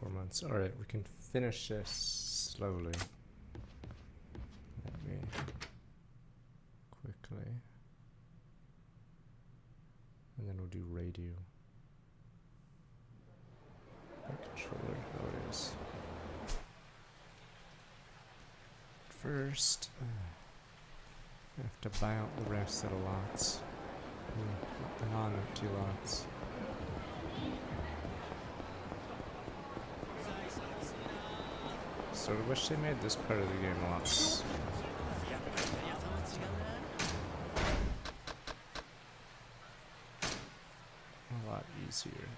4 months. Alright, we can finish this slowly. Let me quickly. And then we'll do radio. Controller, oh it is. First, I have to buy out the rest of the lots. The non-empty lots. Sort of wish they made this part of the game a lot easier.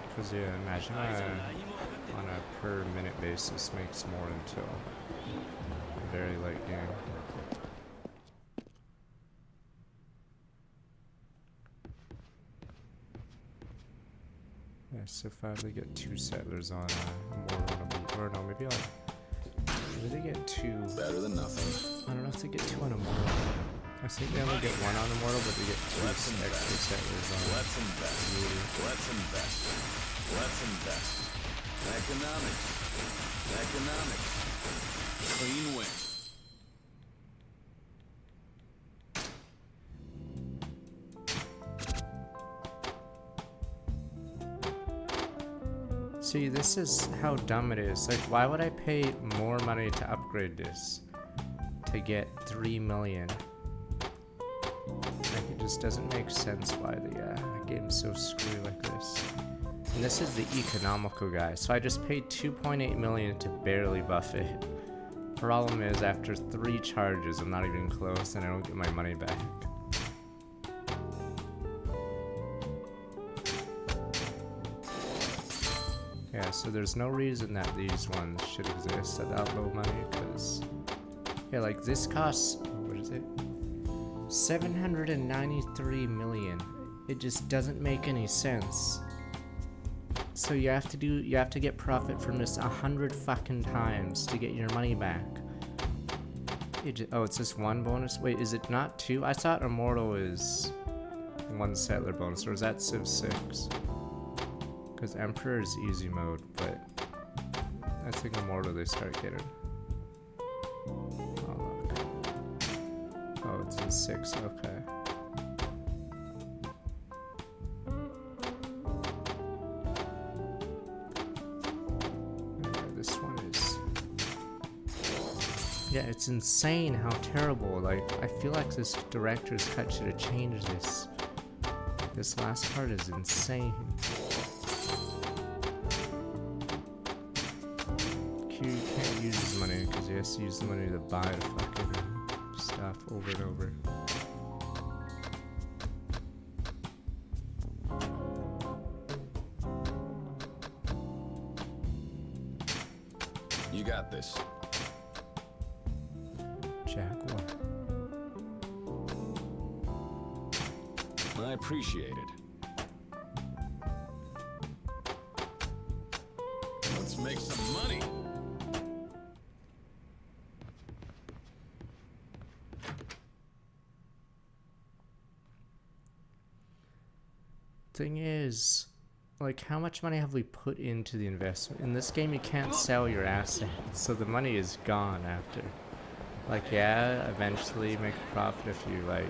Because yeah, imagine on a per minute basis makes more until a very late game. Yeah, so if I only get 2 settlers on more on a beat, or no, maybe maybe they get 2. Better than nothing. I don't know if they get 2 on Immortal. I think they only get 1 on Immortal, but they get 2 extra settlers on. Let's invest. Let's invest. Let's invest. Economics. Economics. Clean win. See, this is how dumb it is. Like, why would I pay more money to upgrade this to get 3 million? Like, it just doesn't make sense why the game's so screwy like this. And this is the economical guy, so I just paid 2.8 million to barely buff it. Problem is, after 3 charges, I'm not even close, and I don't get my money back. Yeah, so there's no reason that these ones should exist at that low money, because yeah, like this costs, what is it? 793 million. It just doesn't make any sense. So you have to get profit from this 100 fucking times to get your money back. Oh, it's just 1 bonus? Wait, is it not 2? I thought Immortal is 1 settler bonus, or is that Civ 6? Because Emperor is easy mode, but I think Immortal they start getting. Oh look. Oh, it's in 6, okay. Okay, this one is... Yeah, it's insane how terrible. Like, I feel like this director's cut should have changed this. This last part is insane. You can't use his money because he has to use the money to buy the fucking stuff over and over. You got this. Jaguar. I appreciate it. Let's make some money. Thing is, like, how much money have we put into the investment? In this game, you can't sell your assets, so the money is gone after. Like, yeah, eventually make a profit if you, like,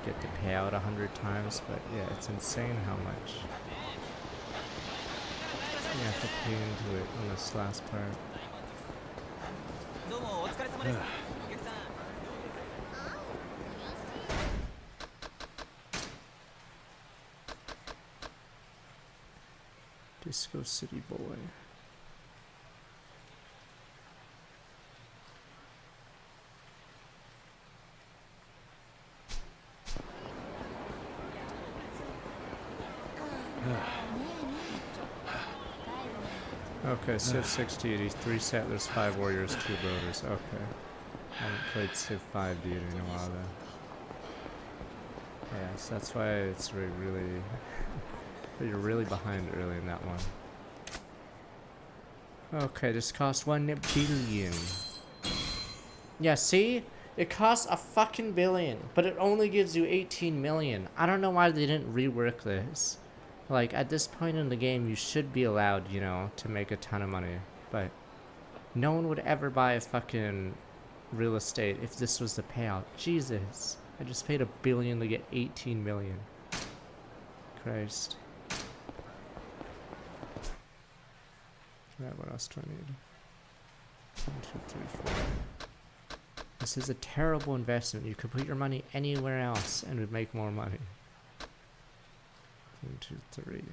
get to pay out 100 times, but yeah, it's insane how much you have to pay into it in this last part. Disco City Boy. Okay, Civ 60, 3 settlers, 5 warriors, 2 builders. Okay. I haven't played Civ 5D in a while then. Yeah, so that's why it's really you're really behind early in that one. Okay, this costs 1 billion. Yeah, see? It costs a fucking billion, but it only gives you 18 million. I don't know why they didn't rework this. Like, at this point in the game, you should be allowed, you know, to make a ton of money. But no one would ever buy a fucking real estate if this was the payout. Jesus. I just paid $1 billion to get 18 million. Christ. Right, what else do I need? 1, 2, 3, 4. This is a terrible investment. You could put your money anywhere else and it would make more money. 1, 2, 3.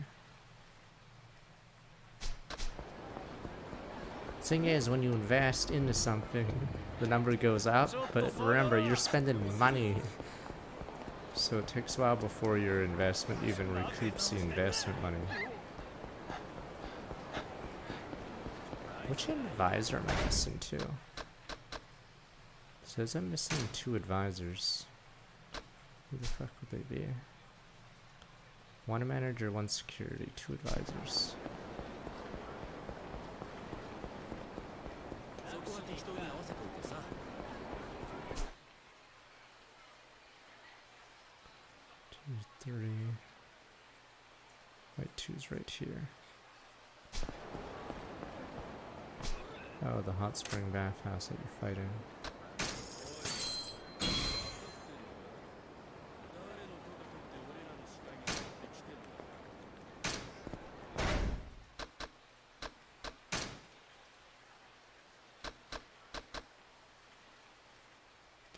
Thing is, when you invest into something, the number goes up, but remember, you're spending money. So it takes a while before your investment even recoups the investment money. Which advisor am I missing to? Says I'm missing 2 advisors. Who the fuck would they be? 1 manager, 1 security, 2 advisors. Two, 3. Wait, 2's right here. Oh, the hot spring bathhouse that you're fighting.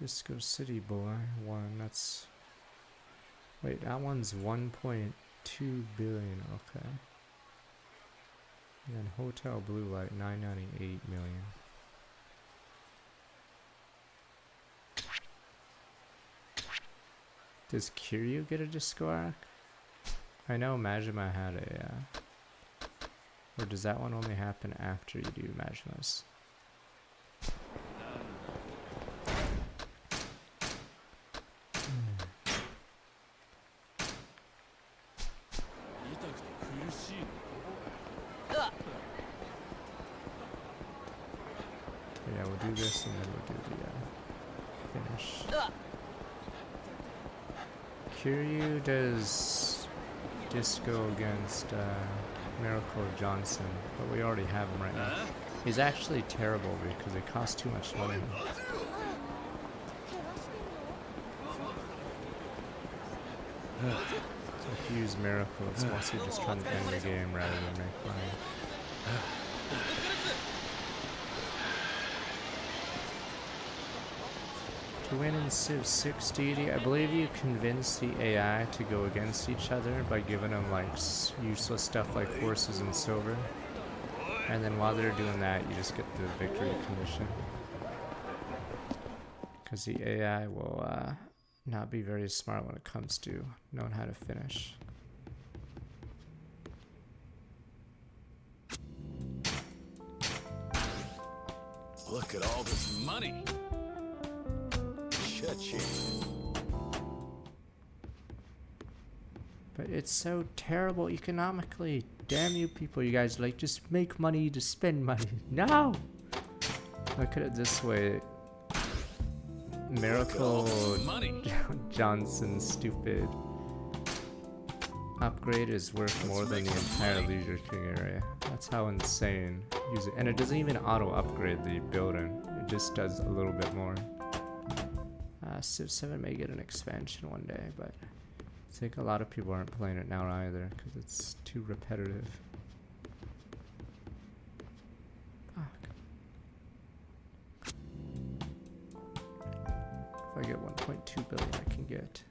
Disco City Boy, 1, that's... Wait, that one's 1.2 billion, okay. And then Hotel Blue Light, 998 million. Does Kiryu get a disco arc? I know Majima had a, or does that one only happen after you do Majima's? Yeah, we'll do this and then we'll do the finish. Kiryu does disco against Miracle Johnson, but we already have him right now. He's actually terrible because it costs too much money. So if you use Miracle, it's mostly just trying to end the game rather than make money. To win in Civ 6 deity, I believe you convince the AI to go against each other by giving them like useless stuff like horses and silver. And then while they're doing that, you just get the victory condition. Because the AI will not be very smart when it comes to knowing how to finish. Look at all this money. But it's so terrible economically. Damn you people, you guys like just make money to spend money. No! Look at it this way. Miracle Johnson stupid upgrade is worth more than the entire Leisure King area. That's how insane. Use it. And it doesn't even auto upgrade the building. It just does a little bit more. Civ 7 may get an expansion one day, but I think a lot of people aren't playing it now either because it's too repetitive. Fuck. If I get 1.2 billion, I can get.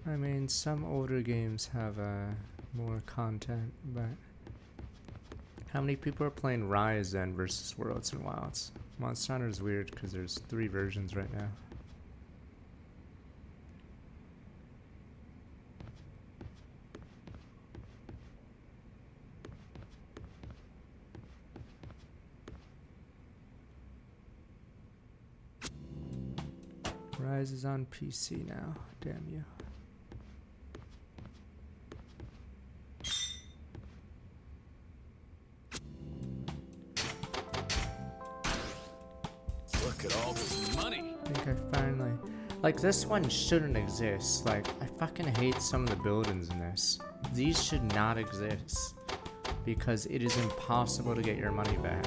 I mean, some older games have more content, but how many people are playing Rise then versus Worlds and Wilds? Monster Hunter is weird because there's 3 versions right now. Rise is on PC now, damn you. at all this money. I think I finally... Like, this one shouldn't exist. Like, I fucking hate some of the buildings in this. These should not exist. Because it is impossible to get your money back.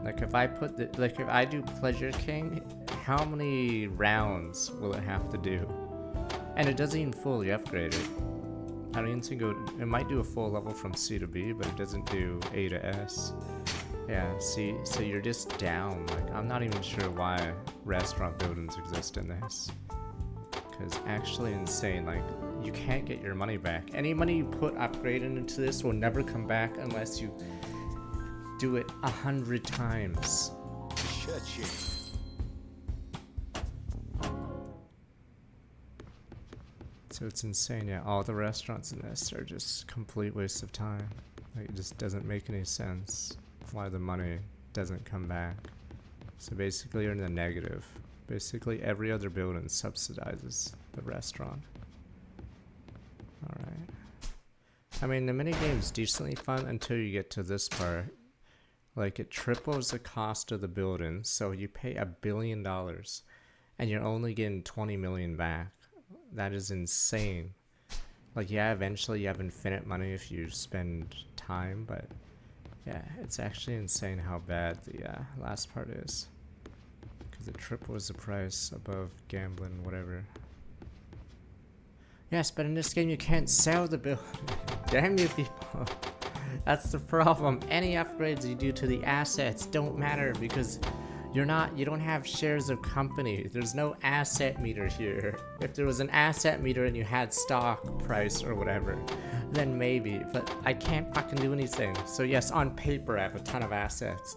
Like, if I put the... Like, if I do Pleasure King, how many rounds will it have to do? And it doesn't even fully upgrade it. I don't even think it might do a full level from C to B, but it doesn't do A to S. Yeah, see, so you're just down. Like, I'm not even sure why restaurant buildings exist in this. Because actually insane, like, you can't get your money back. Any money you put upgraded into this will never come back unless you do it 100 times. Cha-ching. So it's insane, yeah. All the restaurants in this are just complete waste of time. Like, it just doesn't make any sense why the money doesn't come back. So basically you're in the negative. Basically every other building subsidizes the restaurant. Alright. I mean, the minigame's decently fun until you get to this part. Like, it triples the cost of the building, so you pay $1 billion and you're only getting 20 million back. That is insane. Like, yeah, eventually you have infinite money if you spend time, but yeah, it's actually insane how bad the last part is. Because it triples the price above gambling, whatever. Yes, but in this game you can't sell the building. Damn you people. That's the problem. Any upgrades you do to the assets don't matter because you don't have shares of company. There's no asset meter here. If there was an asset meter and you had stock price or whatever, then maybe, but I can't fucking do anything. So yes, on paper I have a ton of assets,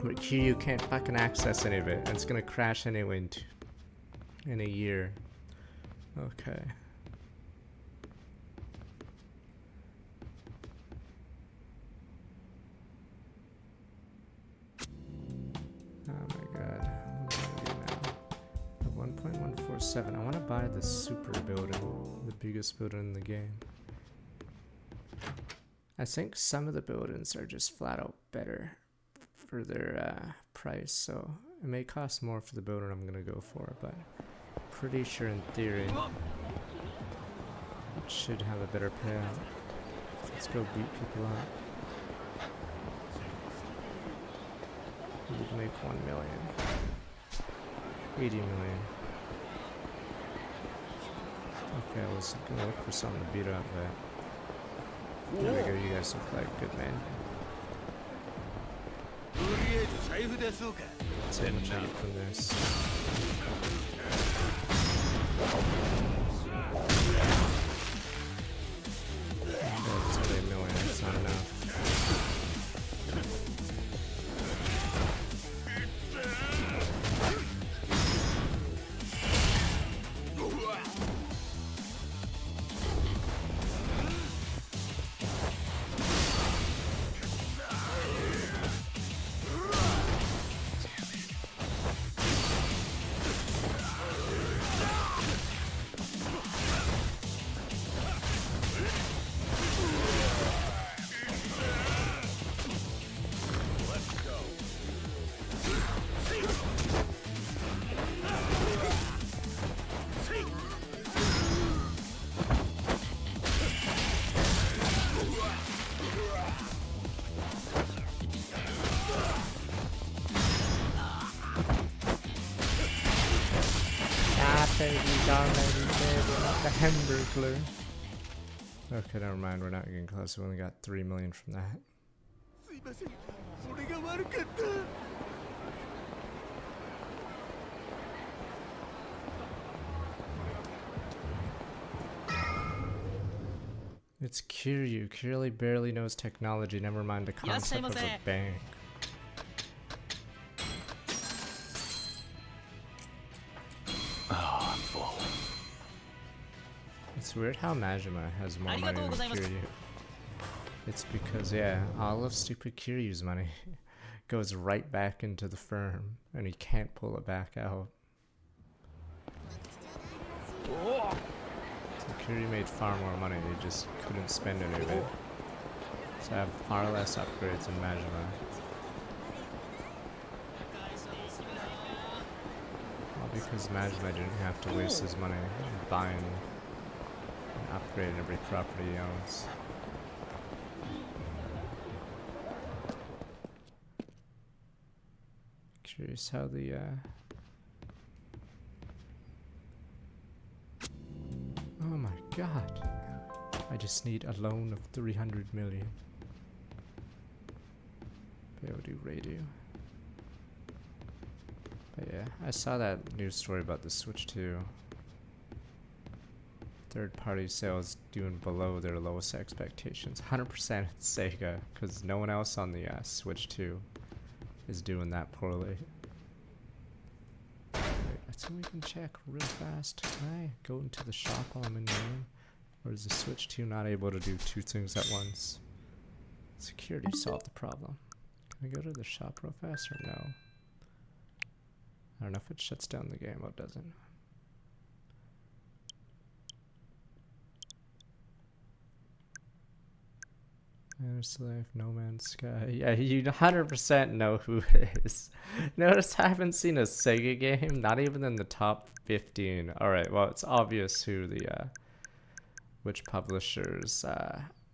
but here you can't fucking access any of it, and it's gonna crash anyway in a year. Okay. Oh my god. What do I do now? 1.147. I want to buy the super building, the biggest building in the game. I think some of the buildings are just flat out better for their price, so it may cost more for the building I'm gonna go for, but pretty sure in theory it should have a better payout. Let's go beat people up. We need to make 1 million. 80 million. Okay, I was gonna look for something to beat up, but there we go, you guys look like good men. Let's hit and check it from this. It's only 1 million, that's not enough. The Hamburglar. Okay, never mind. We're not getting close. We only got 3 million from that. It's Kiryu. Kiryu barely knows technology. Never mind the concept of a bank. It's weird how Majima has more money than Kiryu. It's because, yeah, all of stupid Kiryu's money goes right back into the firm, and he can't pull it back out. So Kiryu made far more money, he just couldn't spend any of it. So I have far less upgrades than Majima. Because Majima didn't have to waste his money buying and upgrading every property he owns. Curious how the oh my god. I just need a loan of 300 million. Peyote radio. But yeah, I saw that news story about the Switch 2. Third-party sales doing below their lowest expectations. 100% it's Sega, because no one else on the Switch 2 is doing that poorly. Wait, let's see if we can check real fast. Can I go into the shop while I'm in the room? Or is the Switch 2 not able to do two things at once? Security solved the problem. Can I go to the shop real fast or no? I don't know if it shuts down the game or doesn't. There's Life, No Man's Sky. Yeah, you 100% know who it is. Notice I haven't seen a Sega game, not even in the top 15. Alright, well, it's obvious who the, which publisher's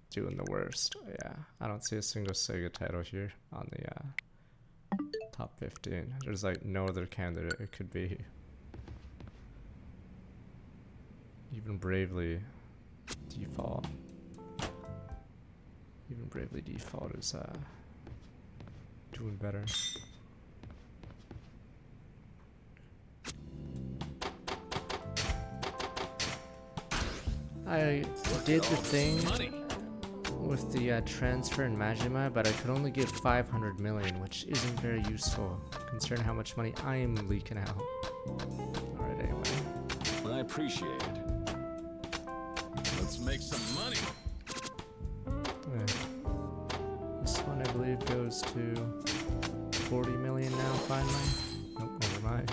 doing the worst. Yeah, I don't see a single Sega title here on the top 15. There's like no other candidate it could be. Even Bravely Default. Even Bravely Default is doing better. I did the thing with the transfer in Majima, but I could only give 500 million, which isn't very useful considering how much money I am leaking out. Alright, anyway. I appreciate it. Let's make some money. This one I believe goes to 40 million now finally. Nope, never mind.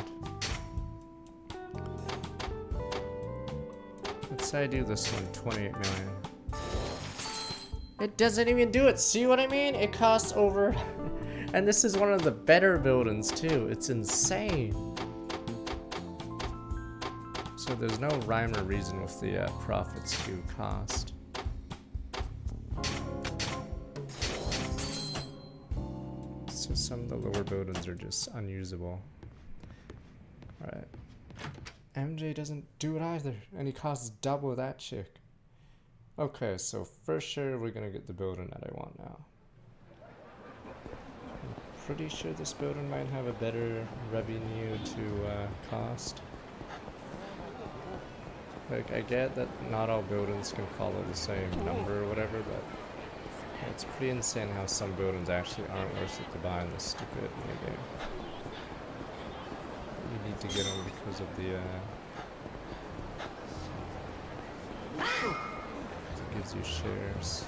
Let's say I do this one, 28 million. It doesn't even do it, see what I mean? It costs over, and this is one of the better buildings too, it's insane. So there's no rhyme or reason with the profits to cost. So some of the lower buildings are just unusable. Alright. MJ doesn't do it either, and he costs double that chick. Okay, so for sure we're gonna get the building that I want now. I'm pretty sure this building might have a better revenue to cost. Like, I get that not all buildings can follow the same number or whatever, but it's pretty insane how some buildings actually aren't worth it to buy in this stupid minigame. You need to get them because of the it gives you shares.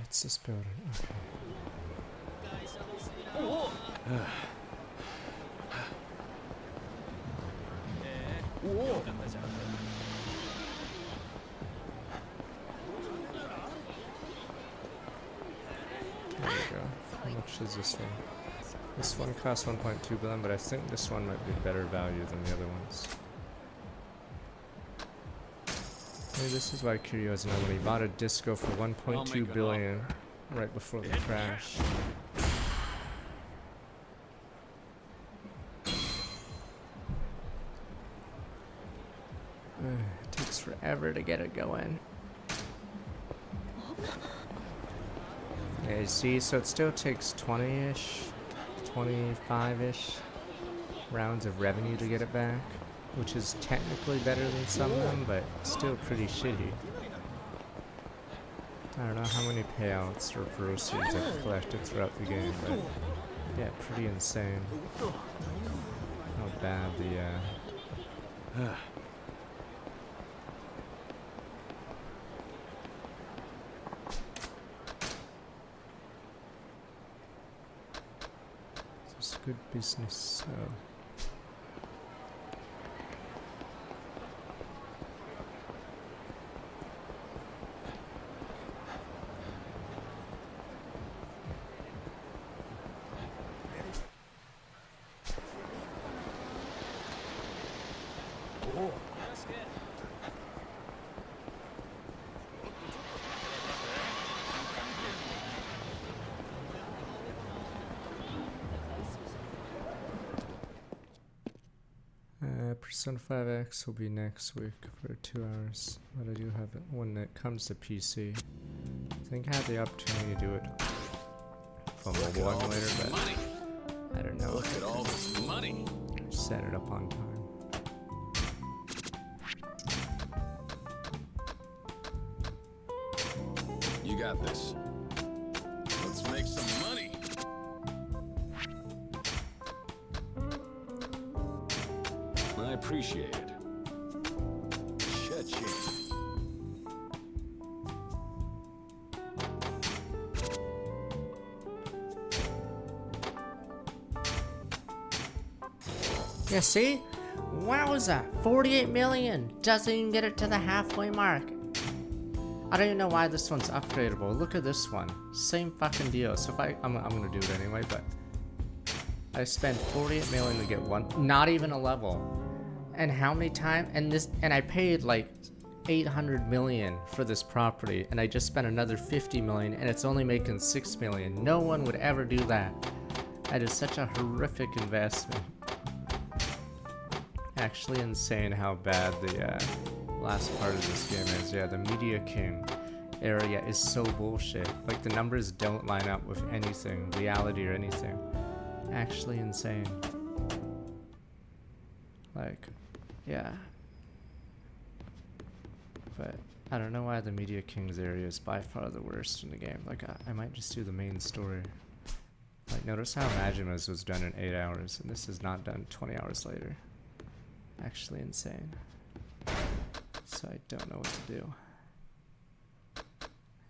It's this building. Okay. There we go. How much is this one? This one costs 1.2 billion, but I think this one might be better value than the other ones. Maybe this is why Kiryu know when he bought a disco for 1.2 billion right before the crash. It takes forever to get it going. Yeah, you see, so it still takes 20-ish, 25-ish rounds of revenue to get it back, which is technically better than some of them, but still pretty shitty. I don't know how many payouts or proceeds I've collected throughout the game, but yeah, pretty insane how bad the it's good business, so. Sun 5X will be next week for 2 hours, but I do have it when it comes to PC. I think I had the opportunity to do it from mobile emulator, but I don't know. Look at all this money. Set it up on time. You got this. Let's make some money. I appreciate it. Cha-ching. Yeah, see? Wowza! 48 million! Doesn't even get it to the halfway mark. I don't even know why this one's upgradable. Look at this one. Same fucking deal. So if I'm gonna do it anyway, but I spent 48 million to get one, not even a level. And how many times? And I paid like 800 million for this property, and I just spent another 50 million, and it's only making 6 million. No one would ever do that. That is such a horrific investment. Actually insane how bad the last part of this game is. Yeah, the Media King area is so bullshit. Like, the numbers don't line up with anything, reality or anything. Actually insane. Like, yeah. But I don't know why the Media King's area is by far the worst in the game. Like, I might just do the main story. Like, notice how Majima's was done in 8 hours, and this is not done 20 hours later. Actually insane. So I don't know what to do.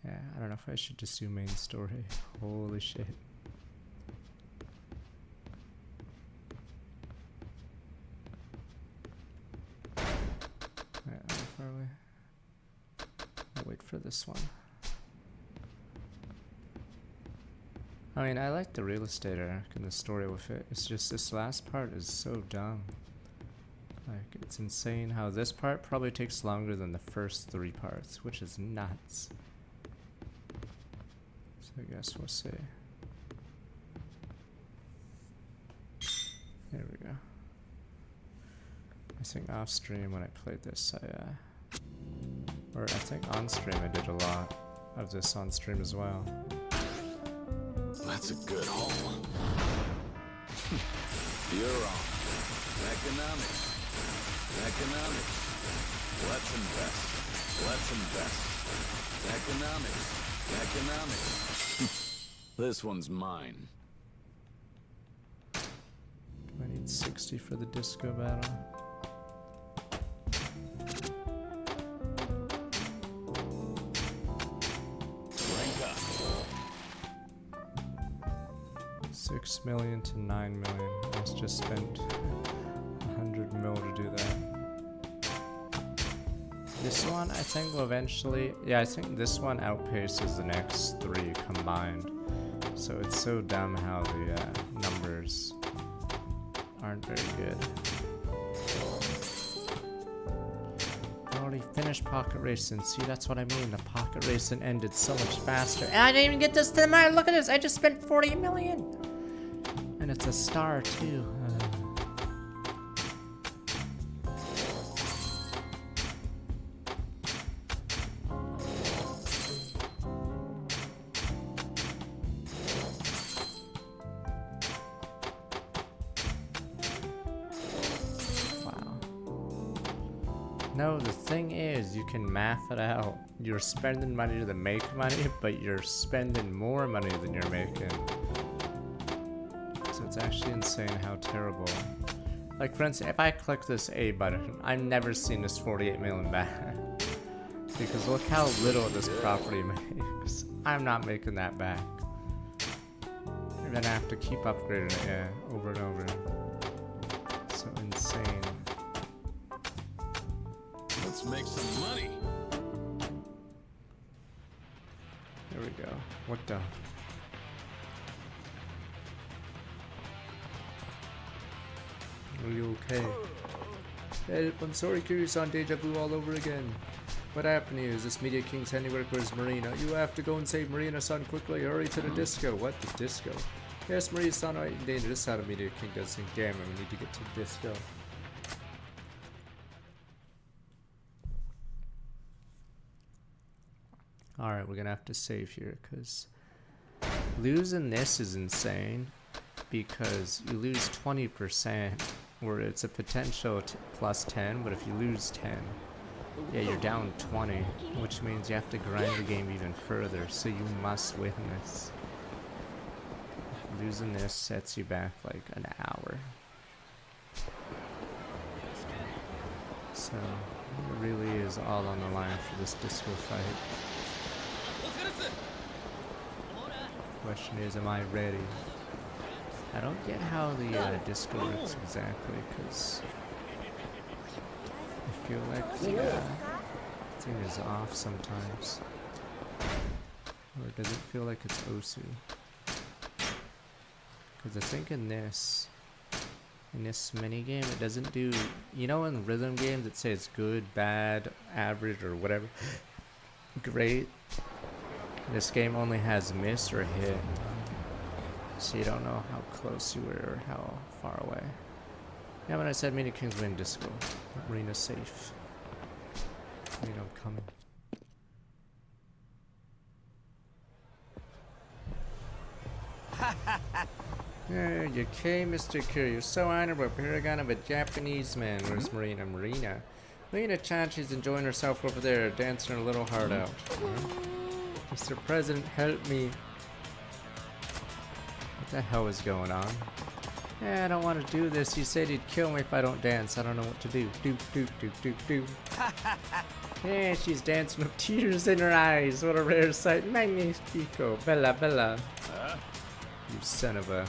Yeah, I don't know if I should just do main story. Holy shit. Alright, how far away? I'll wait for this one. I mean, I like the real estate arc and the story with it. It's just this last part is so dumb. Like, it's insane how this part probably takes longer than the first 3 parts, which is nuts. So I guess we'll see. There we go. I think off stream when I played this, or I think on stream I did a lot of this on stream as well. That's a good haul. You're wrong. Economics. Economics. Let's invest. Let's invest. Economics. Economics. This one's mine. Do I need 60 for the disco battle? Rank up. 6 million to 9 million. I just spent 100 mil to do that. This one, I think, will eventually... Yeah, I think this one outpaces the next 3 combined. So it's so dumb how the numbers aren't very good. I already finished Pocket Racing. See, that's what I mean. The Pocket Racing ended so much faster. And I didn't even get this to the mark. Look at this. I just spent 40 million. And it's a star, too. No, the thing is, you can math it out. You're spending money to make money, but you're spending more money than you're making. So it's actually insane how terrible. Like, for instance, if I click this A button, I've never seen this 48 million back. Because look how little this property makes. I'm not making that back. You're gonna have to keep upgrading it, yeah, over and over. So insane. Let's make some money. There we go. What the? Are you okay? Help, I'm sorry, Kiryu-san, deja vu all over again. What happened to you? Is this Media King's handiwork? Where's Marina? You have to go and save Marina-san quickly. Hurry to the disco. What? The disco? Yes, Marina-san, right in danger. This is how the Media King does things. Damn it, we need to get to the disco. Alright, we're gonna have to save here, because losing this is insane, because you lose 20%, where it's a potential plus 10, but if you lose 10, yeah, you're down 20, which means you have to grind the game even further, so you must win this. Losing this sets you back like an hour. So, it really is all on the line for this disco fight. Question is, am I ready? I don't get how the disco works exactly, because I feel like the thing is off sometimes. Or does it feel like it's Osu? Because I think in this minigame, it doesn't do, you know, in rhythm games it says good, bad, average, or whatever, great. This game only has miss or hit, so you don't know how close you were or how far away. Yeah, when I said Mini Kings win disco, Marina's safe. You know, I'm coming. Yeah, you came, Mr. Kiri. You're so honorable, paragon of a Japanese man. Where's Marina? Marina-chan, she's enjoying herself over there, dancing her little heart out. Mr. President, help me. What the hell is going on? Yeah, I don't want to do this. He said he'd kill me if I don't dance. I don't know what to do. Do. Yeah, she's dancing with tears in her eyes. What a rare sight. Magnifico. Bella. You son of a...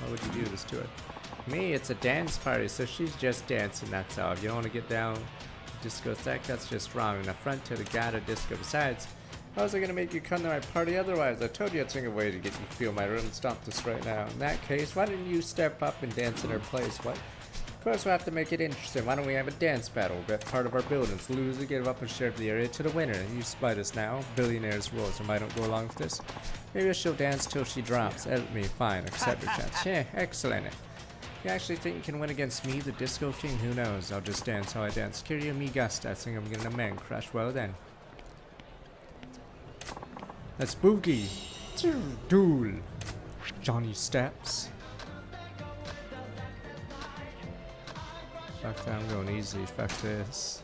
Why would you do this to her? Me, it's a dance party, so she's just dancing, that's all. If you don't want to get down disco sec, that's just wrong. An affront to the god of disco. Besides, how was I going to make you come to my party otherwise? I told you I'd think of a way to get you to feel my room. Stop this right now. In that case, why didn't you step up and dance in her place? What? Of course, we'll have to make it interesting. Why don't we have a dance battle? Bet part of our buildings. Loser, give up and share the area to the winner. You spite us now. Billionaires rules. Am I don't go along with this? Maybe she'll dance till she drops. Help me. Fine. Accept your chance. Yeah, excellent. You actually think you can win against me, the Disco King? Who knows? I'll just dance how I dance. Kiria mi gusta. I think I'm getting a man crush. Well then. Let's boogie. Duel. Johnny Steps. Fuck that, I'm going easy. Fuck this.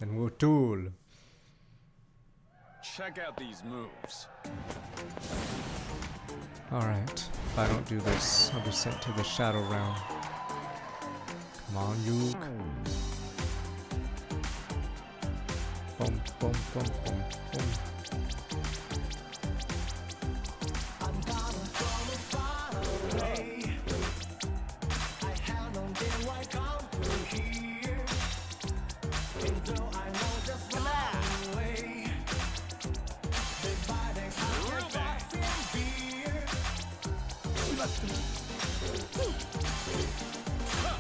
And we'll duel. Check out these moves. Alright. If I don't do this, I'll be sent to the Shadow Realm. Come on, Yuke. Boom, boom, boom, boom, boom.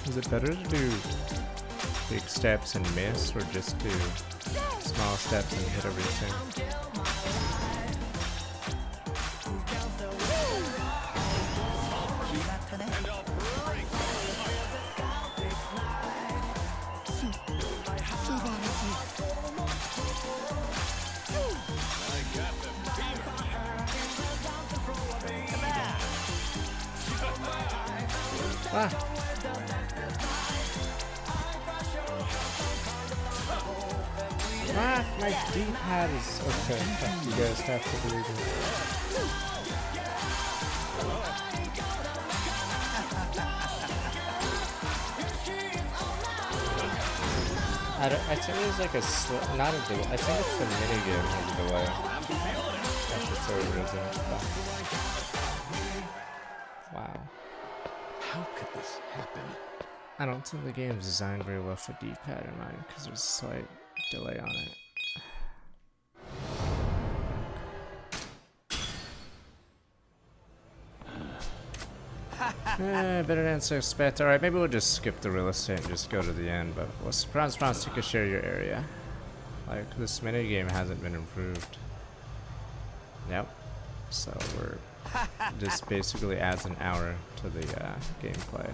Is it better to do big steps and miss, or just do small steps and hit everything? Ah! Ah, my D-pad is okay. You guys have to believe me. I think there's like a not a delay. I think it's the minigame has a delay. That's the server, isn't it? Wow. How could this happen? I don't think the game's designed very well for D-pad in mind, because there's a slight delay on it. Better than suspect. Alright, maybe we'll just skip the real estate and just go to the end, but we'll surprise you can share your area. Like, this minigame hasn't been improved. Yep. So we're just basically adds an hour to the gameplay.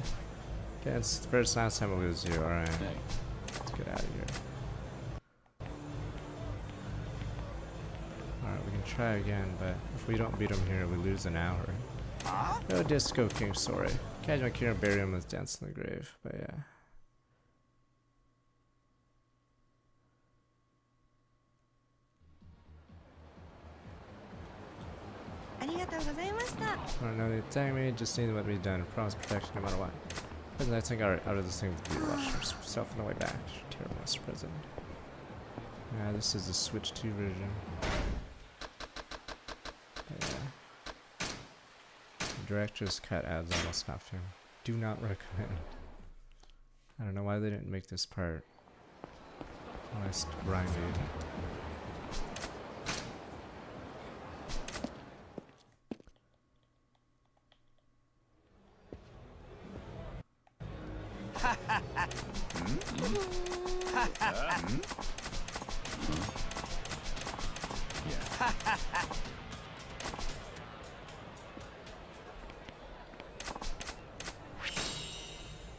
Okay, it's the first last time we lose you. Alright. Let's get out of here. Alright, we can try again, but if we don't beat him here, we lose an hour. No Disco King, sorry. Catch my Kieran bury him with Dance in the Grave, but yeah. I don't know the attack me, just need what we've done. Promise protection no matter what. President, I think out of this thing with you. Watch yourself on the way back. Terrible, Mr. President. Yeah, this is the Switch 2 version. But yeah. The director's cut ads almost stopped him. Do not recommend. I don't know why they didn't make this part less grindy.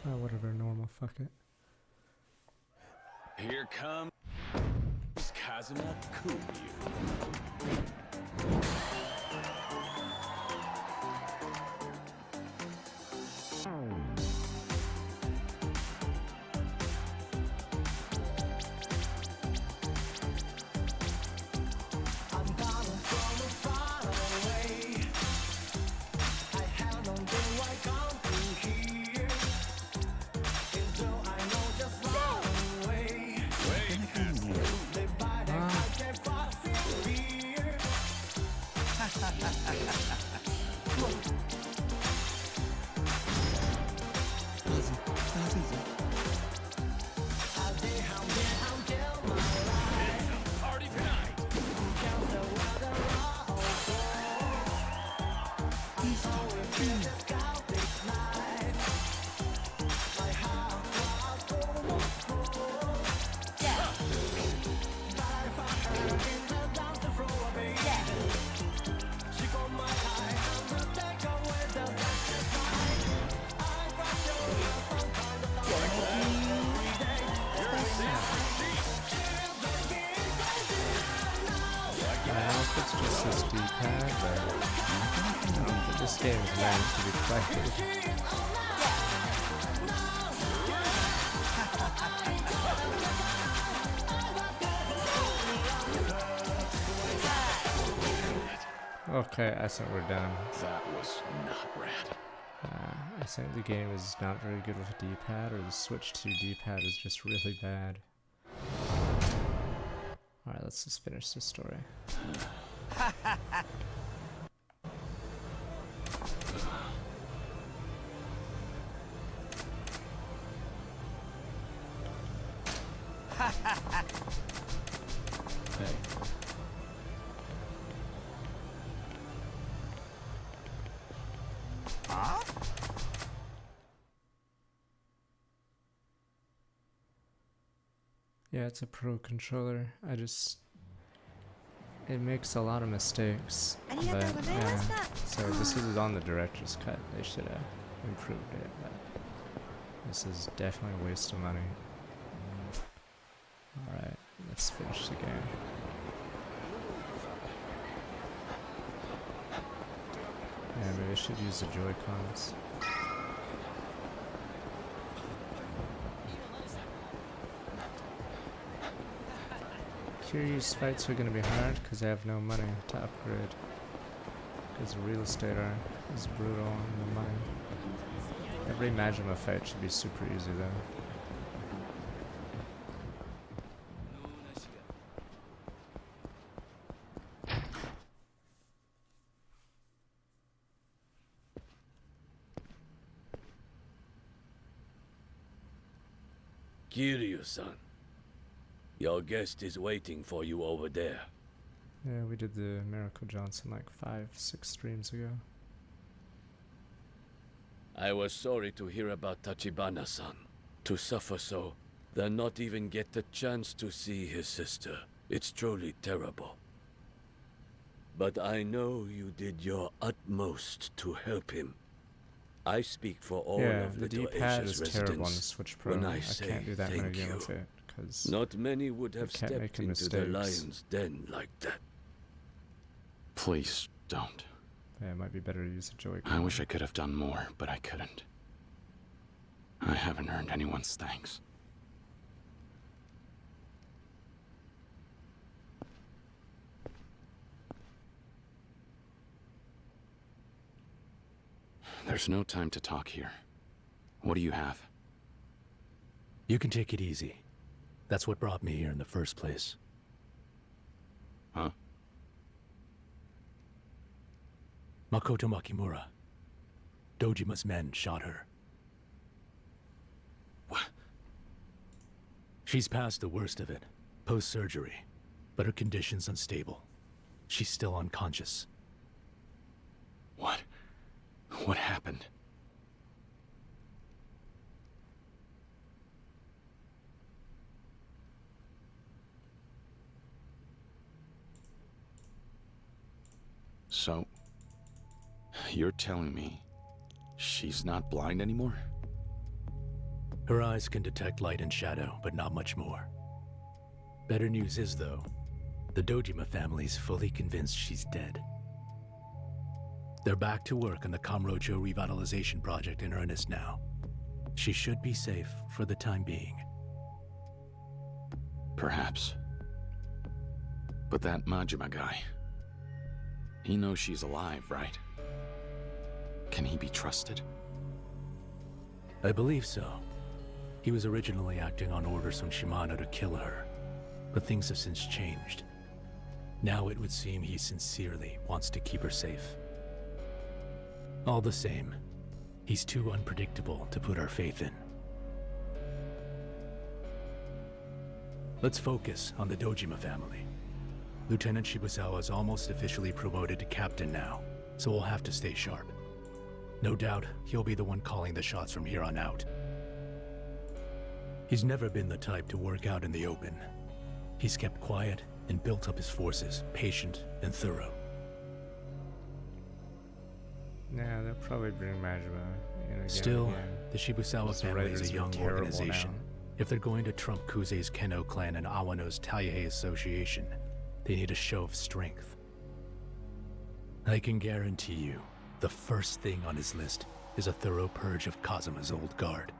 Oh, whatever, normal, fuck it. Here comes Kazuma Kuryu. It's just this D-pad, but this game is meant to be played. Okay, I think we're done. That was not rad. I think the game is not very good with a D-pad, or the Switch 2 D-pad is just really bad. Alright, let's just finish this story. Hey. Huh? Yeah, it's a Pro controller. It makes a lot of mistakes, but yeah. So this is on the director's cut. They should have improved it, but this is definitely a waste of money. Alright, let's finish the game. Yeah, maybe I should use the Joy-Cons. Kiryu's fights are gonna be hard because I have no money to upgrade. Because real estate is brutal and the money. Every Majima fight should be super easy though. Kiryu-san, your guest is waiting for you over there. Yeah, we did the Miracle Johnson like 5-6 streams ago. I was sorry to hear about Tachibana-san. To suffer so, then not even get the chance to see his sister. It's truly terrible. But I know you did your utmost to help him. I speak for all of the Little D-pad Asia's is terrible on the residents Switch Pro. when I I say can't do that many thank games you. with it because Not many would have can't make stepped into the mistakes. lion's den like that. Please don't. Yeah, it might be better to use a Joy-Con. I wish I could have done more, but I couldn't. I haven't earned anyone's thanks. There's no time to talk here. What do you have? You can take it easy. That's what brought me here in the first place. Huh? Makoto Makimura. Dojima's men shot her. What? She's past the worst of it, post-surgery, but her condition's unstable. She's still unconscious. What? What happened? So, you're telling me she's not blind anymore? Her eyes can detect light and shadow, but not much more. Better news is, though, the Dojima family's fully convinced she's dead. They're back to work on the Kamurocho revitalization project in earnest now. She should be safe for the time being. Perhaps. But that Majima guy, he knows she's alive, right? Can he be trusted? I believe so. He was originally acting on orders from Shimano to kill her, but things have since changed. Now it would seem he sincerely wants to keep her safe. All the same, he's too unpredictable to put our faith in. Let's focus on the Dojima family. Lieutenant Shibusawa is almost officially promoted to captain now, so we'll have to stay sharp. No doubt, he'll be the one calling the shots from here on out. He's never been the type to work out in the open. He's kept quiet and built up his forces, patient and thorough. Yeah, they'll probably bring Majima in again. Still, the Shibusawa Those family writers is a are young terrible organization. now. If they're going to trump Kuze's Keno clan and Awano's Taihei Association, they need a show of strength. I can guarantee you, the first thing on his list is a thorough purge of Kazuma's old guard.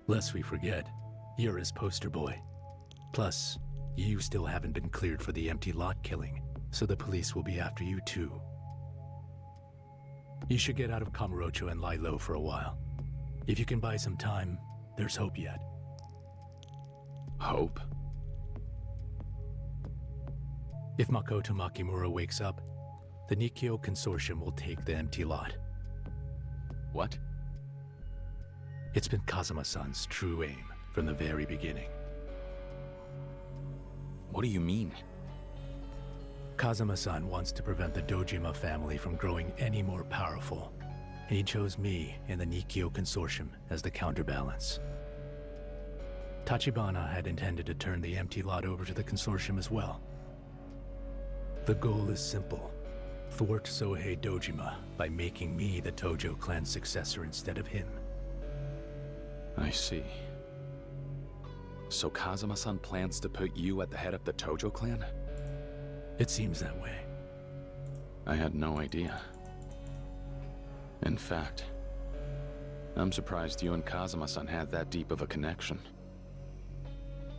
Lest we forget, you're his poster boy. Plus, you still haven't been cleared for the empty lot killing, so the police will be after you too. You should get out of Kamurocho and lie low for a while. If you can buy some time, there's hope yet. Hope? If Makoto Makimura wakes up, the Nikkyo Consortium will take the empty lot. What? It's been Kazuma-san's true aim from the very beginning. What do you mean? Kazuma-san wants to prevent the Dojima family from growing any more powerful, and he chose me and the Nikkyo Consortium as the counterbalance. Tachibana had intended to turn the empty lot over to the Consortium as well. The goal is simple: thwart Sohei Dojima by making me the Tojo clan's successor instead of him. I see. So Kazuma-san plans to put you at the head of the Tojo clan? It seems that way. I had no idea. In fact, I'm surprised you and Kazuma-san had that deep of a connection.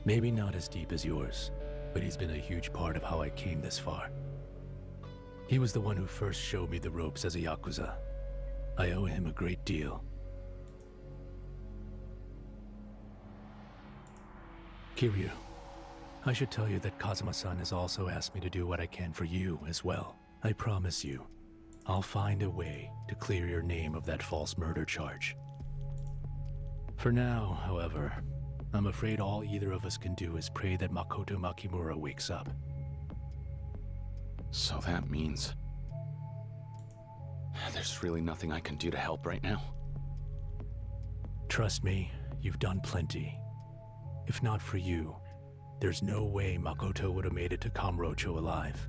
Maybe not as deep as yours, but he's been a huge part of how I came this far. He was the one who first showed me the ropes as a Yakuza. I owe him a great deal. Kiryu, I should tell you that Kazuma-san has also asked me to do what I can for you as well. I promise you, I'll find a way to clear your name of that false murder charge. For now, however, I'm afraid all either of us can do is pray that Makoto Makimura wakes up. So that means... there's really nothing I can do to help right now? Trust me, you've done plenty. If not for you, there's no way Makoto would have made it to Kamurocho alive.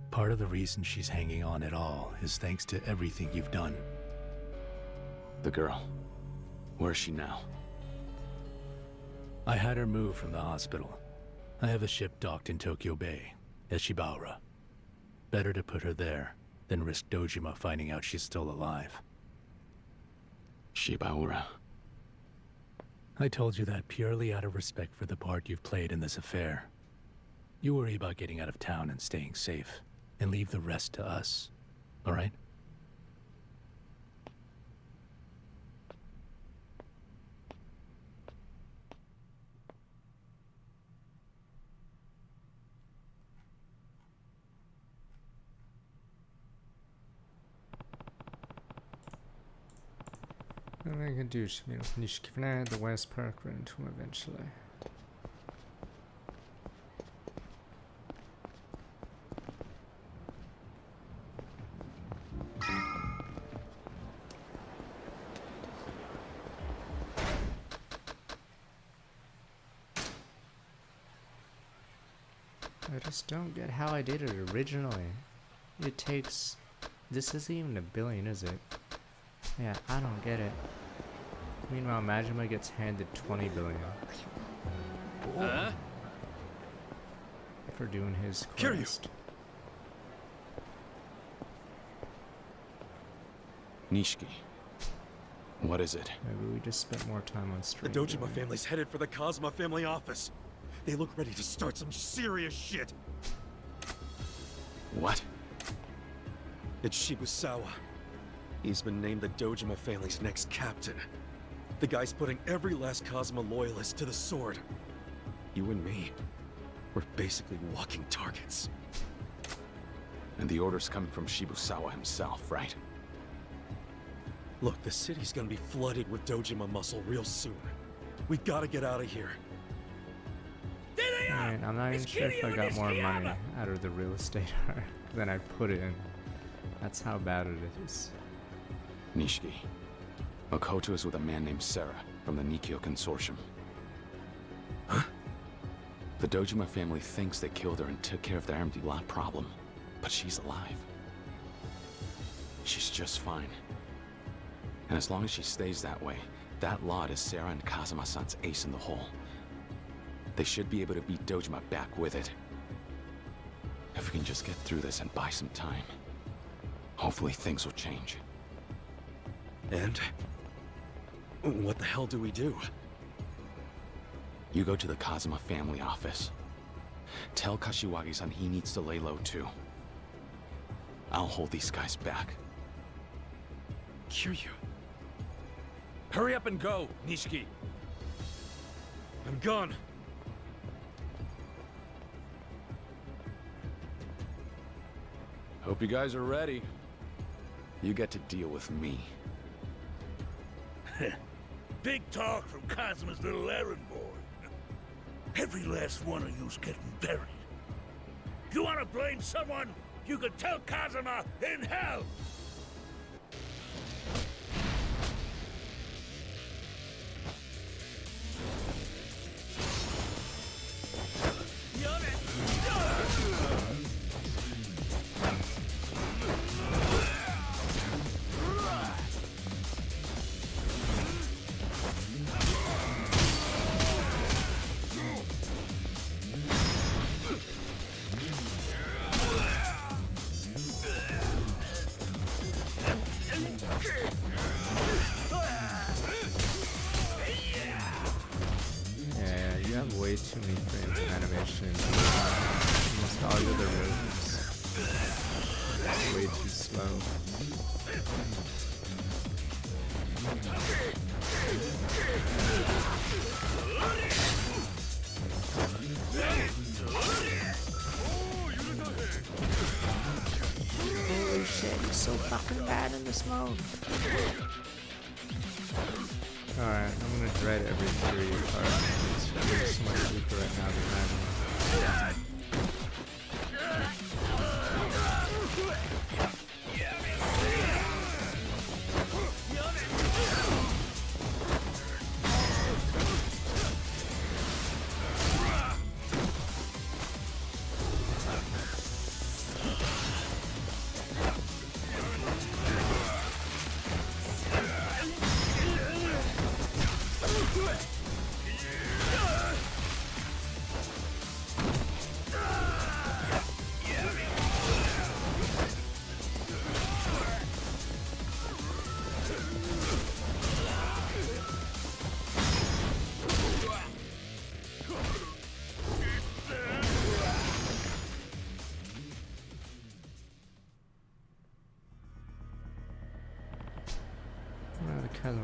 Part of the reason she's hanging on at all is thanks to everything you've done. The girl. Where is she now? I had her moved from the hospital. I have a ship docked in Tokyo Bay, at Shibaura. Better to put her there than risk Dojima finding out she's still alive. Shibaura. I told you that purely out of respect for the part you've played in this affair. You worry about getting out of town and staying safe, and leave the rest to us, all right? I can do Nishkivna, the West Park run to him eventually. I just don't get how I did it originally. It takes... This isn't even a billion, is it? Yeah, I don't get it. Meanwhile, Majima gets handed 20 billion. For doing his quest. Nishiki. What is it? Maybe we just spent more time on stream. The Dojima family's headed for the Kazuma family office. They look ready to start some serious shit. What? It's Shibusawa. He's been named the Dojima family's next captain. The guy's putting every last Kazuma loyalist to the sword. You and me, we're basically walking targets. And the order's coming from Shibusawa himself, right? Look, the city's gonna be flooded with Dojima muscle real soon. We gotta get out of here. Alright, I'm not even sure if I got more money out of the real estate arc than I put in. That's how bad it is. Nishiki. Makoto is with a man named Sarah from the Nikyo Consortium. Huh? The Dojima family thinks they killed her and took care of their empty lot problem, but she's alive. She's just fine. And as long as she stays that way, that lot is Sarah and Kazuma-san's ace in the hole. They should be able to beat Dojima back with it. If we can just get through this and buy some time, hopefully things will change. And? What the hell do we do? You go to the Kazuma family office. Tell Kashiwagi-san he needs to lay low too. I'll hold these guys back. Kiryu. Hurry up and go, Nishiki. I'm gone. Hope you guys are ready. You get to deal with me. Big talk from Kazuma's little errand boy. Every last one of you's getting buried. You want to blame someone? You could tell Kazuma in hell! Way too many frames of animation. Almost all the other moves. It's way too slow. Holy shit, he's so fucking bad in this mode. Alright, I'm gonna dread every 3 part. It's really so much weaker right now than that.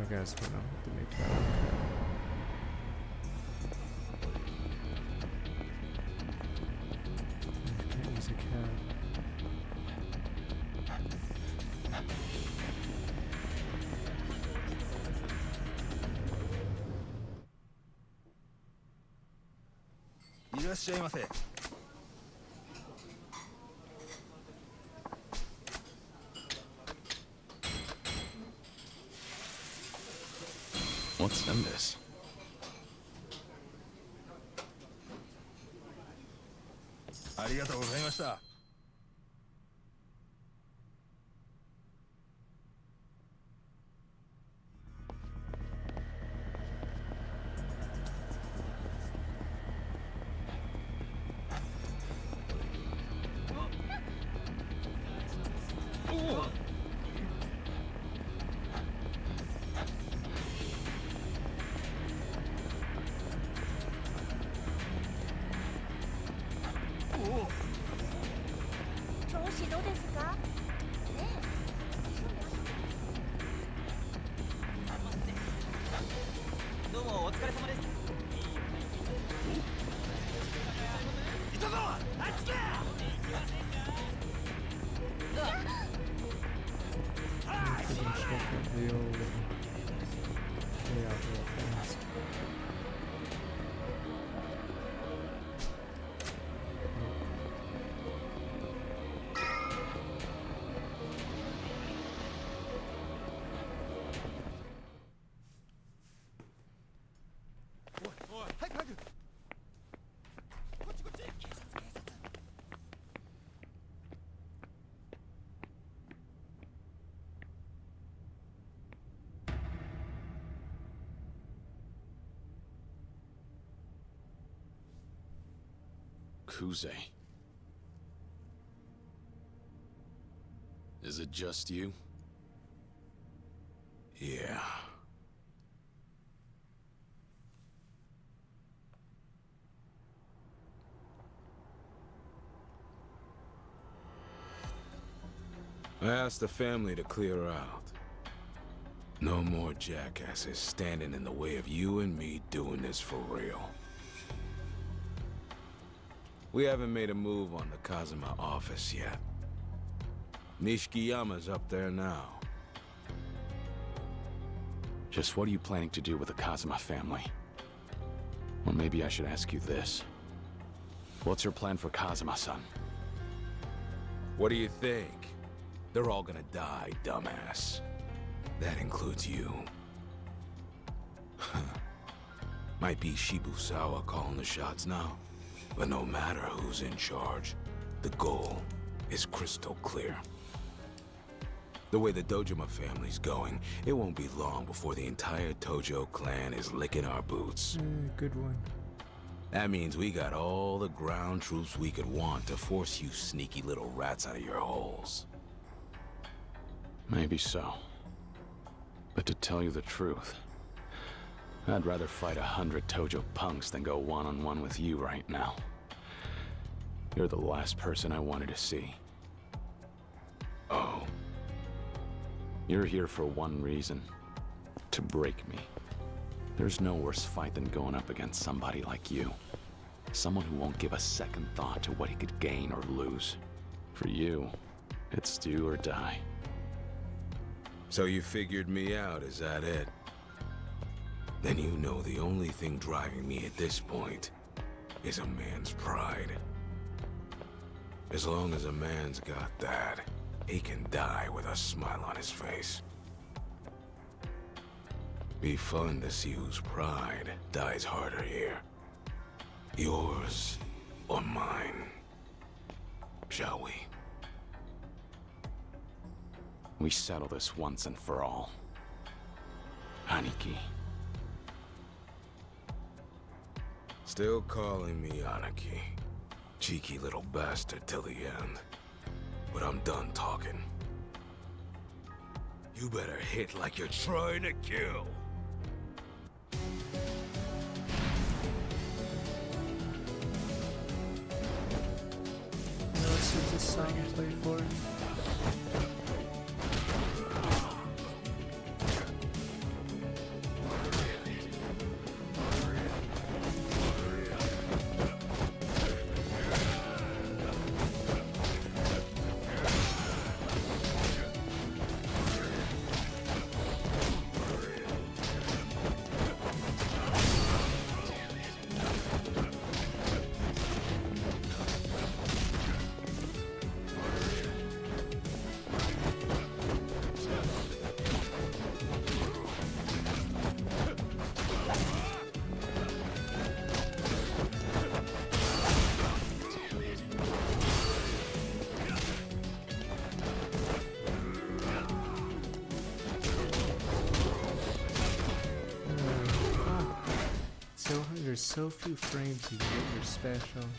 guys went out with the new tower. Can't use a cab. What's in this? Yakuza. Is it just you? Yeah. I asked the family to clear out. No more jackasses standing in the way of you and me doing this for real. We haven't made a move on the Kazuma office yet. Nishikiyama's up there now. Just what are you planning to do with the Kazuma family? Or maybe I should ask you this. What's your plan for Kazuma-san? What do you think? They're all gonna die, dumbass. That includes you. Might be Shibusawa calling the shots now. But no matter who's in charge, the goal is crystal clear. The way the Dojima family's going, it won't be long before the entire Tojo clan is licking our boots. Good one. That means we got all the ground troops we could want to force you sneaky little rats out of your holes. Maybe so. But to tell you the truth, I'd rather fight 100 Tojo punks than go one-on-one with you right now. You're the last person I wanted to see. Oh. You're here for one reason. To break me. There's no worse fight than going up against somebody like you. Someone who won't give a second thought to what he could gain or lose. For you, it's do or die. So you figured me out, is that it? Then you know the only thing driving me at this point is a man's pride. As long as a man's got that, he can die with a smile on his face. Be fun to see whose pride dies harder here. Yours or mine. Shall we? We settle this once and for all. Aniki. Still calling me Aniki. Cheeky little bastard till the end. But I'm done talking. You better hit like you're trying to kill. This is a song I play for him. there's so few frames you can get your special.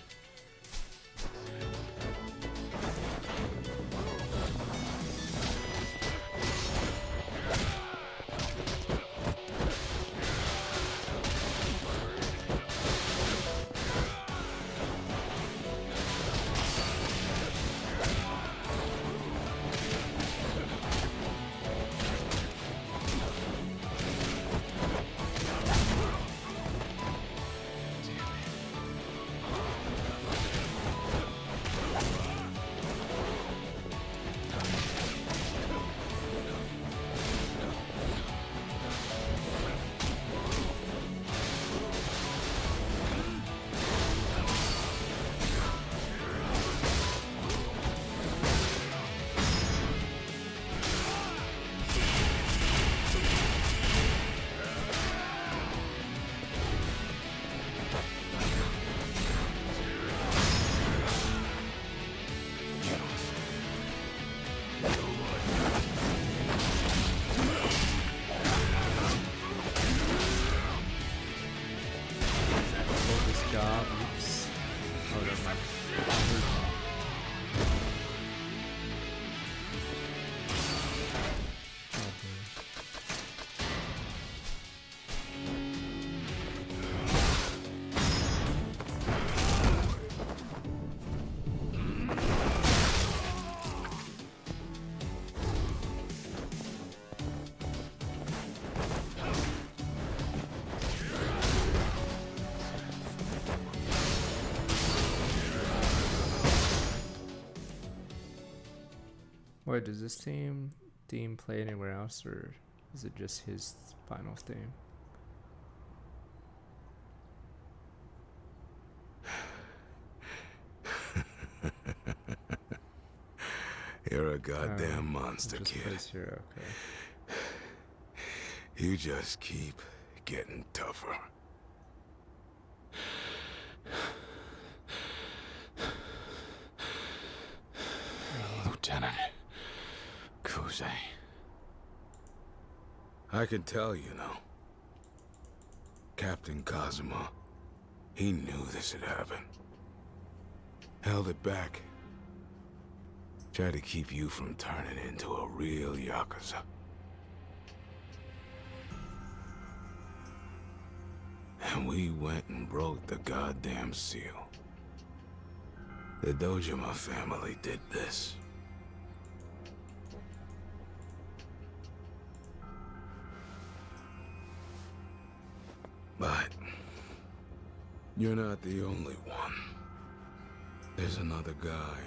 Oops. Oh, never mind. Wait, does this theme play anywhere else, or is it just his final theme? You're a goddamn monster, just kid. plays here, okay. You just keep getting tougher. Lieutenant Yakuza. I can tell, you know. Captain Kazuma, he knew this had happened. Held it back. Tried to keep you from turning into a real Yakuza. And we went and broke the goddamn seal. The Dojima family did this. But you're not the only one. There's another guy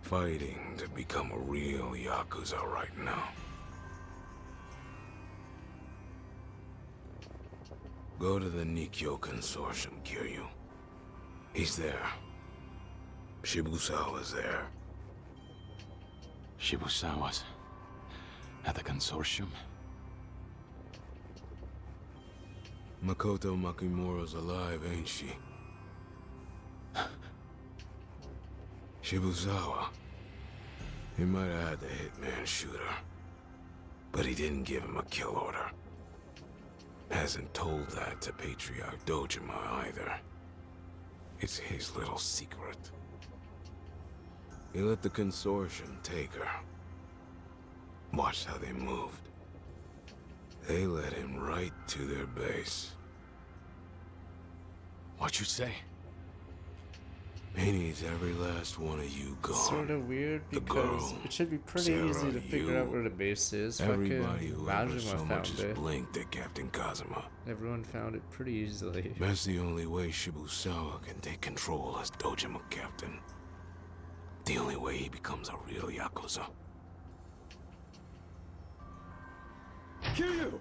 fighting to become a real Yakuza right now. Go to the Nikkyo Consortium, Kiryu. He's there. Shibusawa's there. Shibusawa's at the consortium? Makoto Makimura's alive, ain't she? Shibusawa. He might have had the hitman shoot her, but he didn't give him a kill order. Hasn't told that to Patriarch Dojima either. It's his little secret. He let the consortium take her. Watched how they moved. They led him right to their base. What'd you say? He needs every last one of you gone. Sort of weird The because girl, it should be pretty Sarah, easy to figure out you, where the base is. Everybody Fucking who ever Majima so much found as it. blinked at Captain Kazuma. Everyone found it pretty easily. That's the only way Shibusawa can take control as Dojima captain. The only way he becomes a real Yakuza. Kiryu!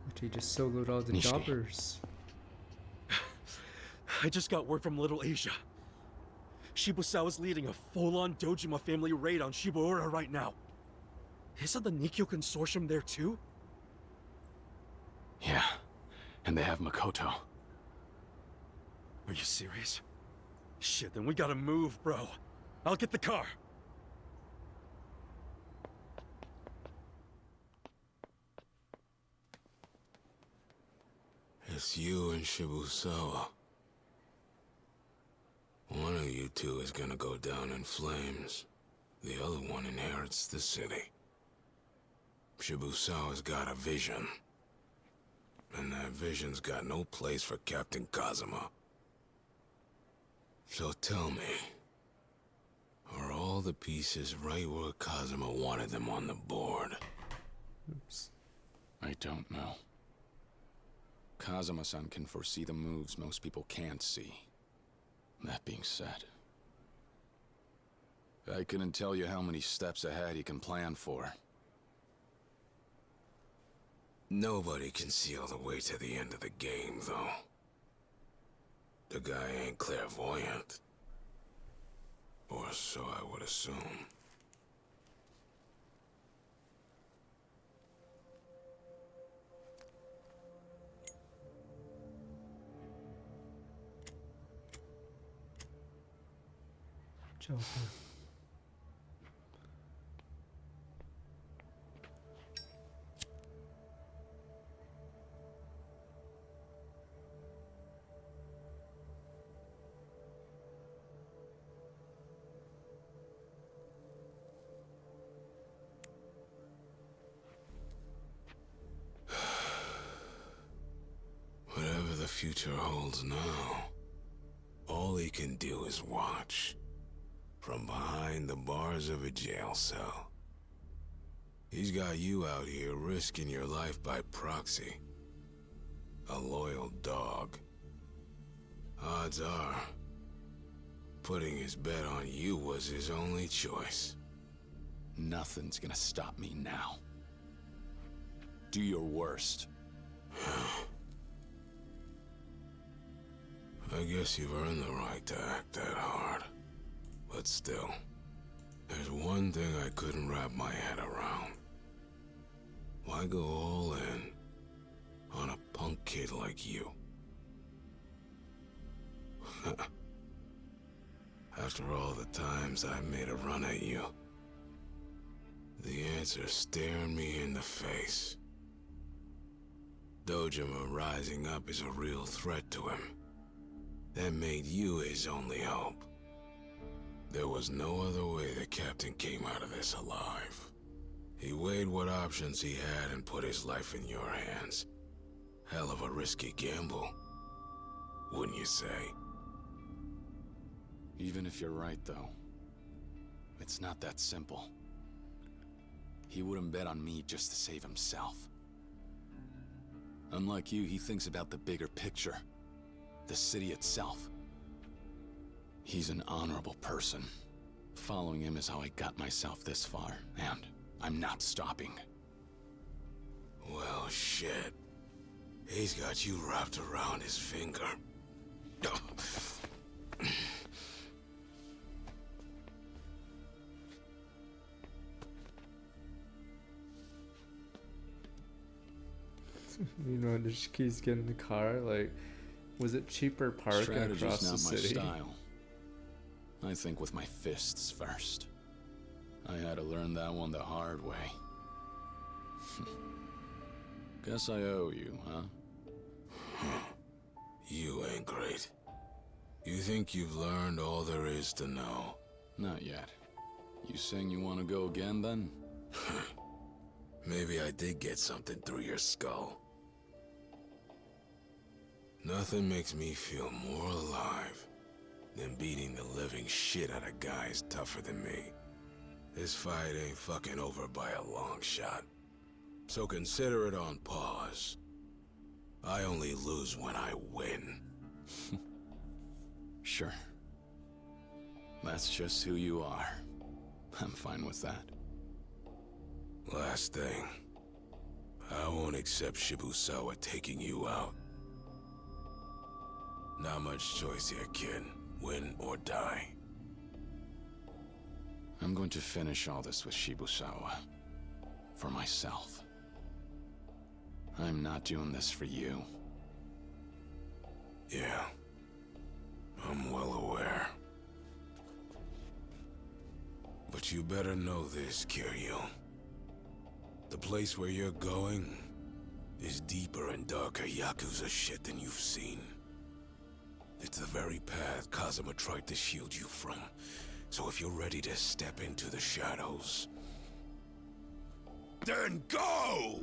But he just soloed all the Nishiki. jobbers. I just got word from Little Asia. Shibusawa's leading a full-on Dojima family raid on Shibuura right now. Isn't the Nikkyo Consortium there too? Yeah, and they have Makoto. Are you serious? Shit, then we gotta move, bro. I'll get the car. Just you and Shibusawa. One of you two is gonna go down in flames. The other one inherits the city. Shibusawa's got a vision. And that vision's got no place for Captain Kazuma. So tell me, are all the pieces right where Kazuma wanted them on the board? Oops. I don't know. Kazuma-san can foresee the moves most people can't see. That being said, I couldn't tell you how many steps ahead he can plan for. Nobody can see all the way to the end of the game, though. The guy ain't clairvoyant. Or so I would assume. Joker. Whatever the future holds now, all he can do is watch. From behind the bars of a jail cell. He's got you out here risking your life by proxy. A loyal dog. Odds are, putting his bet on you was his only choice. Nothing's gonna stop me now. Do your worst. I guess you've earned the right to act that hard. But still, there's one thing I couldn't wrap my head around. Why go all in on a punk kid like you? After all the times I made a run at you, the answer's staring me in the face. Dojima rising up is a real threat to him. That made you his only hope. There was no other way the captain came out of this alive. He weighed what options he had and put his life in your hands. Hell of a risky gamble, wouldn't you say? Even if you're right, though, it's not that simple. He wouldn't bet on me just to save himself. Unlike you, he thinks about the bigger picture, the city itself. He's an honorable person. Following him is how I got myself this far, and I'm not stopping. Well, shit. He's got you wrapped around his finger. You know, just keeps getting in the car. Like, was it cheaper parking Strategy's across not the my city? style. I think with my fists first. I had to learn that one the hard way. Guess I owe you, huh? You ain't great. You think you've learned all there is to know? Not yet. You saying you want to go again, then? Maybe I did get something through your skull. Nothing makes me feel more alive than beating the living shit out of guys tougher than me. This fight ain't fucking over by a long shot. So consider it on pause. I only lose when I win. Sure. That's just who you are. I'm fine with that. Last thing. I won't accept Shibusawa taking you out. Not much choice here, kid. Win or die. I'm going to finish all this with Shibusawa. For myself. I'm not doing this for you. Yeah. I'm well aware. But you better know this, Kiryu. The place where you're going is deeper and darker Yakuza shit than you've seen. It's the very path Kazuma tried to shield you from. So if you're ready to step into the shadows, then go!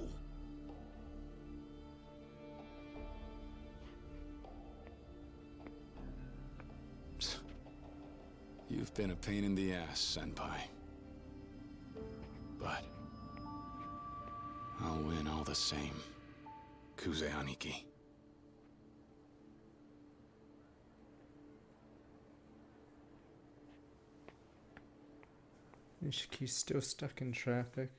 You've been a pain in the ass, Senpai. But I'll win all the same. Kuze Aniki. Nishiki's still stuck in traffic.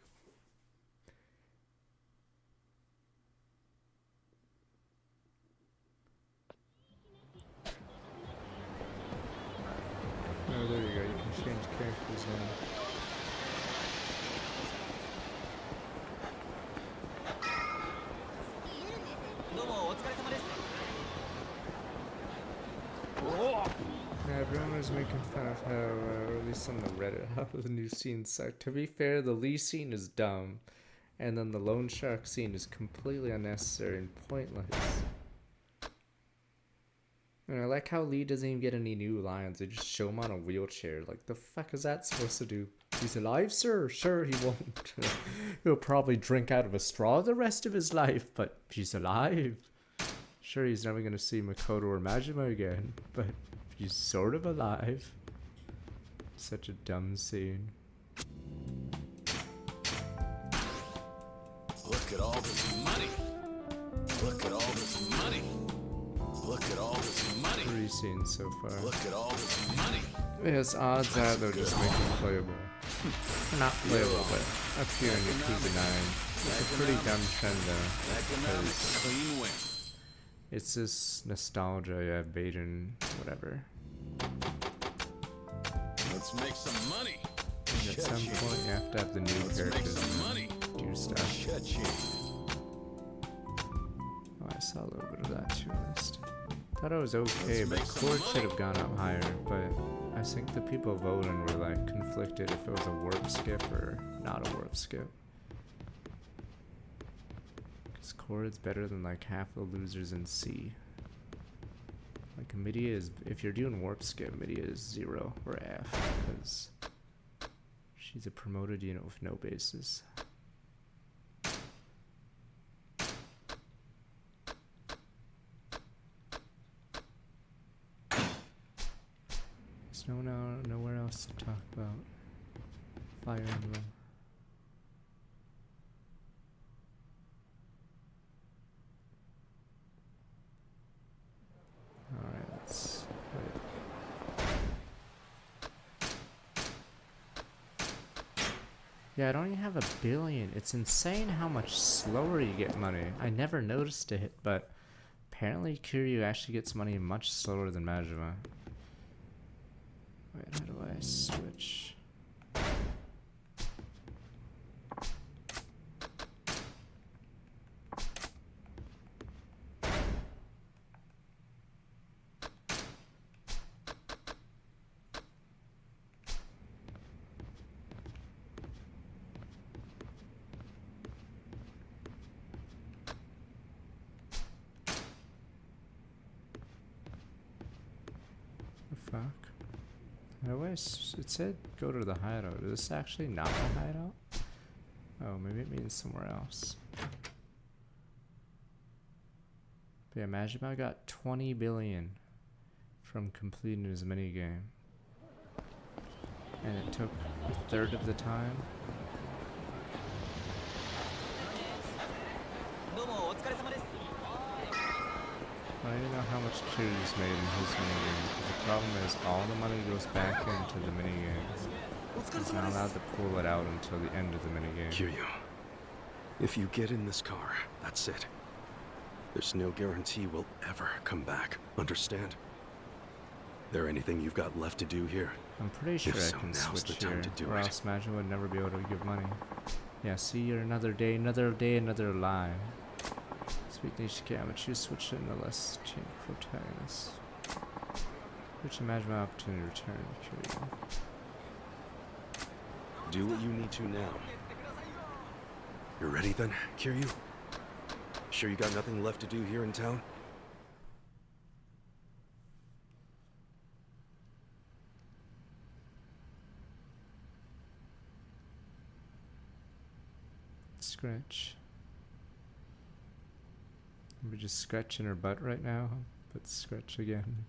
Oh, there you go. You can change characters now. Yeah, everyone was making fun of how, or at least on the Reddit, how the new scene sucked. To be fair, the Lee scene is dumb, and then the Loan Shark scene is completely unnecessary and pointless. And I like how Lee doesn't even get any new lines. They just show him on a wheelchair. Like, the fuck is that supposed to do? He's alive, sir? Sure, he won't. He'll probably drink out of a straw the rest of his life, but he's alive. Sure, he's never going to see Makoto or Majima again, but he's sort of alive. Such a dumb scene. Look at all this money! Look at all this money! Look at all this money! 3 scenes so far. Look at all this money! Yes, odds are they'll just make him playable. Not playable, but up here in Yakuza 9. It's a pretty dumb trend though, because Clean win. it's this nostalgia, you have Baden, whatever. Let's make some money. And at some point you have to have the new Let's make characters some money. do stuff. Cha-ching. Oh, I saw a little bit of that too. Thought it was okay, Let's but make some Cord money. should have gone up higher, but I think the people voting were like conflicted if it was a warp skip or not a warp skip. Because Cord's better than like half the losers in C. Like Midia is, if you're doing warp skip, Midia is 0 or F, because she's a promoted unit with no bases. There's nowhere else to talk about. Fire Emblem. Alright, let's wait. Yeah, I don't even have a billion. It's insane how much slower you get money. I never noticed it, but apparently Kiryu actually gets money much slower than Majima. Wait, how do I switch? The fuck? It said go to the hideout. Is this actually not the hideout? Oh, maybe it means somewhere else. But yeah, Majima got 20 billion from completing his minigame. And it took a third of the time. I don't even know how much Kiryu's made in his minigame, because the problem is all the money goes back into the minigame. He's not allowed to pull it out until the end of the minigame. Kiryu, if you get in this car, that's it. There's no guarantee we'll ever come back, understand? There anything you've got left to do here? I'm pretty sure If so, I can now's the switch time here, to do or it. else Majima would never be able to give money. Yeah, see you another day, another lie. Sweet Nishikiyama, choose switch in the less change protagonist. Which Majima opportunity return, Kiryu. Do what you need to now. You're ready then, Kiryu? Sure you got nothing left to do here in town? Scratch. We're just scratching her butt right now, but scratch again.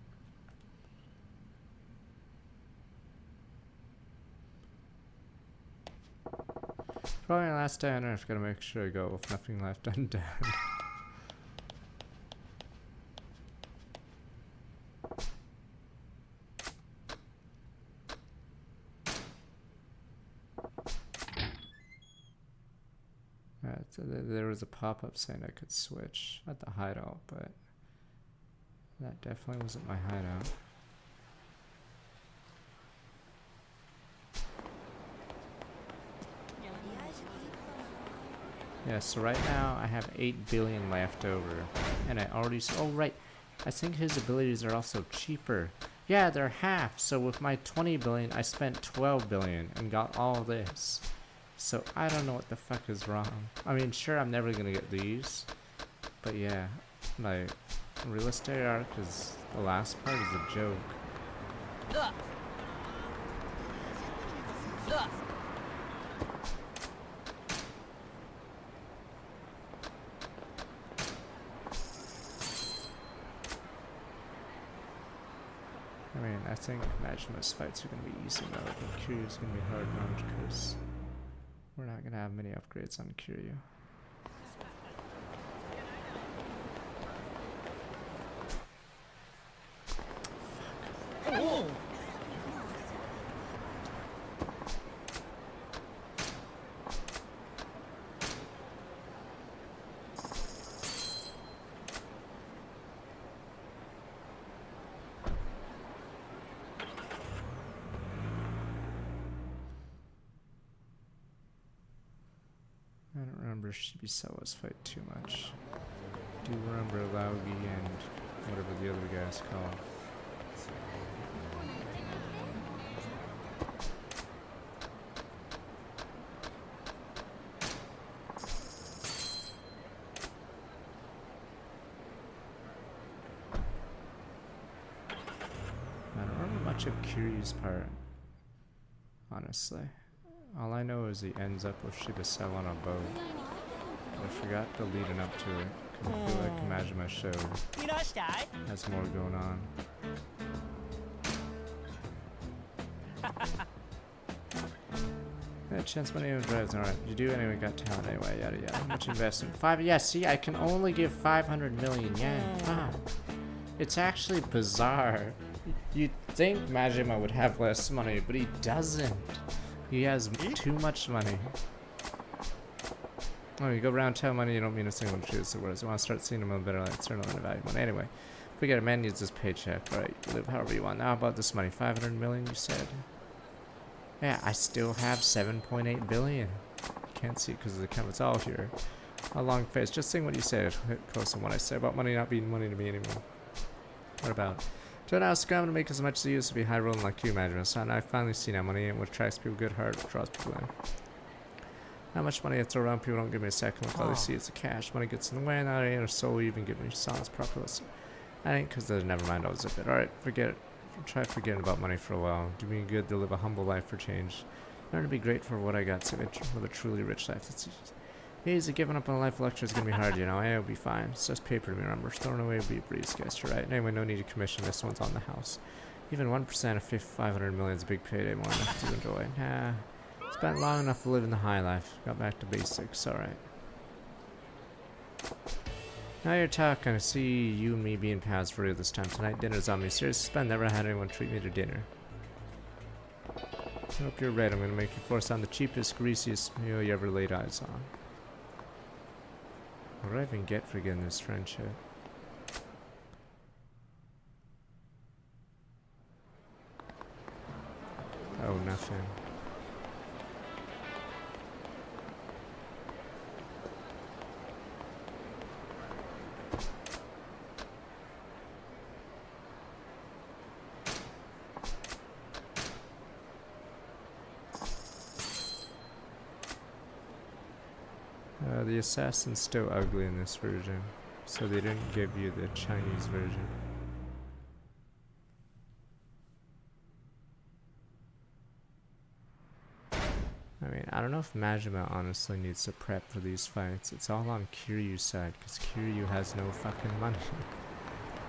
Probably my last day on Earth. Gotta make sure I go with nothing left undone. So there was a pop-up saying I could switch at the hideout, but that definitely wasn't my hideout. Yeah, so right now I have 8 billion left over, and I already oh right, I think his abilities are also cheaper. Yeah, they're half. So with my 20 billion, I spent 12 billion and got all this. So I don't know what the fuck is wrong. I mean, sure, I'm never gonna get these, but yeah, my real estate arc is the last part is a joke. I mean, I think Majima's fights are gonna be easy though, but Kiryu's gonna be hard mode because we're not gonna have many upgrades on Kiryu. Oh. I don't remember Shibisawa's fight too much. I do remember Laogi and whatever the other guy's called. I don't remember much of Kiryu's part, honestly. All I know is he ends up with Shibisawa on a boat. But I forgot the leading up to it, because I feel like Majima show has more going on. Yeah, chance money and drives, alright. You do anyway, got talent anyway, yada yada. How much investment? 5, yeah, see, I can only give 500 million yen. Wow. It's actually bizarre. You'd think Majima would have less money, but he doesn't. He has too much money. Oh, you go around tell money, you don't mean a single truth. So whereas you want to start seeing him a better like certainly in value money. Anyway, forget it, man needs this paycheck. Alright, live however you want. Now about this money, 500 million you said. Yeah, I still have 7.8 billion. Can't see because the camera's all here. A long face. Just saying what you said. Close to what I say about money not being money to me anymore. What about? So now scrambling to make as much as it used to be high rolling like you, Majima. So now I finally see now money and what attracts people good heart, draws people in. How much money I throw around, people don't give me a second look. All they see is the cash. Money gets in the way, now I ain't or soul even give me songs properly. I ain't because never mind, I'll zip it. Alright, forget it. Try forgetting about money for a while. Do me good to live a humble life for change. Learn to be grateful for what I got to live a truly rich life. It's easy. Giving up on a life lecture is gonna be hard, you know. It'll be fine. It's just paper to me, remember. Throwing away will be a breeze, guys. You're right. Anyway, no need to commission. This one's on the house. Even 1% of 500 million is a big payday, more enough to enjoy. Nah. Spent long enough to live in the high life. Got back to basics. Alright. Now you're talking. I see you and me being pals for real this time. Tonight dinner's on me. Seriously, Spend never had anyone treat me to dinner. I hope you're right. I'm gonna make you force on the cheapest, greasiest meal you ever laid eyes on. What do I even get for getting this friendship? Oh, nothing. The assassin's still ugly in this version, so they didn't give you the Chinese version. I mean, I don't know if Majima honestly needs to prep for these fights. It's all on Kiryu's side, because Kiryu has no fucking money.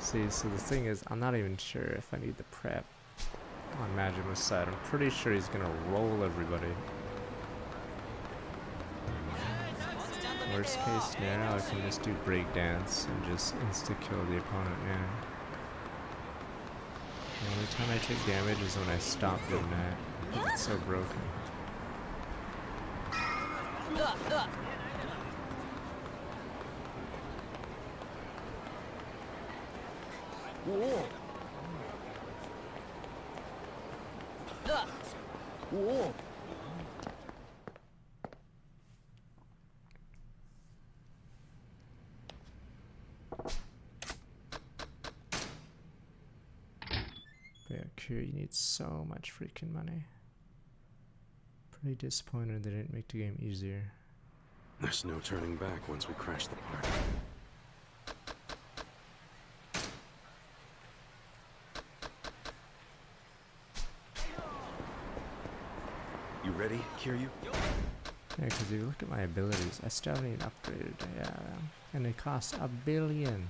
See, so the thing is, I'm not even sure if I need the prep on Majima's side. I'm pretty sure he's gonna roll everybody. Worst case scenario, I can just do breakdance and just insta-kill the opponent now. The only time I take damage is when I stop doing that. It's so broken. Whoa. Whoa. But yeah, Kiryu needs so much freaking money. Pretty disappointed they didn't make the game easier. There's no turning back once we crash the park. You ready, Kiryu? Yeah, because if you look at my abilities, I still haven't even upgraded. Yeah, and it costs $1 billion.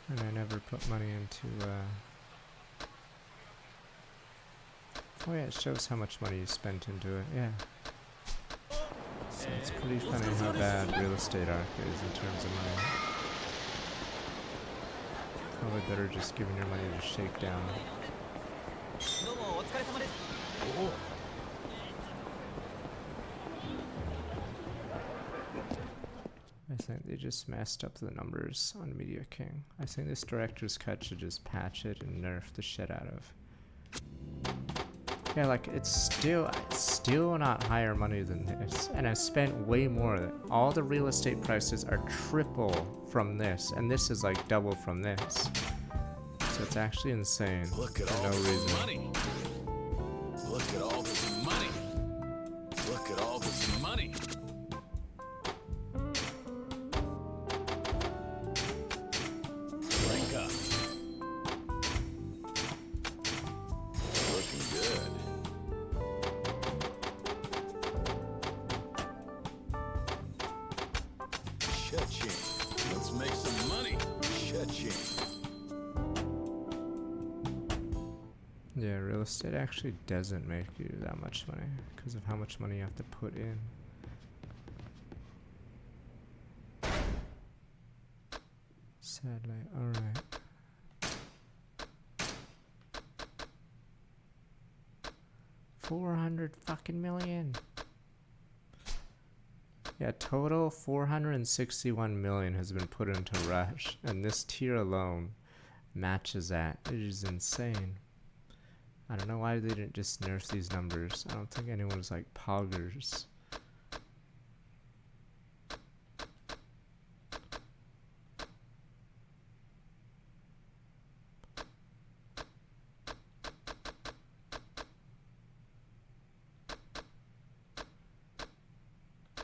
And I never put money into, oh yeah, it shows how much money you spent into it, yeah. So it's pretty funny how bad real estate arc is in terms of money. Probably better just giving your money to Shakedown. I think they just messed up the numbers on Media King. I think this director's cut should just patch it and nerf the shit out of. Yeah, like it's still not higher money than this, and I spent way more. All the real estate prices are triple from this, and this is like double from this. So it's actually insane. Look at for all no this reason. money. Look at all this money. Look at all this money. Link up. Looking good. Cha-ching. Let's make some money. Cha-ching. Yeah, real estate actually doesn't make you that much money because of how much money you have to put in. Sadly, alright. $400 fucking million. Yeah, total 461 million has been put into Rush, and this tier alone matches that. It is insane. I don't know why they didn't just nerf these numbers. I don't think anyone's like poggers.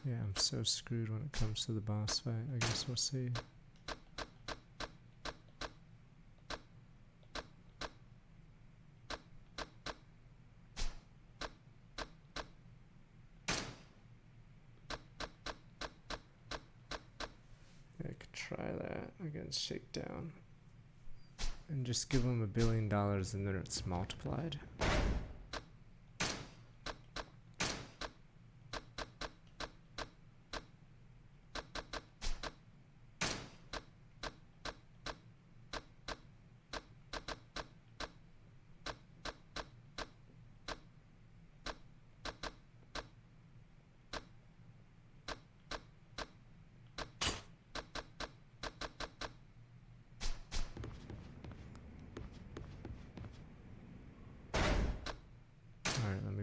Yeah, I'm so screwed when it comes to the boss fight. I guess we'll see. I could try that against Shakedown. And just give him $1 billion and then it's multiplied.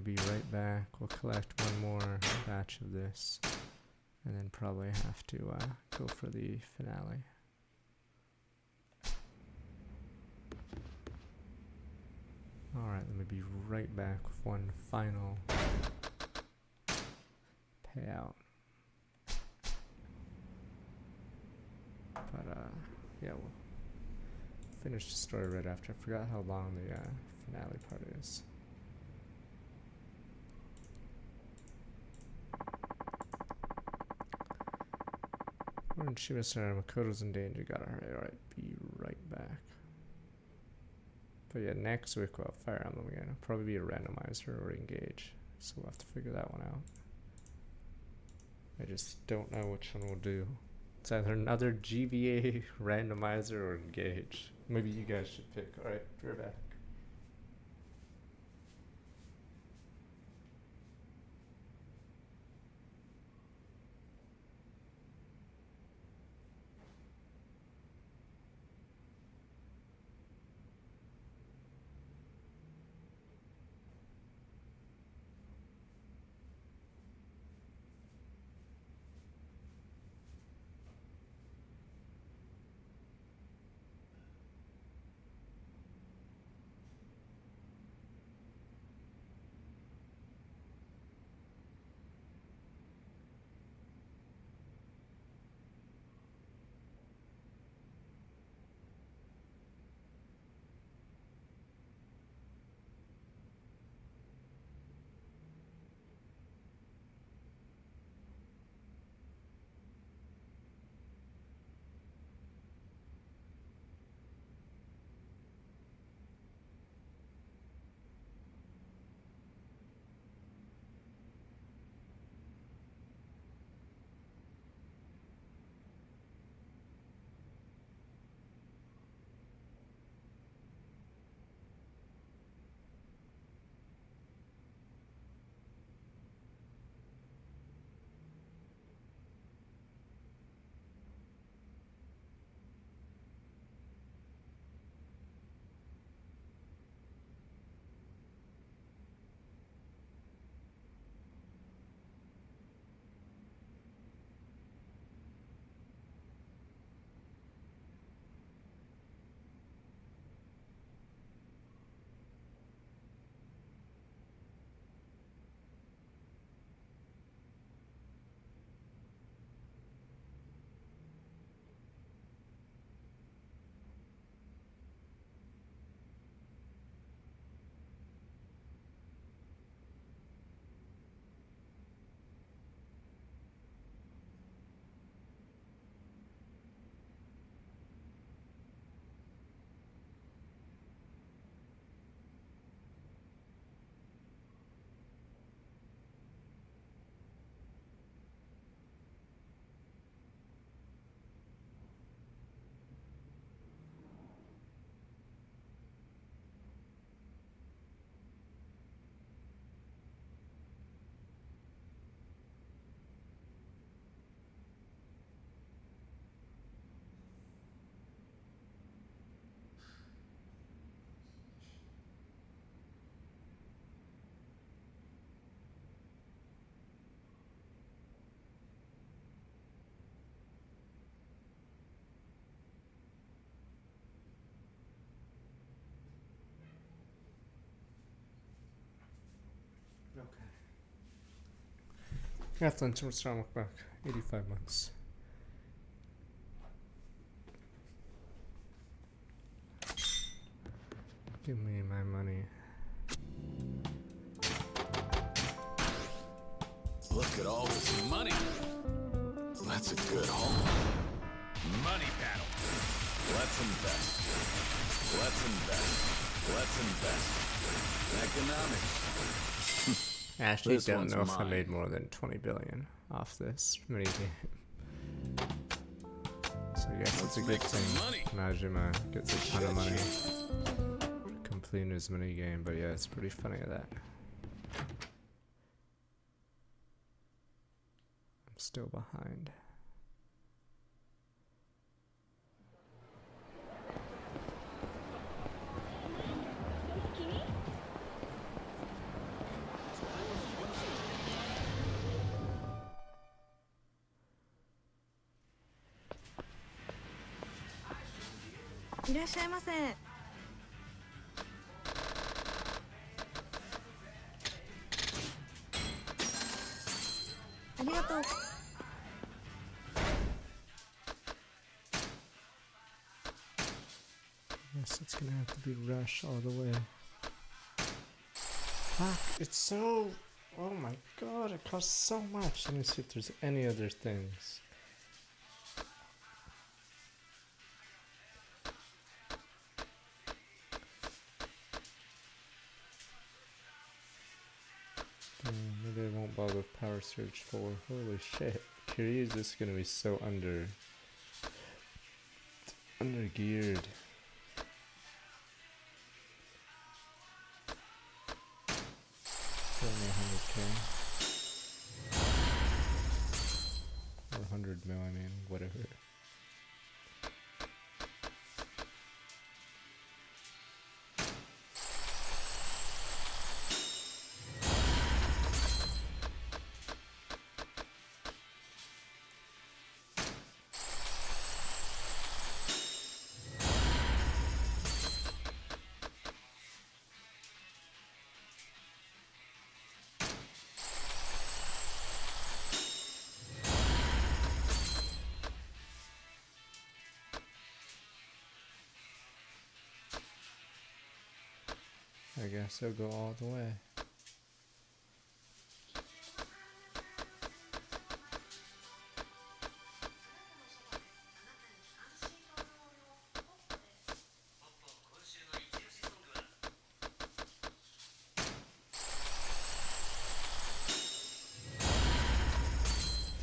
Be right back. We'll collect one more batch of this and then probably have to go for the finale. Alright, let me be right back with one final payout. But, yeah, we'll finish the story right after. I forgot how long the finale part is. When Shima-san, Makoto's in danger, gotta hurry. Alright, be right back. But yeah, next week we'll have Fire Emblem again. It'll probably be a randomizer or engage. So we'll have to figure that one out. I just don't know which one we'll do. It's either another GBA randomizer or engage. Maybe you guys should pick. Alright, be right back. Athlon to strong back. 85 months. Give me my money. Look at all this money. That's a good haul. Money battle. Let's invest. Let's invest. Let's invest. Economics. I actually This don't one's know if I mine. made more than 20 billion off this minigame. So I guess it's a good make some thing. money. Majima gets a ton of money completing his minigame, but yeah, it's pretty funny that. I'm still behind. Guess it's gonna have to be rush all the way. Fuck, it's so... Oh my god, it costs so much. Let me see if there's any other things. Maybe I won't bother with Power Surge 4. Holy shit. Kiryu is gonna be so under-geared. Only 100k. Or 100 mil, I mean, whatever. I guess I'll go all the way.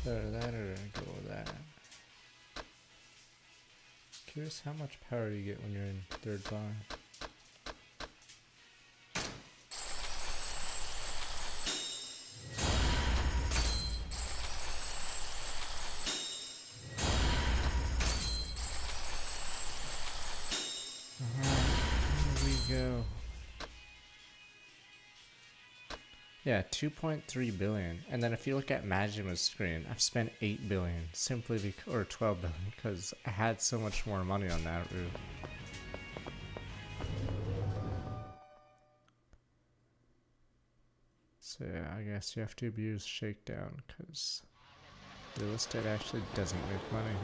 That or go with that. Curious how much power you get when you're in third bar. Go. Yeah, 2.3 billion. And then if you look at Majima's screen, I've spent 8 billion simply or 12 billion because I had so much more money on that route. So yeah, I guess you have to abuse Shakedown because real estate actually doesn't make money.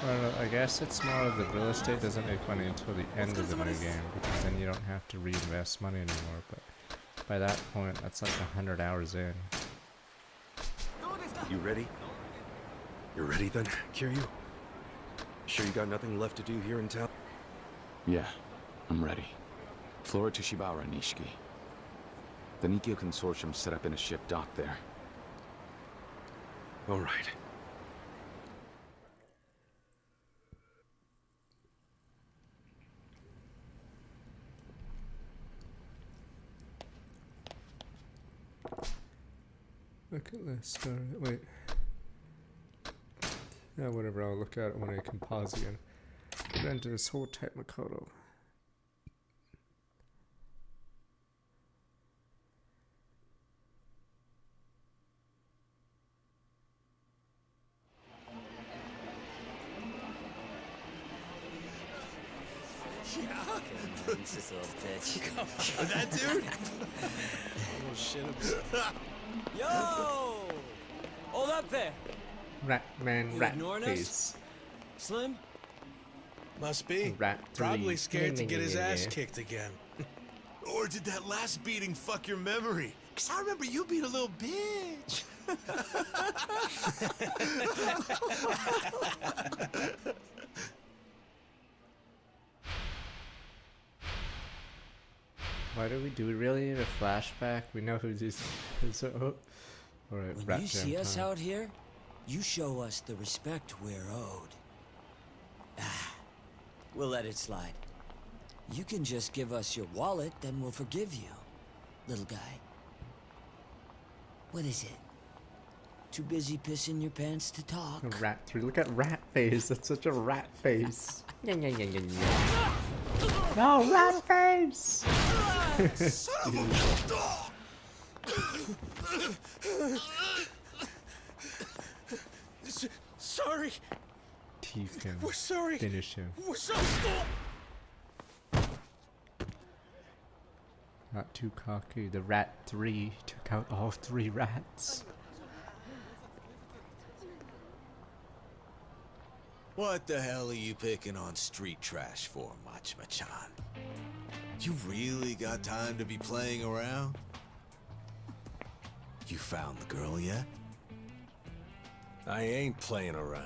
I don't know, I guess it's more of the real estate doesn't make money until the end of the new game, because then you don't have to reinvest money anymore, but by that point, that's like 100 hours in. You ready? You're ready then, Kiryu? Sure you got nothing left to do here in town? Yeah, I'm ready. Flora to Shibara, Nishiki. The Nikkyo Consortium set up in a ship dock there. All right. Look at this. Wait. Yeah, whatever. I'll look at it when I can pause again. Get into this whole type Makoto. That dude? Oh shit. Yo! Hold up there. Rat man, rat ignoring us? face. Slim? Must be. Rat Probably 3. scared to get his ass kicked again. Or did that last beating fuck your memory? Cause I remember you being a little bitch. Why do we really need a flashback? We know who this is. Alright, When rat you jam see us time. out here, you show us the respect we're owed. We'll let it slide. You can just give us your wallet, then we'll forgive you, little guy. What is it? Too busy pissing your pants to talk? Rat 3. Look at rat face. That's such a rat face. No, rat face! Sorry. Teeth him. We're sorry. Finish him. We're so Not too cocky. The rat 3 took out all 3 rats. What the hell are you picking on street trash for, Machima-chan? You really got time to be playing around? You found the girl yet? I ain't playing around.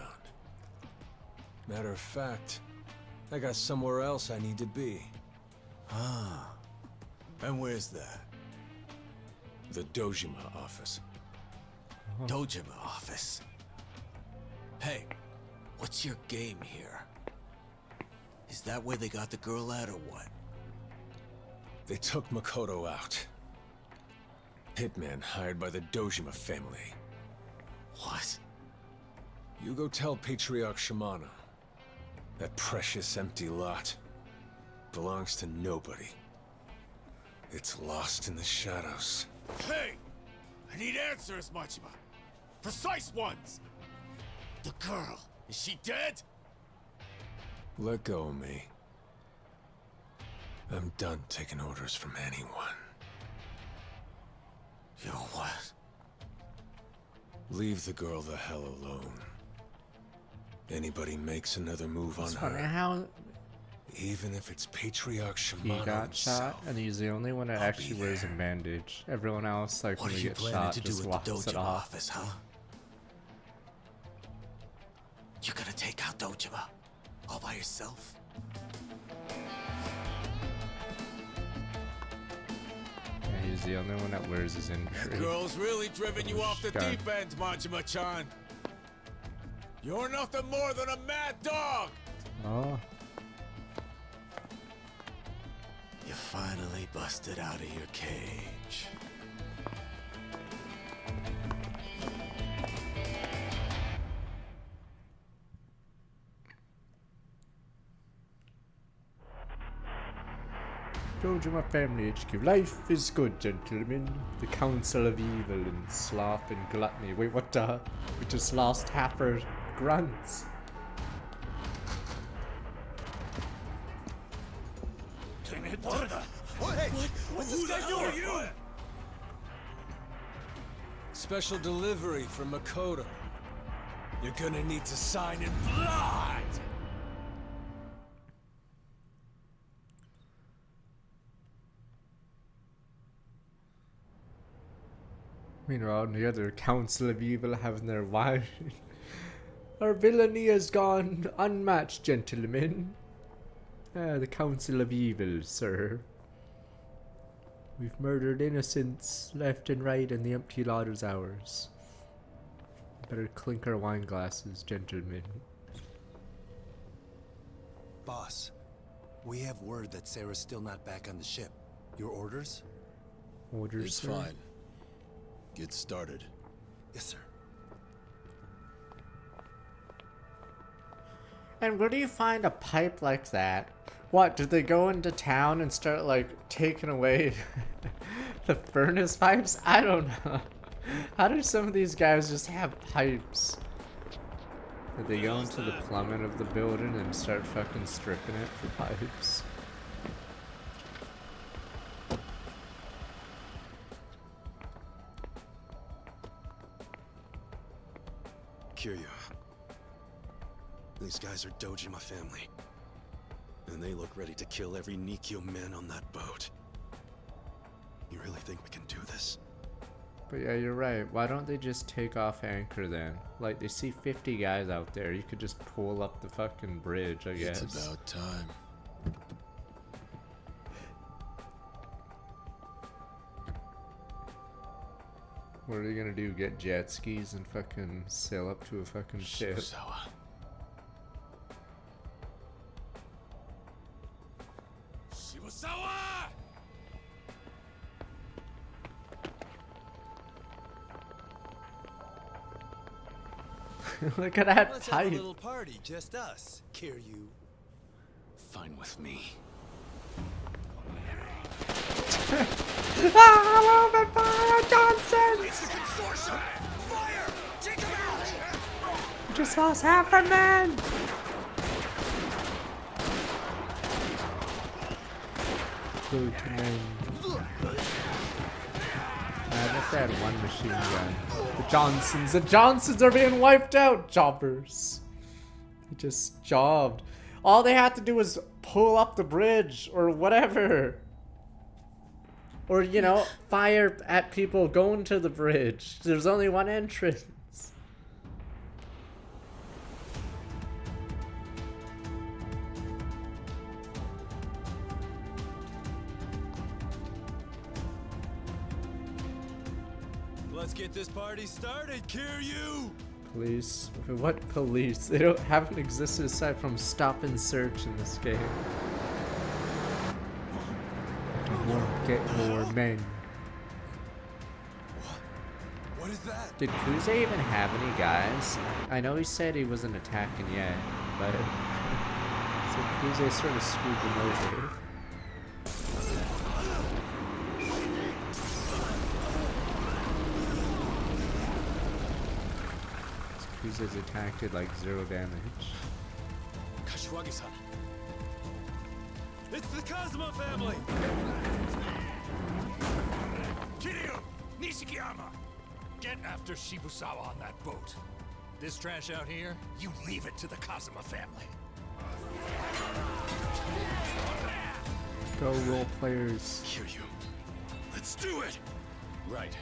Matter of fact, I got somewhere else I need to be. Ah. And where's that? The Dojima office. Dojima office? Hey, what's your game here? Is that where they got the girl at or what? They took Makoto out. Hitman hired by the Dojima family. What? You go tell Patriarch Shimano. That precious empty lot belongs to nobody. It's lost in the shadows. Hey! I need answers, Machima. Precise ones! The girl, is she dead? Let go of me. I'm done taking orders from anyone. You're what? Leave the girl the hell alone. Anybody makes another move on It's funny her, how even if it's Patriarch he Shimano got himself, shot and he's the only one that I'll actually be wears a there. bandage. Everyone else, like What when are they you get planning shot, to do just with the walks it Dojima off. office, huh? You gonna take out Dojima? All by yourself? Yeah, he's the only one that wears his injury. Girl's really driven you off the God. deep end, Machima-chan. You're nothing more than a mad dog! Oh, You finally busted out of your cage. Dojima Family HQ. Life is good, gentlemen. The Council of Evil and Sloth and Gluttony. Wait, what the? We just lost half our grunts. What's this guy doing? special delivery from Makoto. You're gonna need to sign in blood! Meanwhile, the other Council of Evil having their wine. Our villainy has gone unmatched, gentlemen. The Council of Evil, sir. We've murdered innocents left and right, and the empty lot is ours. Better clink our wine glasses, gentlemen. Boss, we have word that Sarah's still not back on the ship. Your orders? Orders, It's sir? fine. Get started. Yes, sir. And where do you find a pipe like that? What, did they go into town and start, like, taking away the furnace pipes? I don't know. How do some of these guys just have pipes? Did they go into the plumbing of the building and start fucking stripping it for pipes? Kiryu. These guys are Dojima family. And they look ready to kill every Nikkyo man on that boat. You really think we can do this? But yeah, you're right. Why don't they just take off anchor then? Like, they see 50 guys out there. You could just pull up the fucking bridge, I guess. It's about time. What are they gonna do? Get jet skis and fucking sail up to a fucking ship? Shibusawa. Shibusawa! Look at that Let's have a pipe. little party, just us. Kiryu. Fine with me. Ah, I'm on fire, Johnson! It's the consortium! Fire! Take him out! Just lost half a man! Good man. Man, if they had one machine gun. The Johnsons are being wiped out, choppers! He just jobbed. All they had to do was pull up the bridge or whatever. Or, you know, fire at people going to the bridge. There's only one entrance. Let's get this party started, Kiryu! Police? What police? They haven't existed aside from stop and search in this game. Get more men. What is that? Did Kuze even have any guys? I know he said he wasn't attacking yet, but so Kuze sort of screwed them over. Kuze's attack did like 0 damage. Kashiwagi-san. It's the Kazuma family! Kiryu! Nishikiyama! Get after Shibusawa on that boat. This trash out here, you leave it to the Kazuma family. Go role players. Kiryu, let's do it! Right.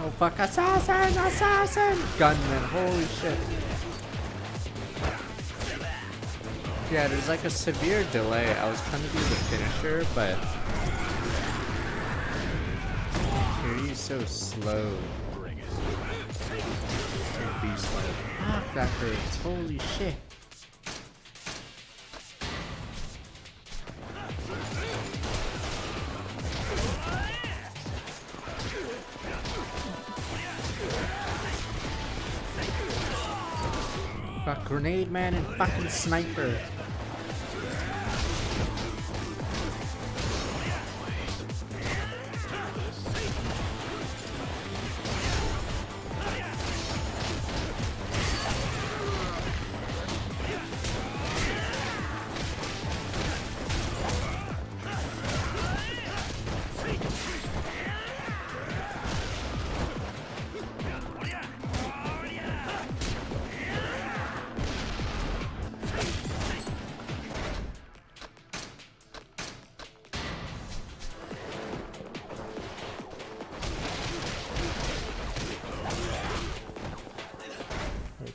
Oh fuck, assassin! Assassin! Gunman, holy shit. Yeah, there's like a severe delay. I was trying to do the finisher, but Kiryu's so slow. Can't be slow. Fuck, that hurts. Holy shit. Fuck, grenade man and fucking sniper.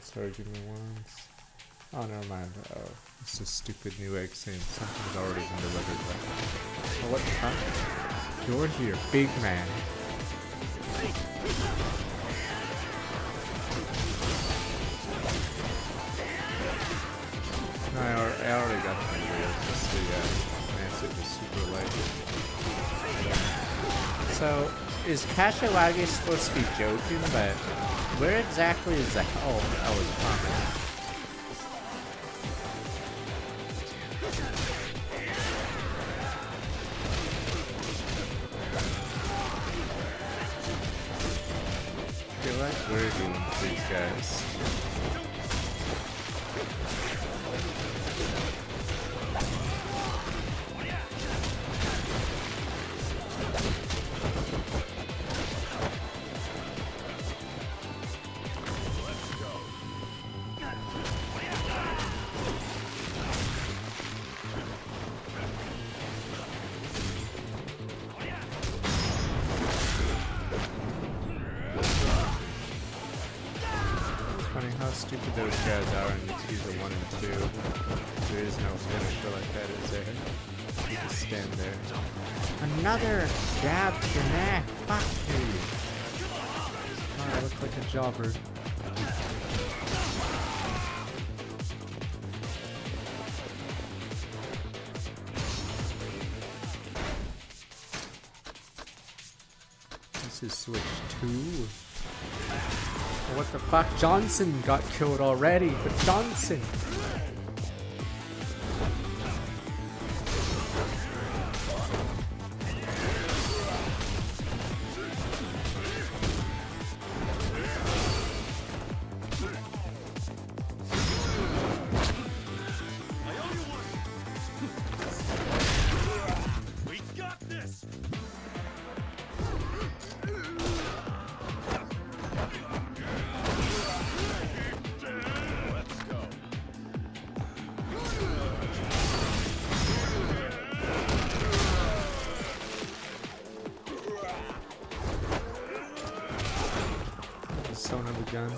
Sorry, give me once. Oh, never mind. Oh, it's just stupid new egg saying something's already been delivered. Oh, what the fuck? You're here, big man. No, I already got the video. Just the message is super light. So, is Kashiwagi supposed to be joking, but where exactly is that? Oh, that was a comment. I feel like we're doing these guys. Stupid those guys are in Yakuza 1 and 2. There is no finisher like that, is there? You just stand there. Another jab to your neck. Fuck you. Oh, I look like a jobber. This is Switch 2. What the fuck? Johnson got killed already, but Johnson! this. Let's go. Son of a gun.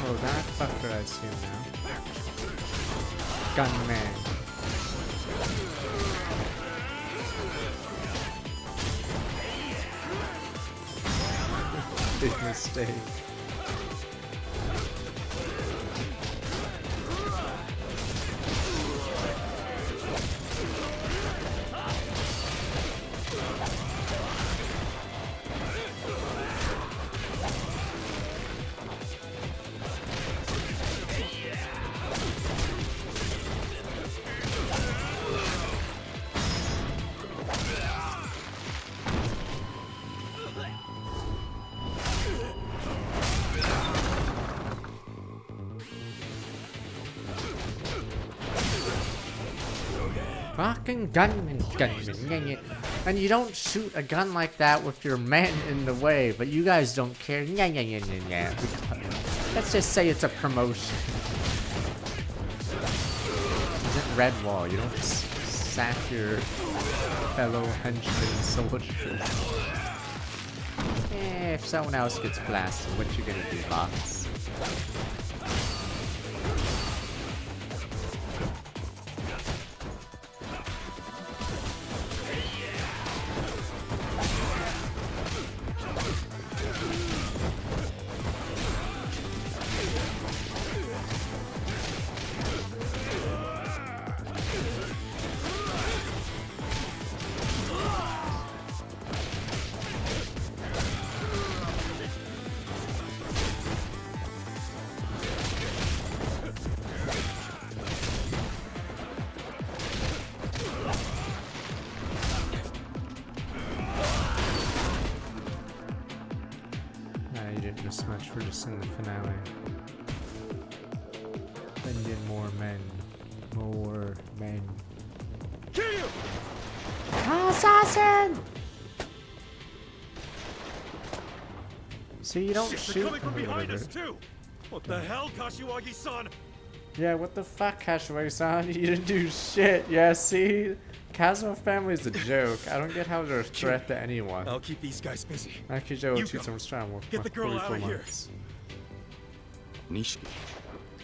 Oh, that fucker I see him now. Gunman. Big mistake. Fucking gunman. And you don't shoot a gun like that with your man in the way, but you guys don't care. Let's just say it's a promotion. It's a red wall. You don't sack your fellow henchmen soldiers. If someone else gets blasted, what you gonna do, boss? This much for just in the finale. Send in more men. More men. Kill you! Assassin! So you don't Shit, shoot they're coming from him or behind whatever. us too. What the hell, Kashiwagi-san? Yeah, what the fuck, Kashiwagi-san? You didn't do shit. Yeah, see? Kazuma family is a joke. I don't get how they're a threat to anyone. I'll keep these guys busy. Akijo You to go. some strong. Get the girl out of here. Nishiki.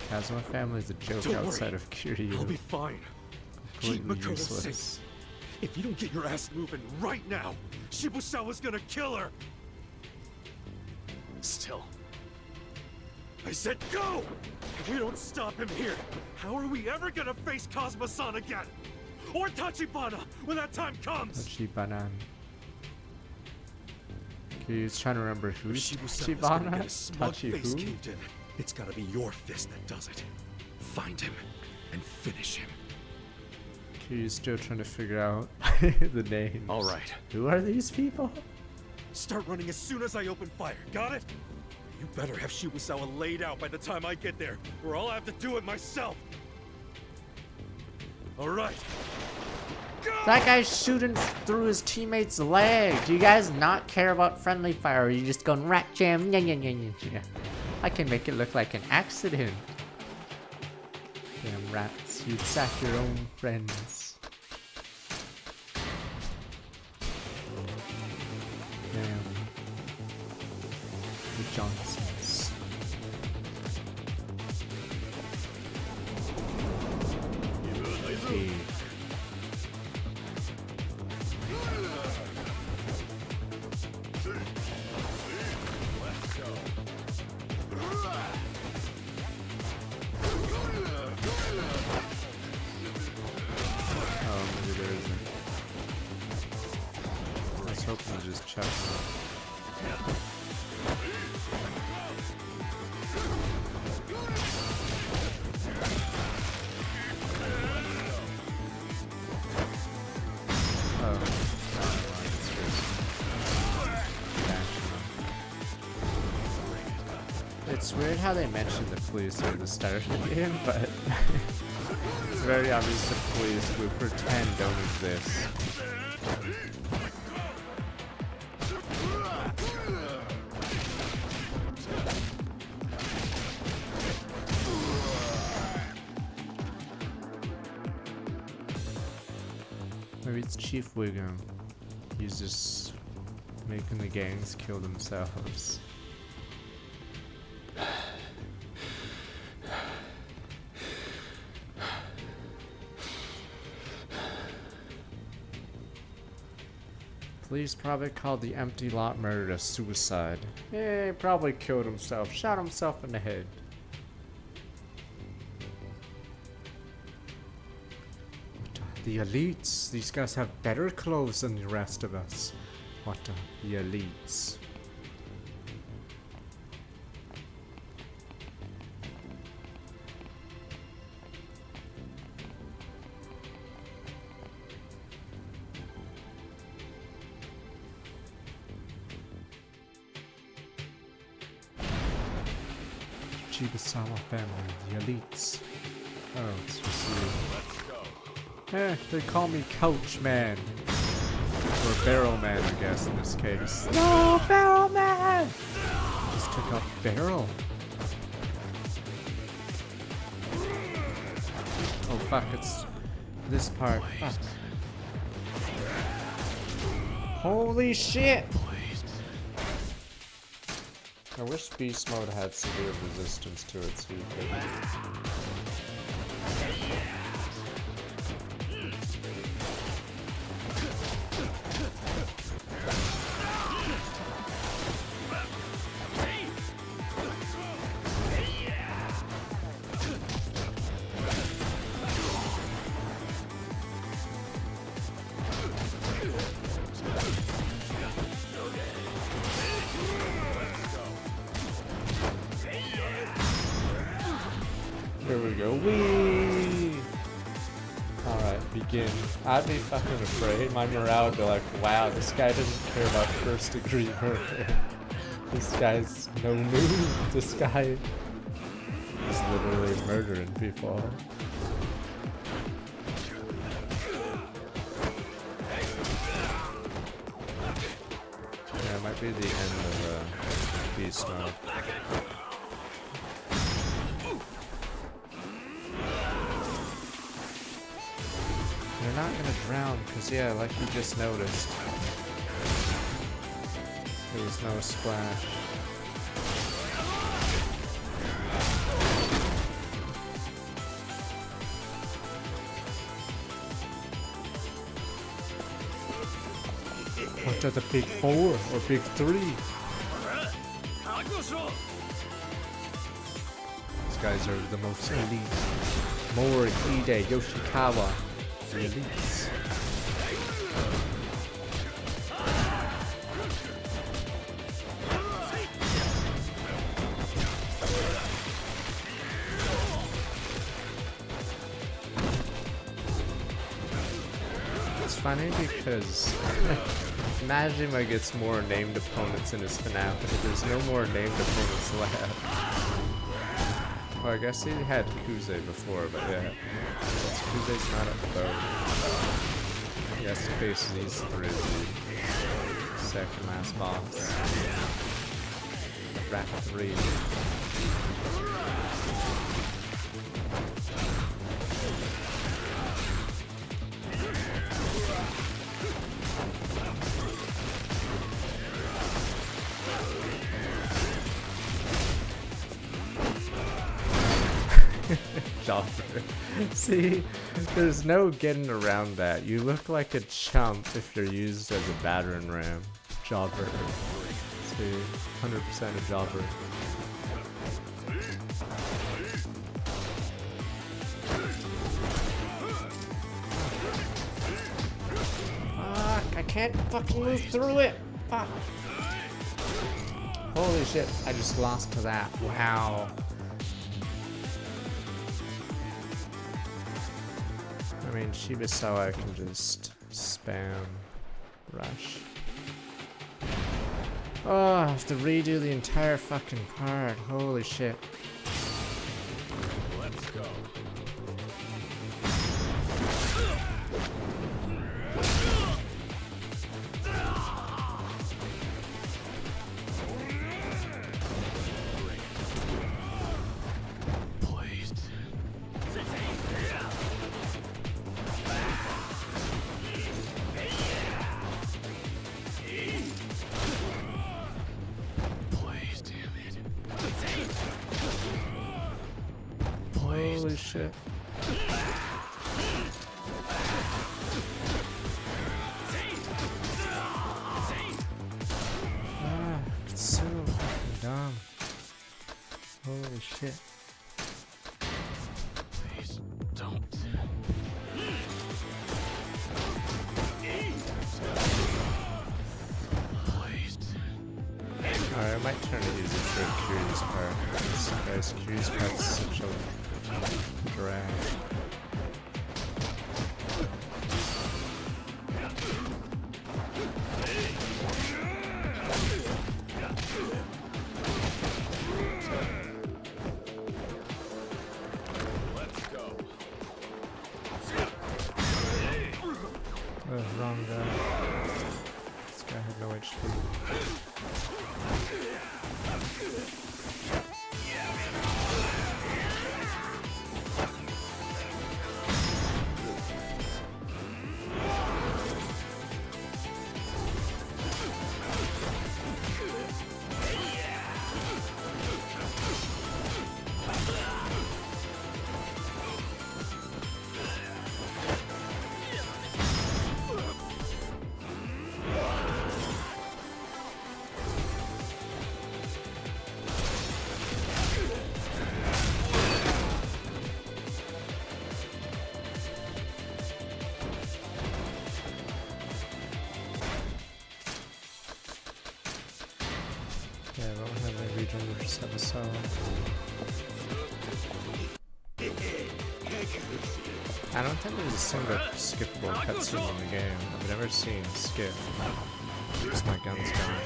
Kazuma family is a joke Don't outside worry. of Kiryu. I'll be fine. Keep Completely Makoto useless. safe. If you don't get your ass moving right now, Shibusawa's gonna kill her. Still. I said go! If we don't stop him here, how are we ever gonna face Kazuma-san again? Or Tachibana when that time comes? Tachibanan. Kiryu's trying to remember who's Shibusawa's gonna get Tachibana? his smug Tachi face who? caved in. It's gotta be your fist that does it. Find him and finish him. Kiryu's still trying to figure out the names. All right. Who are these people? Start running as soon as I open fire, got it? You better have Shibusawa laid out by the time I get there, or I'll have to do it myself. All right. Go! That guy's shooting through his teammate's leg. Do you guys not care about friendly fire? Or are you just going rat jam? Yeah. I can make it look like an accident. Damn rats, you'd sack your own friends. Damn. The Johnsons. Okay. Oh, maybe there isn't. I was hoping to just check. It's weird how they mention the police at the start of the game, but it's very obvious the police we pretend don't exist. Maybe it's Chief Wiggum. He's just making the gangs kill themselves. Police probably called the empty lot murder a suicide. Yeah, he probably killed himself, shot himself in the head. The elites. These guys have better clothes than the rest of us. What the elites. Chibasawa family, the elites. Oh, it's just you. They call me Couch Man. Or Barrel Man, I guess, in this case. No, Barrel Man! Just took out Barrel. Oh, fuck, it's this part. Fuck. Holy shit! I wish Beast Mode had severe resistance to it too. Here we go. Whee! Alright, begin. I'd be fucking afraid. My morale would be like, wow, this guy doesn't care about first degree murder. This guy's no noob. This guy is literally murdering people. Yeah, it might be the end of Beast Mode. They're not gonna drown, because yeah, like you just noticed, there was no splash. What are the big four or big three? These guys are the most elite. Mori, Ide, Yoshikawa. The elites. It's funny because Najima gets more named opponents in his finale, but there's no more named opponents left. Well, I guess he had Kuze before, but yeah. Kuze's not at the boat. He has to face these three. Second last boss. Rat 3. Jobber. See, there's no getting around that. You look like a chump if you're used as a battering ram. Jobber. See, 100% a jobber. Fuck, I can't fucking move through it. Fuck. Holy shit, I just lost to that. Wow. I mean, Shibusawa can just spam rush. Oh, I have to redo the entire fucking part. Holy shit. Let's go. Holy shit. Ah, it's so fucking dumb. Holy shit. Please don't. Alright, I might turn it easy for Curious part. This guy's Curious part's such a drag. Let's go. Oh, wrong guy. This guy had no HP. Yeah, I don't have any region versus episode. I don't think there's a single skippable cutscene in the game. I've never seen skip. Just my gun's gone.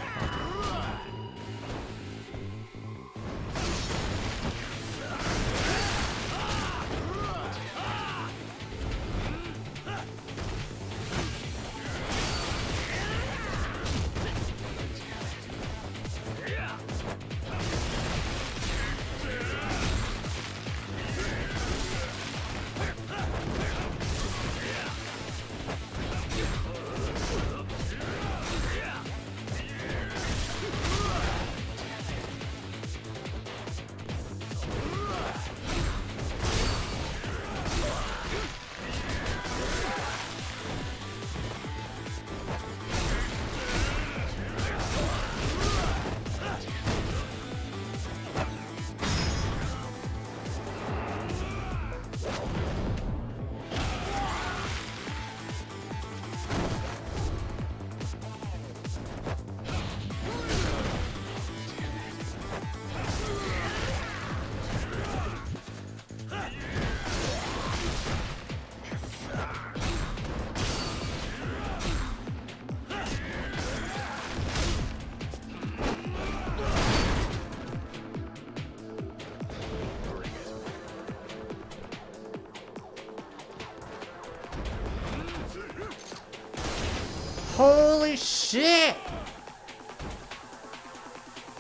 Holy shit!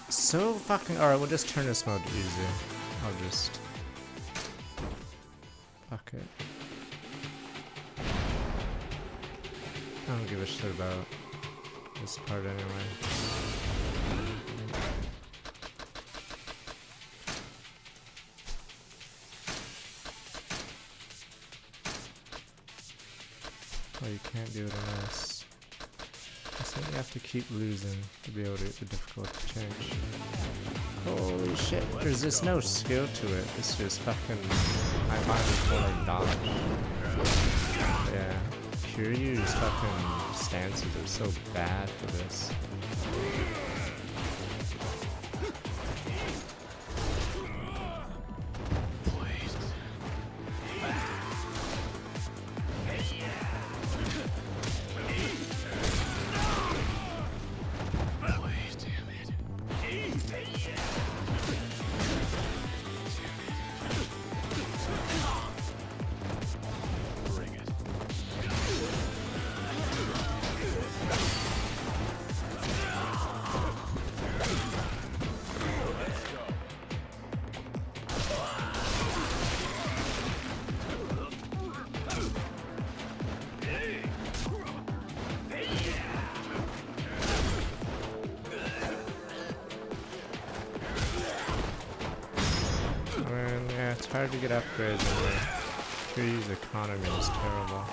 So fucking... Alright, we'll just turn this mode to easy. I'll just... Fuck it. I don't give a shit about this part anyway. Oh, you can't do it in this. I think you have to keep losing to be able to get the difficulty change. Holy shit, there's just no skill to it. It's just fucking... I might as well like dodge. Yeah. Kiryu's fucking stances are so bad for this. Damn it. hard to get upgrades and the tree's economy is terrible.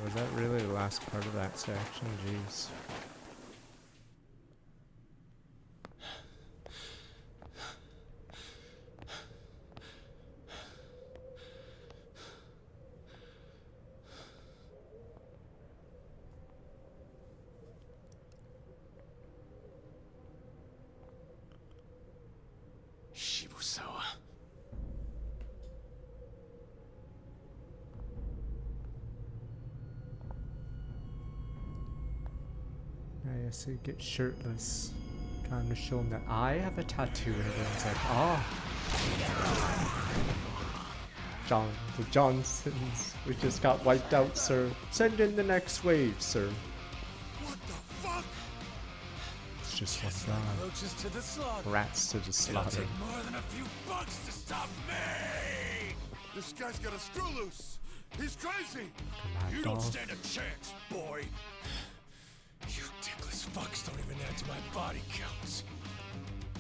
Was that really the last part of that section? Jeez. Shibusawa. I see, get shirtless. Trying to show him that I have a tattoo, and everyone's like, oh. The Johnsons. We just got wiped out, sir. Send in the next wave, sir. What the fuck? It's just one guy. Roaches to the slaughter. Rats to the It'll slaughter. take more than a few bucks to stop me! This guy's got a screw loose. He's crazy. You don't stand a chance, boy. You dickless fucks don't even add to my body counts.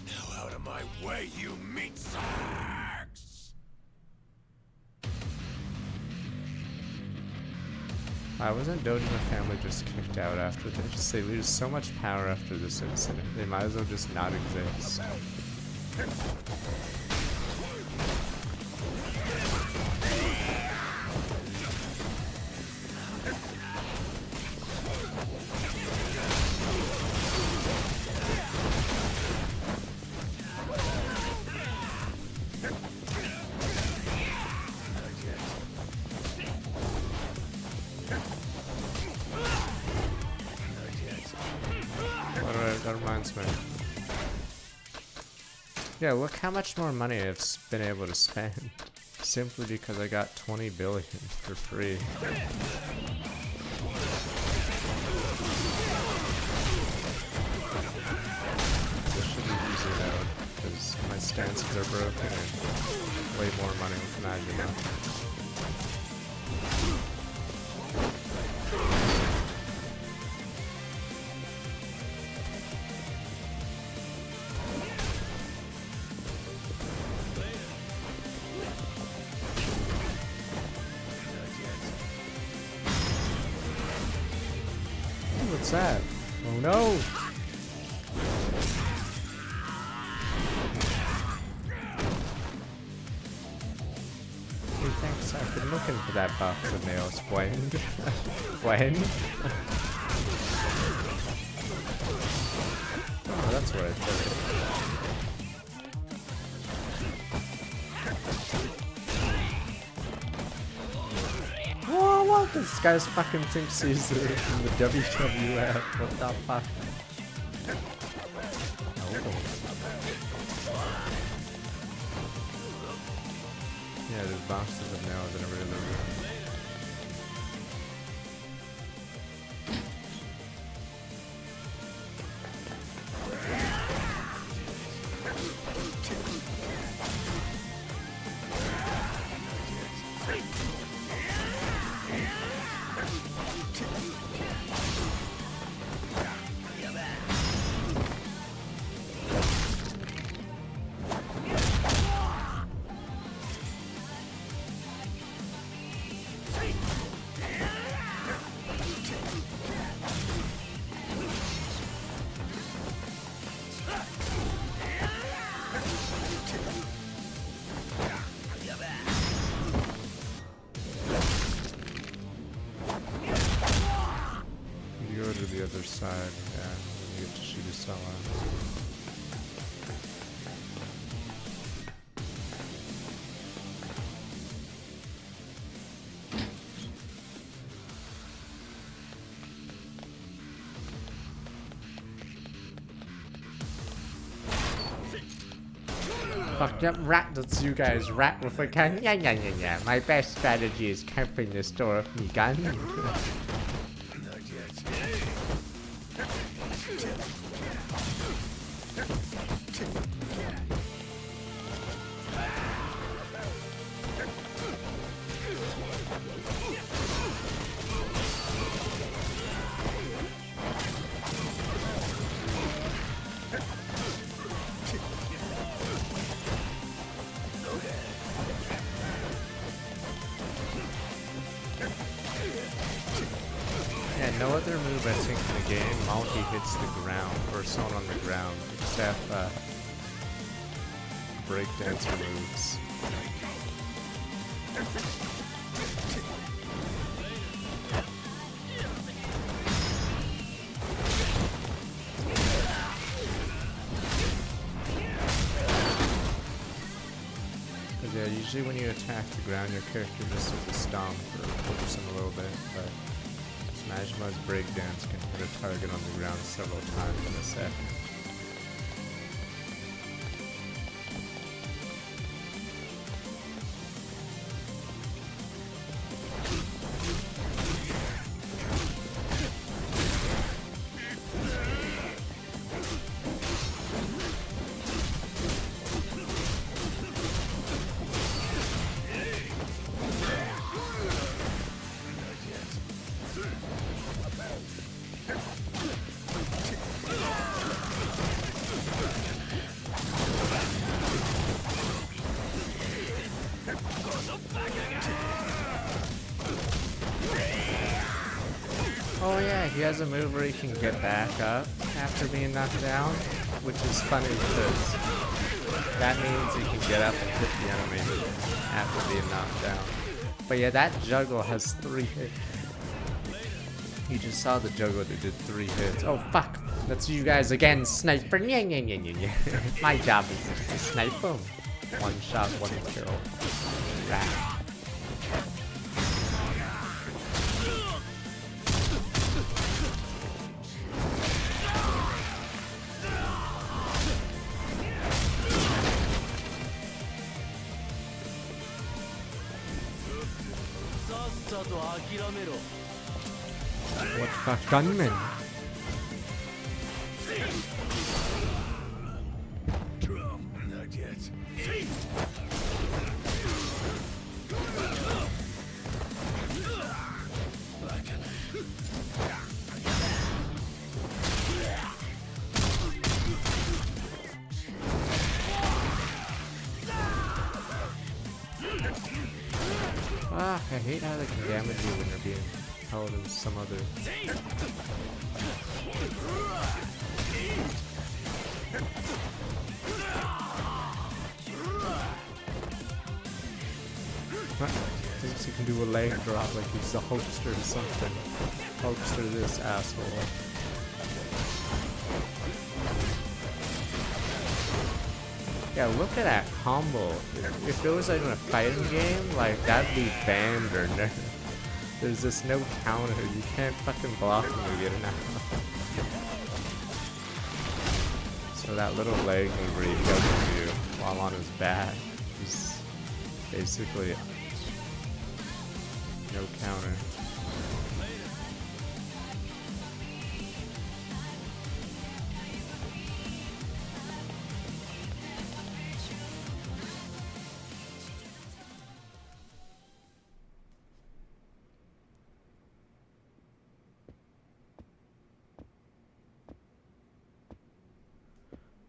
Hell out of my way, you meat sacks! Why wasn't Dojima family just kicked out after this? They lose so much power after this incident. They might as well just not exist. That reminds me. Yeah, look how much more money I've been able to spend. Simply because I got 20 billion for free. This should be easy though, because my stances are broken and way more money with Magma. What's that? Oh no! Hey, thanks. I've been looking for that box of nails. When? When? Oh, that's where I put it. Whoa, what? This guy's fucking thinks he's in the WWF. What the fuck? Oh. Yeah, there's boxes of nails in every other room. The other side, yeah, when you get to Shibusawa. Fuck yep, rat, that's you guys, rat with a gun. Yeah. My best strategy is camping this door with me gun. Yeah, no other move I think in the game multi hits the ground or someone on the ground except breakdancer moves. Yeah, usually when you attack the ground, your character just hits a stomp or flips him a little bit, but Smash Mod's breakdance can hit a target on the ground several times in a set. Oh yeah, he has a move where he can get back up after being knocked down, which is funny because that means he can get up and hit the enemy after being knocked down. But yeah, that juggle has 3 hits. You just saw the juggle that did 3 hits. Oh fuck! That's you guys again, sniper. My job is just to snipe them. 1 shot, 1 kill. Rat. What the fuck, gunman? Ah, I hate how they can damage you when you're being hell, there was some other. Thinks he can do a leg drop like he's a Hulkster or something. Hulkster this asshole. Yeah, look at that combo. If it was like in a fighting game, like that'd be banned or no. There's just no counter. You can't fucking block him to get it now. So that little leg mover he does to you while on his back is basically no counter.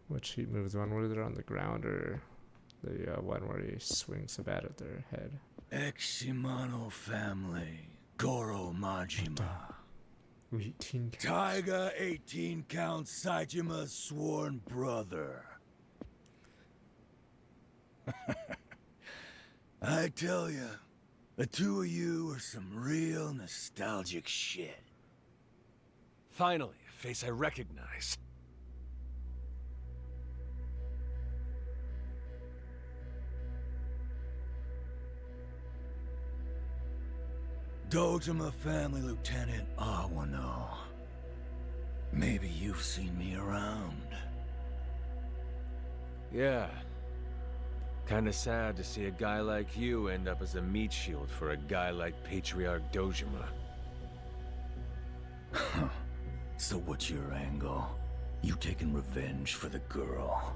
Which heat moves, one where they're on the ground or the one where he swings a bat at their head? Ex-Shimano family, Goro Majima. 18 counts. Taiga 18 count Saijima's sworn brother. I tell ya, the two of you are some real nostalgic shit. Finally, a face I recognize. Dojima family Lieutenant Awano. Maybe you've seen me around. Yeah. Kinda sad to see a guy like you end up as a meat shield for a guy like Patriarch Dojima. So what's your angle? You taking revenge for the girl?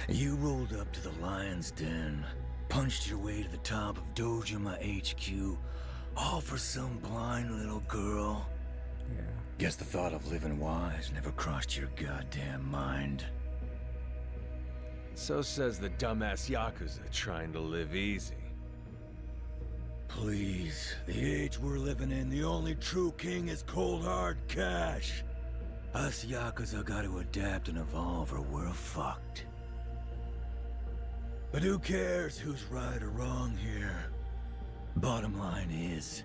You rolled up to the Lion's Den, punched your way to the top of Dojima HQ, all for some blind little girl. Yeah. Guess the thought of living wise never crossed your goddamn mind. So says the dumbass Yakuza trying to live easy. Please, the age we're living in, the only true king is cold hard cash. Us Yakuza gotta adapt and evolve or we're fucked. But who cares who's right or wrong here? Bottom line is,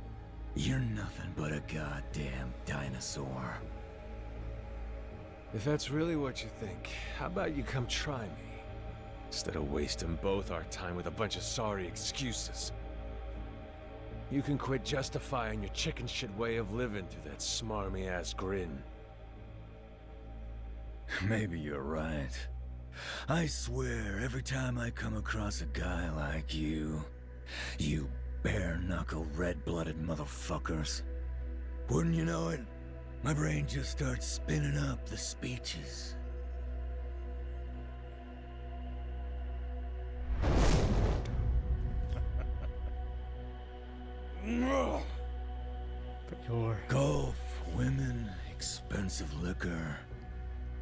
you're nothing but a goddamn dinosaur. If that's really what you think, how about you come try me? Instead of wasting both our time with a bunch of sorry excuses. You can quit justifying your chicken shit way of living through that smarmy ass grin. Maybe you're right. I swear, every time I come across a guy like you bare-knuckle, red-blooded motherfuckers, wouldn't you know it, my brain just starts spinning up the speeches. Golf, women, expensive liquor.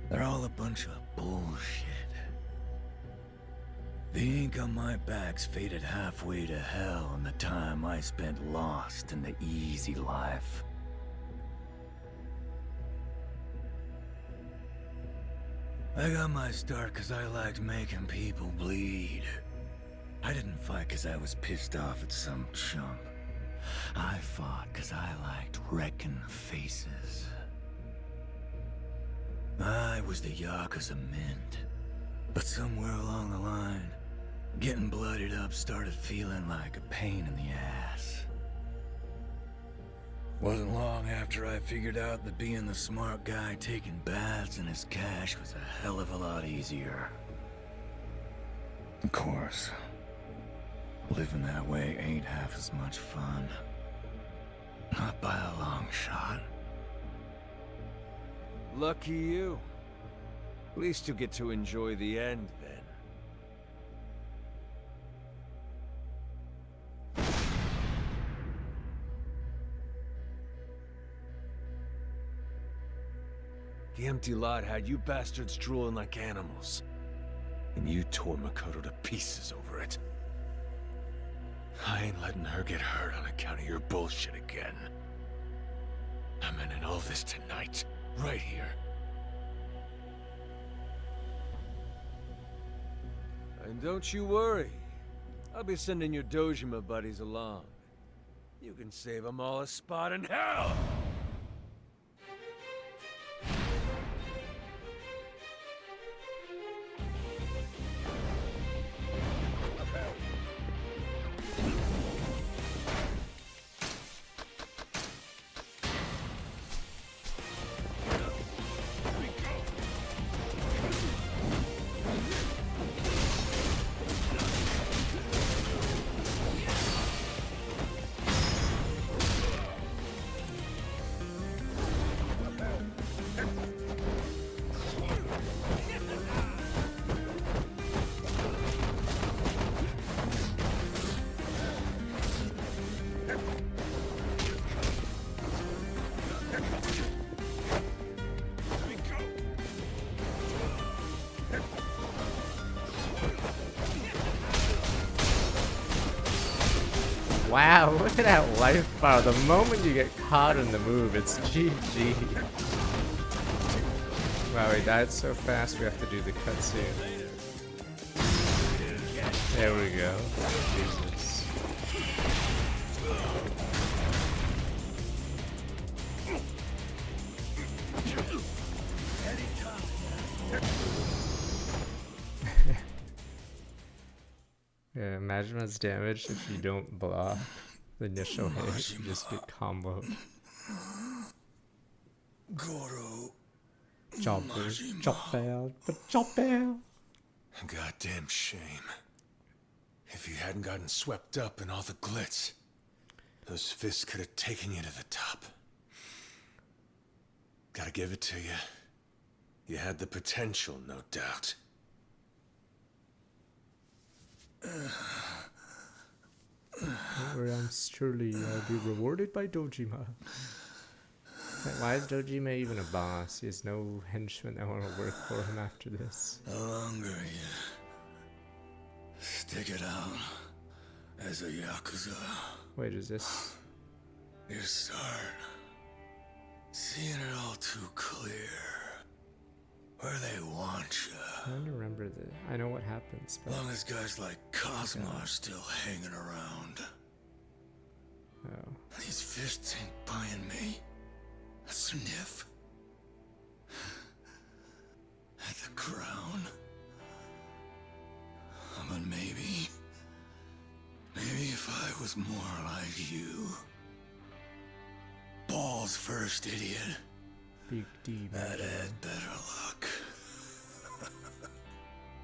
They're all a bunch of bullshit. The ink on my back's faded halfway to hell in the time I spent lost in the easy life. I got my start because I liked making people bleed. I didn't fight because I was pissed off at some chump. I fought because I liked wrecking faces. I was the Yakuza mint, but somewhere along the line, getting bloodied up started feeling like a pain in the ass. Wasn't long after I figured out that being the smart guy taking baths in his cash was a hell of a lot easier. Of course, living that way ain't half as much fun. Not by a long shot. Lucky you. At least you get to enjoy the end, then. The empty lot had you bastards drooling like animals. And you tore Makoto to pieces over it. I ain't letting her get hurt on account of your bullshit again. I'm ending all this tonight, right here. And don't you worry. I'll be sending your Dojima buddies along. You can save them all a spot in hell! Wow, look at that life bar. The moment you get caught in the move, it's GG. Wow, he died so fast we have to do the cutscene. There we go. Jesus. Yeah, imagine what's damaged if you don't block the initial hit. You just get comboed. Goro. Chopper. Chopper. Goddamn shame. If you hadn't gotten swept up in all the glitz, those fists could have taken you to the top. Gotta give it to you. You had the potential, no doubt. Don't worry, I'm surely I'll be rewarded by Dojima. Like, why is Dojima even a boss? He has no henchmen that want to work for him after this. The longer you stick it out as a Yakuza, Wait, is this? you start seeing it all too clear. Where they want you. I don't remember the. I know what happens, but. As long as guys like Cosmo are still hanging around. Oh. These fists ain't buying me a sniff at the crown. But maybe if I was more like you. Balls first, idiot. Big D, I'd had better luck.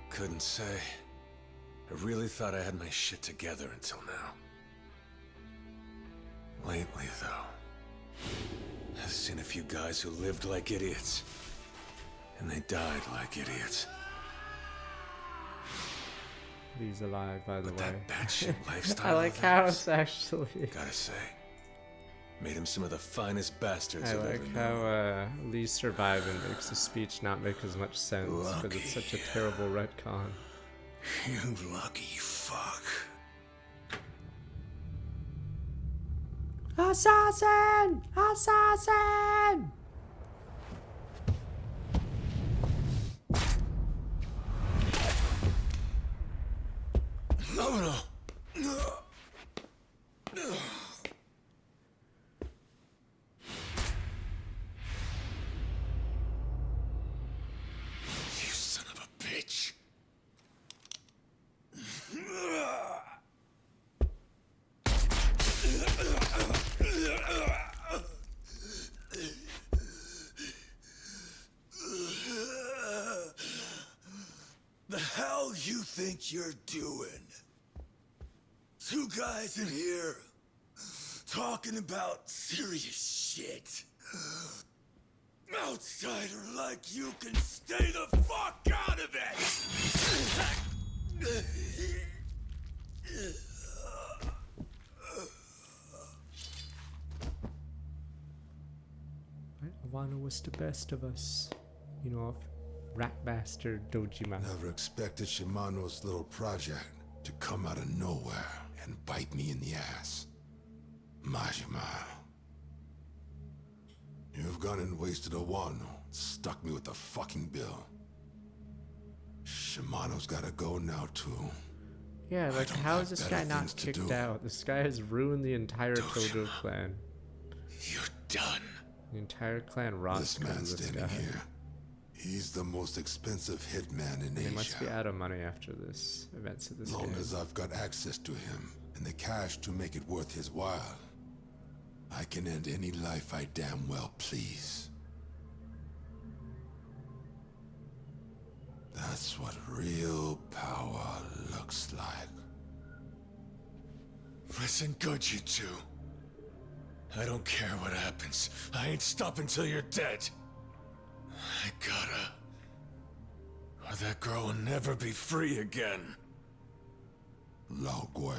Couldn't say. I really thought I had my shit together until now. Lately, though, I've seen a few guys who lived like idiots, and they died like idiots. He's alive, by the way. That batshit lifestyle. I like how it's actually. Gotta say, made him some of the finest bastards I I've ever like known. how Lee surviving makes the speech not make as much sense, but it's such a terrible retcon. You lucky fuck. Assassin! Assassin! No. You son of a bitch. The hell you think you're doing? Two guys in here talking about serious shit. Outsider like you can stay the fuck out of it! Wano was the best of us. You know, rat bastard Dojima. Never expected Shimano's little project to come out of nowhere. and bite me in the ass. Majima. You've gone and wasted a Wano. Stuck me with the fucking bill. Shimano's gotta go now too. Yeah, like how is this guy not kicked out? This guy has ruined the entire Tojo clan. You're done. The entire clan rots because of this guy. Here. He's the most expensive hitman in Asia. He must be out of money after this events of this game. Long as I've got access to him and the cash to make it worth his while, I can end any life I damn well please. That's what real power looks like. Listen good, you two. I don't care what happens. I ain't stopping till you're dead. I gotta. Or that girl will never be free again. Lao Gui.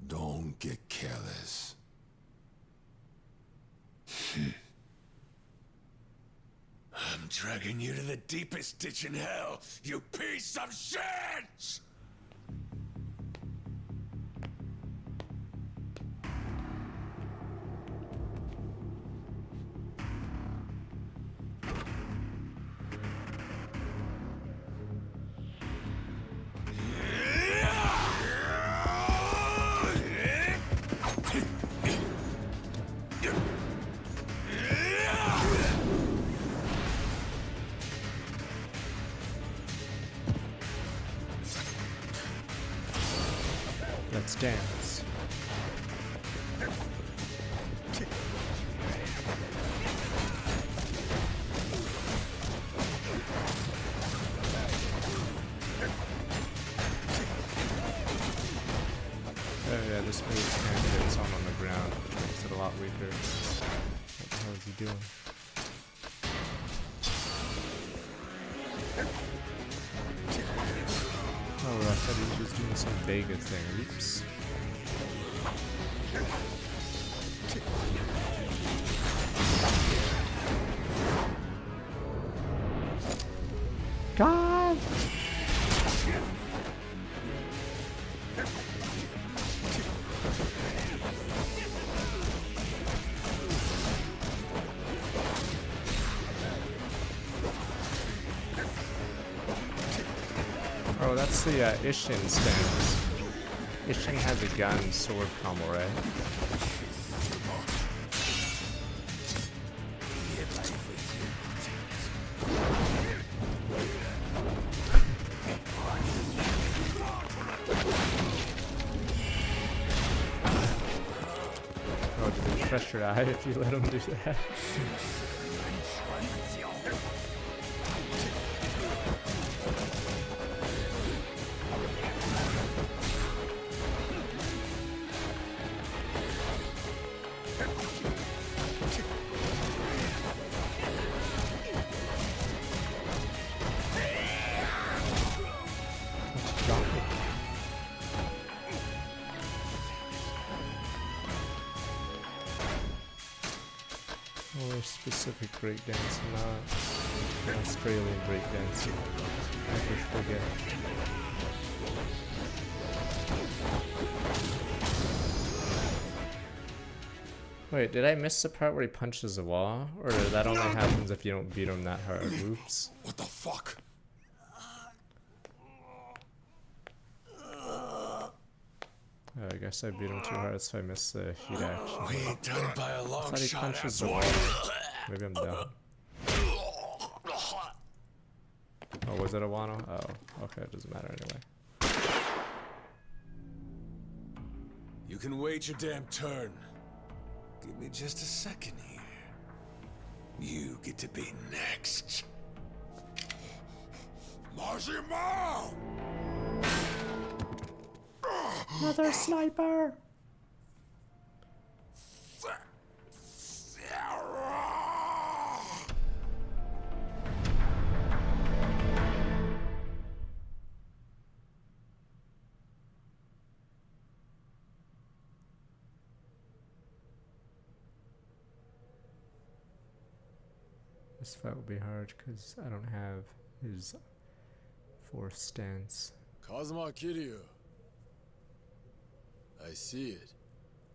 Don't get careless. I'm dragging you to the deepest ditch in hell, you piece of shit! Let's dance. Oh yeah, this move kind of hits on the ground, which makes it a lot weaker. What the hell is he doing? Oh, I thought he was just doing some Vega thing. Oops. God! Oh, that's the Ishin stance. Ishin has a gun sword combo, right? Oh, did they crush your eye if you let him do that? Or specific breakdance, not Australian breakdancing. I always forget. Wait, did I miss the part where he punches the wall? Or that only happens if you don't beat him that hard? Oops. What the fuck? Oh, I guess I beat him too hard, so I missed the heat action. We ain't done by a long I thought he shot, punches the wall. Maybe I'm dumb. Oh, was it a Wano? Oh, okay, it doesn't matter anyway. You can wait your damn turn. Give me just a second here. You get to be next. Majima! Another sniper! This fight will be hard because I don't have his Fourth stance. Kazuma Kiryu. I see it.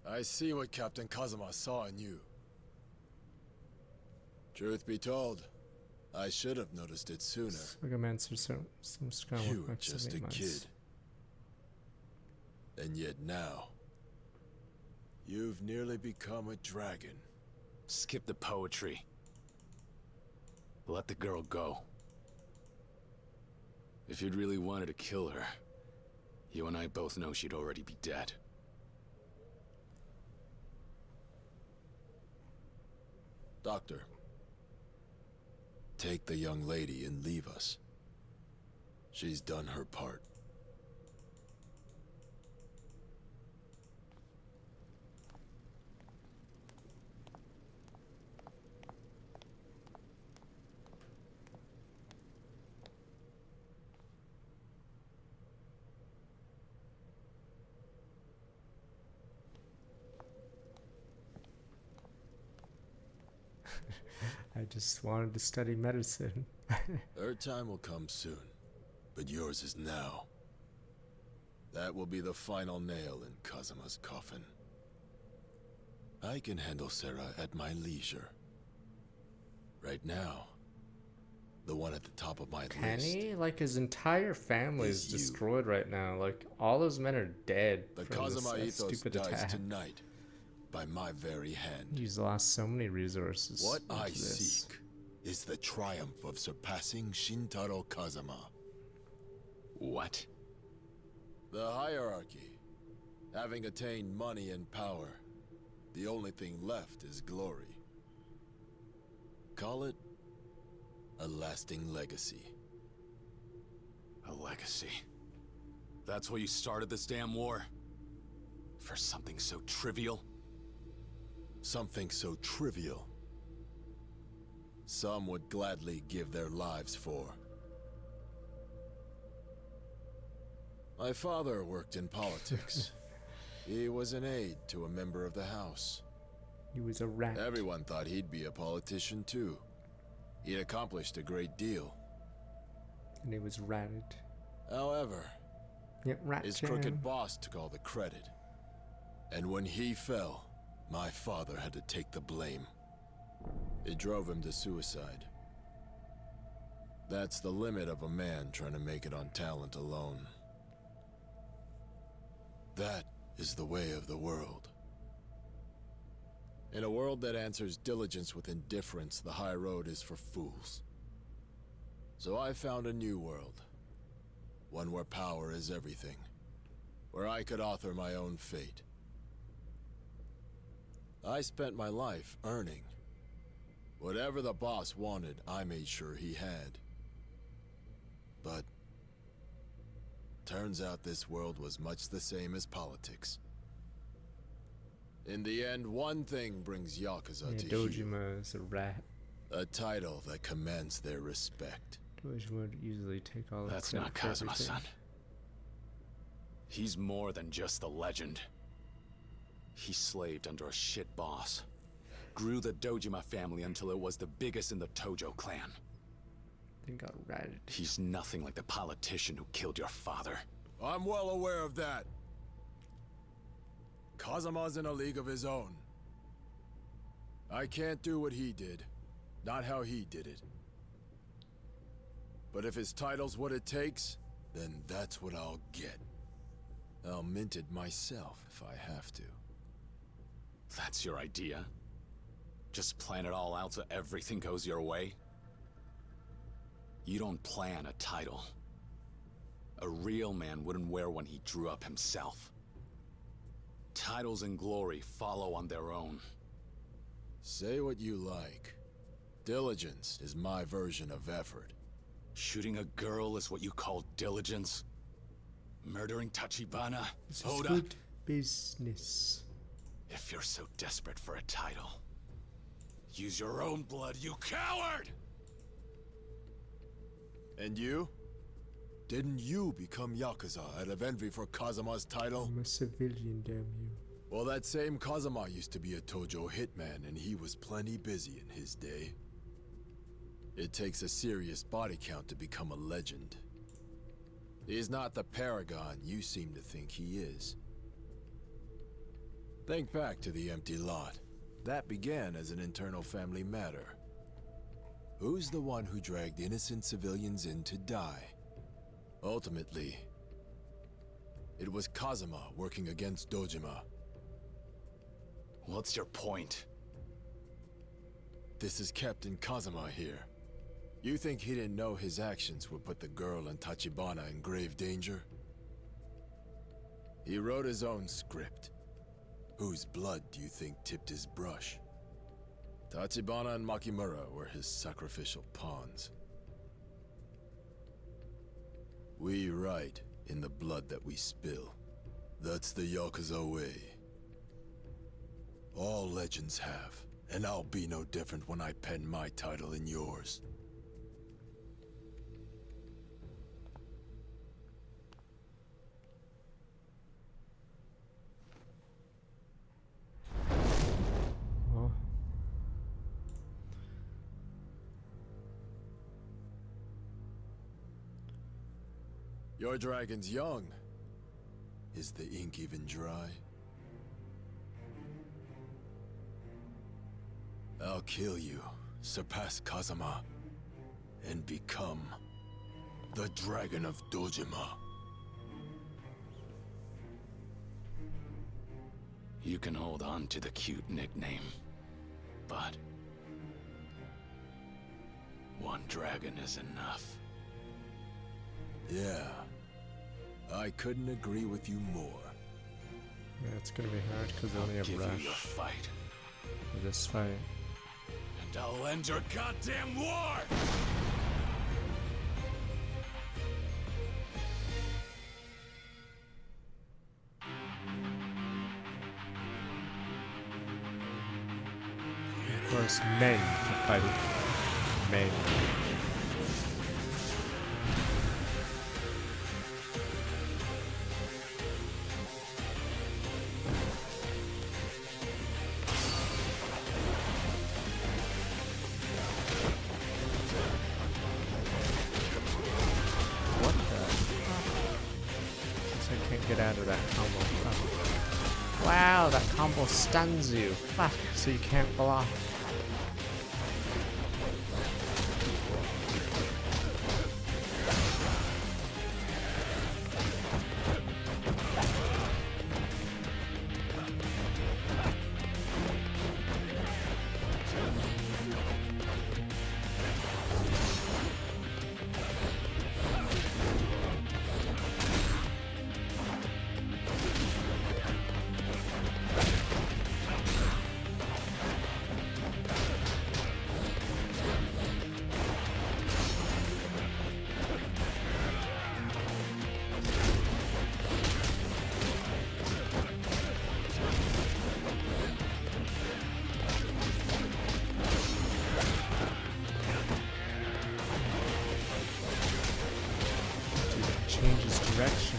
I see what Captain Kazuma saw in you. Truth be told, I should have noticed it sooner. You were just a kid. And yet now, you've nearly become a dragon. Skip the poetry. Let the girl go. If you'd really wanted to kill her, you and I both know she'd already be dead. Doctor, take the young lady and leave us. She's done her part. I just wanted to study medicine. Her time will come soon, but yours is now. That will be the final nail in Kazuma's coffin. I can handle Sarah at my leisure. Right now, the one at the top of my Can list. he? Like, his entire family is destroyed right now. Like, all those men are dead. The from this, Kazuma ethos stupid dies attack. tonight, by my very hand. He's lost so many resources. What into I this. seek is the triumph of surpassing Shintaro Kazuma. What? The hierarchy. Having attained money and power, the only thing left is glory. Call it a lasting legacy. A legacy. That's why you started this damn war? For something so trivial? Something so trivial, some would gladly give their lives for. My father worked in politics. He was an aide to a member of the House. He was a rat. Everyone thought he'd be a politician too. He'd accomplished a great deal. And he was ratted. However, Yep, rat his jam. crooked boss took all the credit. And when he fell, my father had to take the blame. It drove him to suicide. That's the limit of a man trying to make it on talent alone. That is the way of the world. In a world that answers diligence with indifference, the high road is for fools. So I found a new world. One where power is everything. Where I could author my own fate. I spent my life earning. Whatever the boss wanted, I made sure he had. But turns out this world was much the same as politics. In the end, one thing brings Yakuza to heel. Dojima is a rat. A title that commands their respect. Dojima would usually take all the That's credit not for Kazuma-san. everything. He's more than just a legend. He slaved under a shit boss. Grew the Dojima family until it was the biggest in the Tojo clan. Then got ratted. He's nothing like the politician who killed your father. I'm well aware of that. Kazuma's in a league of his own. I can't do what he did. Not how he did it. But if his title's what it takes, then that's what I'll get. I'll mint it myself if I have to. That's your idea? Just plan it all out so everything goes your way? You don't plan a title. A real man wouldn't wear one he drew up himself. Titles and glory follow on their own. Say what you like. Diligence is my version of effort. Shooting a girl is what you call diligence? Murdering Tachibana? This is Oda? good business. If you're so desperate for a title, use your own blood, you coward! And you? Didn't you become Yakuza out of envy for Kazuma's title? I'm a civilian, damn you. Well, that same Kazuma used to be a Tojo hitman, and he was plenty busy in his day. It takes a serious body count to become a legend. He's not the paragon you seem to think he is. Think back to the empty lot. That began as an internal family matter. Who's the one who dragged innocent civilians in to die? Ultimately, it was Kazuma working against Dojima. What's your point? This is Captain Kazuma here. You think he didn't know his actions would put the girl and Tachibana in grave danger? He wrote his own script. Whose blood do you think tipped his brush? Tachibana and Makimura were his sacrificial pawns. We write in the blood that we spill. That's the Yakuza way. All legends have, and I'll be no different when I pen my title in yours. Oh. Your dragon's young. Is the ink even dry? I'll kill you, surpass Kazuma, and become the Dragon of Dojima. You can hold on to the cute nickname, but one dragon is enough. Yeah, I couldn't agree with you more. Yeah, it's gonna be hard because they only have Give you rush your fight, for this fight. and I'll end your goddamn war! Of course, men to fight. Men. What the? So I can't get out of that combo. Oh. Wow, that combo stuns you. Fuck, so you can't block. Changes direction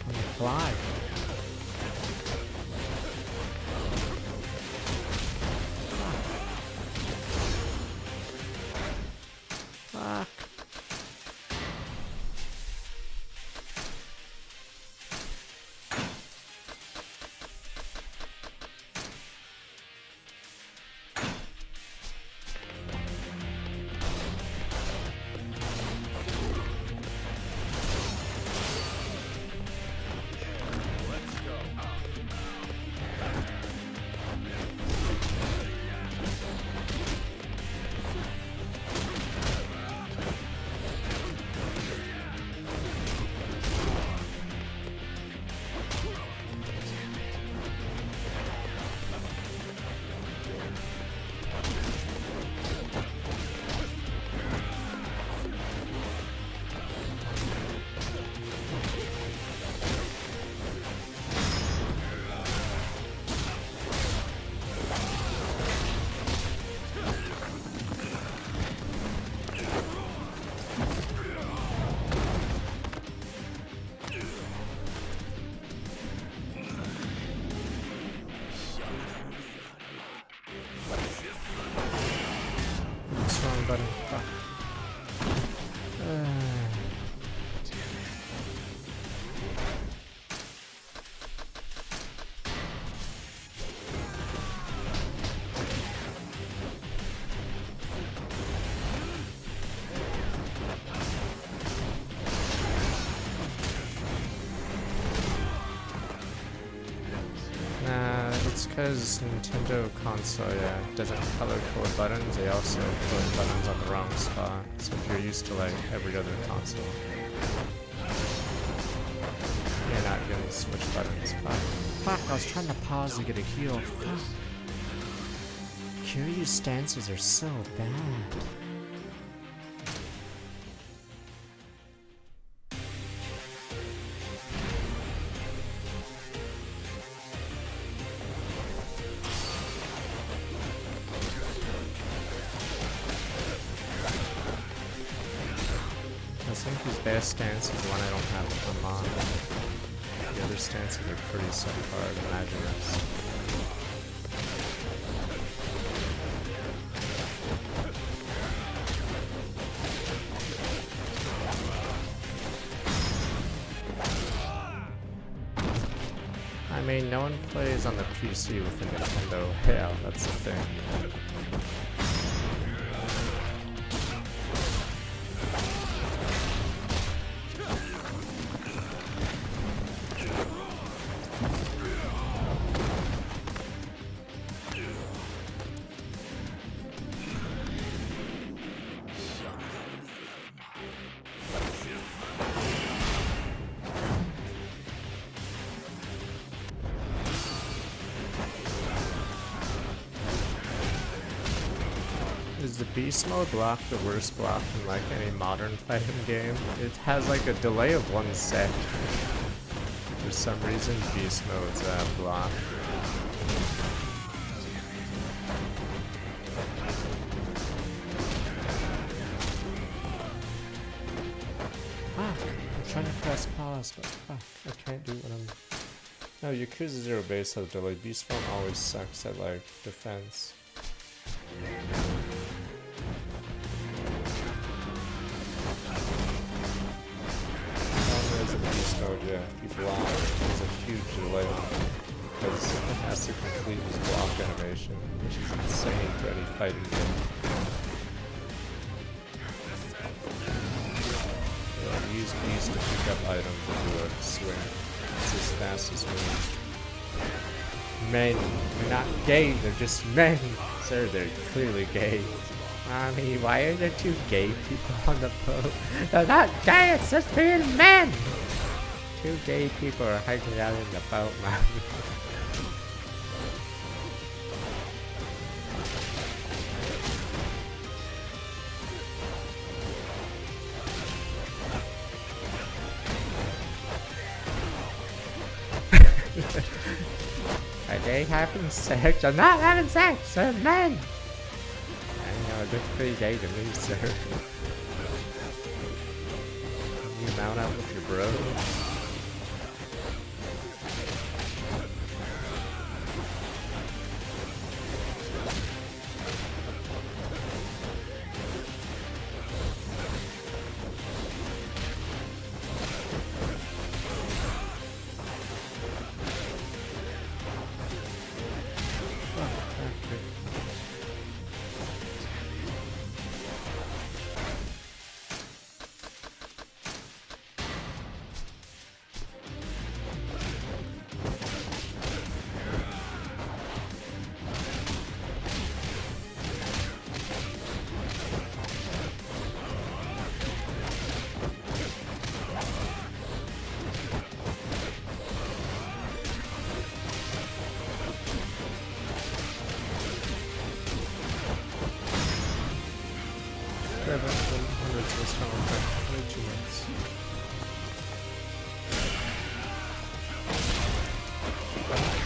on the fly. Fuck. Wrong button. Fuck. It's because Nintendo console doesn't color code buttons. They also put buttons on the wrong spot. So if you're used to like every other console, you're not gonna switch buttons. Fuck, I was trying to pause to get a heal. Fuck. Kiryu's stances are so bad. I think his best stance is the one I don't have unlocked. The other stances are pretty subpar. Imagine this. I mean, no one plays on the PC with a Nintendo. Yeah, that's the thing. Is the beast mode block the worst block in like any modern fighting game? It has like a delay of 1 sec. For some reason, beast mode's block. Fuck! I'm trying to press pause, but fuck, I can't do what I'm... No, Yakuza 0 base has delay. Beast mode always sucks at like defense. Beast mode, yeah, if you block, there's a huge delay because it has to complete this block animation, which is insane for any fighting game. Yeah, use beast to pick up items and do a swing. It's his fastest move. Men, they're not gay, they're just men. Sir, they're clearly gay. Mommy, why are there 2 gay people on the boat? They're not gay, it's just being men! 2 gay people are hanging out in the boat, Mommy. Are they having sex? I'm not having sex, they're men! I know, it looks pretty gay to me, sir. Can you mount up with your bro?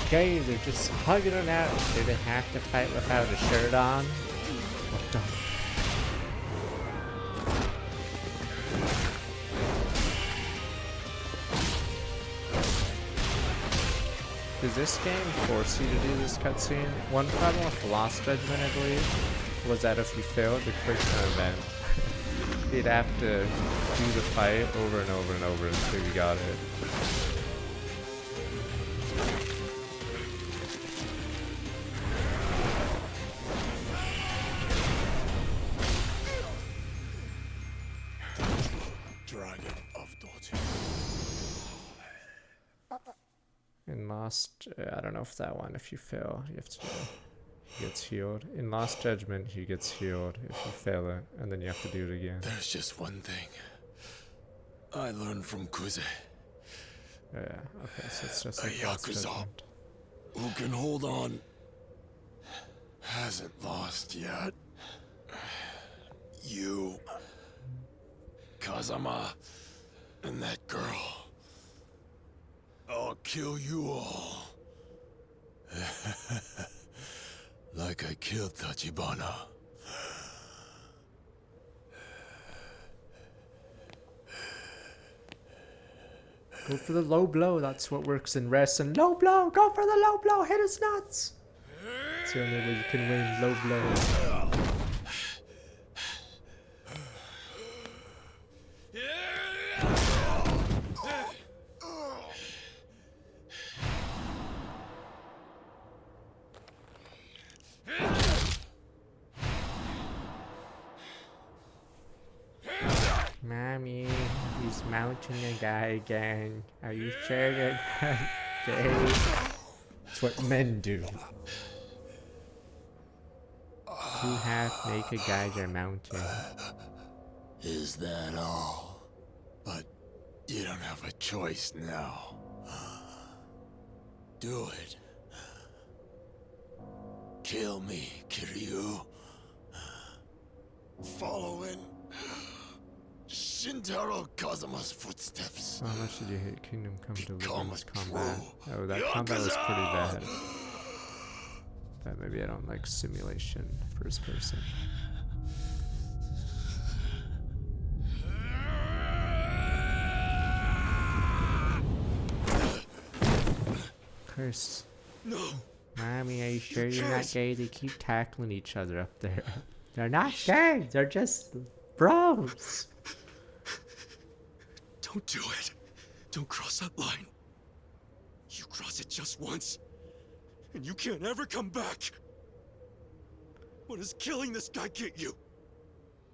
Okay, they're just hugging it out. Do they have to fight without a shirt on? What the? Does this game force you to do this cutscene? One problem with Lost Judgment, I believe, was that if you failed the quick time event, you'd have to do the fight over and over and over until you got it. Lost, I don't know if that one, if you fail, you have to do it. He gets healed. In Lost Judgment, he gets healed if you fail it, and then you have to do it again. There's just one thing I learned from Kuze. Yeah, okay, so it's just A like Lost Yakuza Judgment. who can hold on hasn't lost yet. You, Kazama, and that girl. I'll kill you all. Like I killed Tachibana. Go for the low blow, that's what works in wrestling. Low blow, go for the low blow, hit his nuts! It's the only way you can win, low blow. Mommy, he's mounting a guy again. Are you sure you're not gay? It's what men do. Two half-naked guys are mounting. Is that all? But you don't have a choice now. Do it. Kill me, Kiryu. Following Shintaro Kazuma's footsteps. How much did you hate Kingdom Come Deliverance combat? Oh, that combat was pretty bad. But maybe I don't like simulation first person. Curse. No. Mommy, are you sure you're not gay? They keep tackling each other up there. They're not gay. They're just bros. Don't do it. Don't cross that line. You cross it just once, and you can't ever come back. What does killing this guy get you?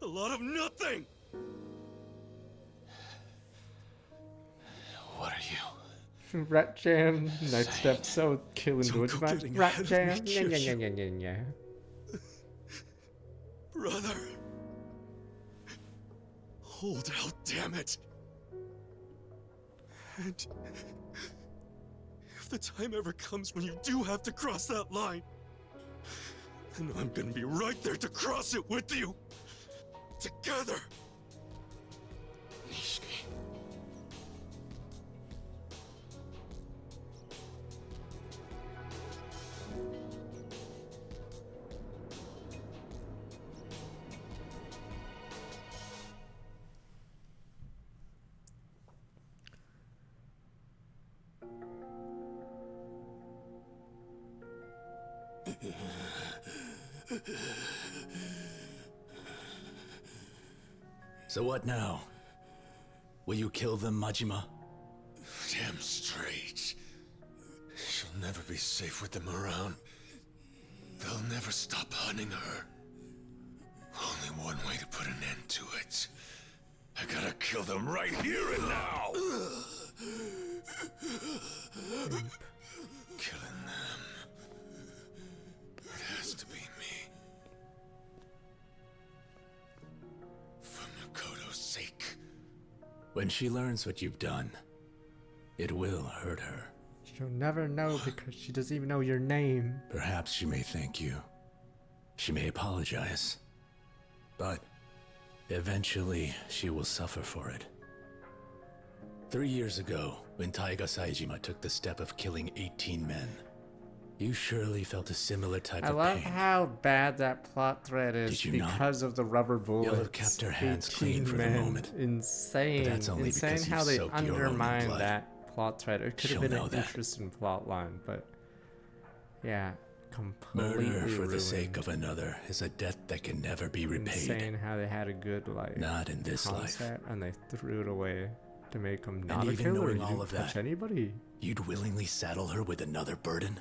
A lot of nothing! What are you? Rat Jam, next episode, killing Dojima. Rat Jam, yeah. Brother. Hold out, damn it. And if the time ever comes when you do have to cross that line, then I'm gonna be right there to cross it with you. Together. Nishiki. So what now? Will you kill them, Majima? Damn straight. She'll never be safe with them around. They'll never stop hunting her. Only one way to put an end to it. I gotta kill them right here and now! Killing them. It has to be me. For Makoto's sake. When she learns what you've done, it will hurt her. She'll never know because she doesn't even know your name. Perhaps she may thank you. She may apologize. But eventually, she will suffer for it. 3 years ago, when Taiga Saejima took the step of killing 18 men, you surely felt a similar type I of love pain. how bad that plot thread is Did you not? because of the rubber bullets. You'll have kept her hands clean for the 18 men. moment. Insane. But that's only Insane because how you've they soaked your own in undermine blood. that plot thread. It could She'll have been know an that. interesting plot line, but yeah, completely Murder for the ruined. sake of another is a debt that can never be repaid. Insane how they had a good life. Not in this life. concept, and they threw it away to make him not And a even killer. knowing He all didn't of touch that, anybody. You'd willingly saddle her with another burden?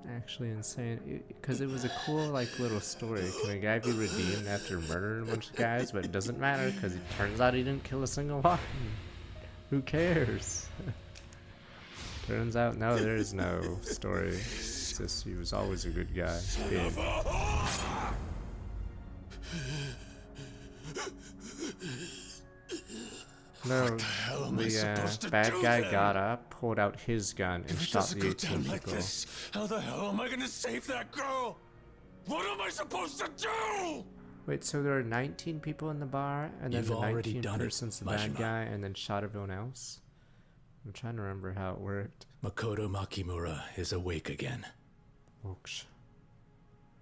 Actually insane, because it was a cool like little story. Can a guy be redeemed after murdering a bunch of guys? But it doesn't matter because it turns out he didn't kill a single one. Who cares? Turns out, no, there is no story. It's just he was always a good guy. Big. No, the bad guy got up, pulled out his gun, and shot the 18 people. How the hell am I gonna save that girl? What am I supposed to do? Wait, so there are 19 people in the bar, and then You've the already 19th done it, person's the bad Majima. guy, and then shot everyone else? I'm trying to remember how it worked. Makoto Makimura is awake again. Oops.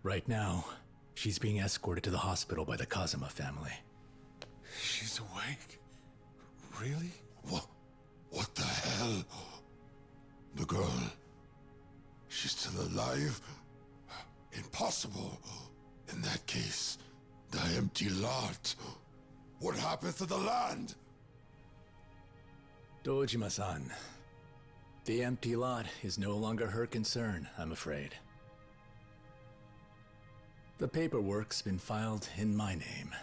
Right now, she's being escorted to the hospital by the Kazuma family. She's awake? Really? What the hell? The girl. She's still alive? Impossible. In that case, the empty lot. What happens to the land? Dojima-san, the empty lot is no longer her concern, I'm afraid. The paperwork's been filed in my name.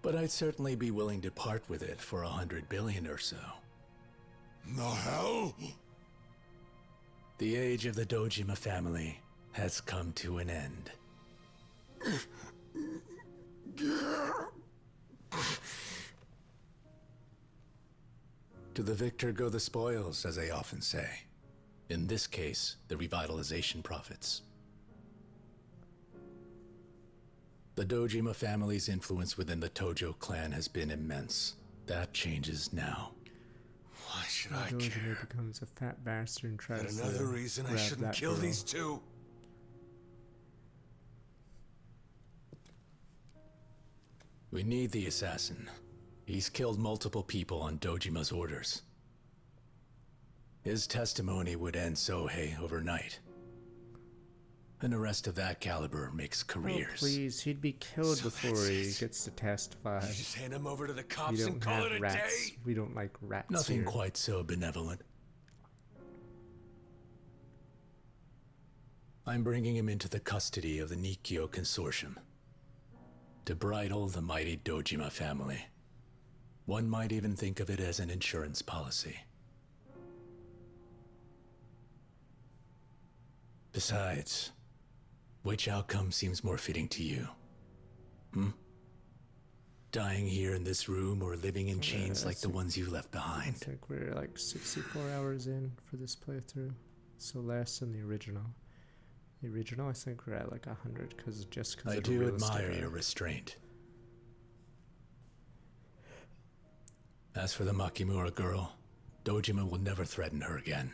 But I'd certainly be willing to part with it for 100 billion or so. The hell? The age of the Dojima family has come to an end. To the victor go the spoils, as they often say. In this case, the revitalization profits. The Dojima family's influence within the Tojo clan has been immense. That changes now. Why should I Dojima care? becomes a fat bastard and tries Yet to another reason I grab shouldn't that kill girl. these two. We need the assassin. He's killed multiple people on Dojima's orders. His testimony would end Sohei overnight. An arrest of that caliber makes Oh, careers. please, he'd be killed So before that's he it. gets to testify. You just hand him over to the We cops and don't call have it a rats. day? We don't like rats Nothing here. quite so benevolent. I'm bringing him into the custody of the Nikkyo Consortium. To bridle the mighty Dojima family. One might even think of it as an insurance policy. Besides, which outcome seems more fitting to you? Dying here in this room or living in chains like the ones you left I behind? think we're like 64 hours in for this playthrough. So less than the original. The original, I think we're at like 100 because of I the do realistic admire art. your restraint. As for the Makimura girl, Dojima will never threaten her again.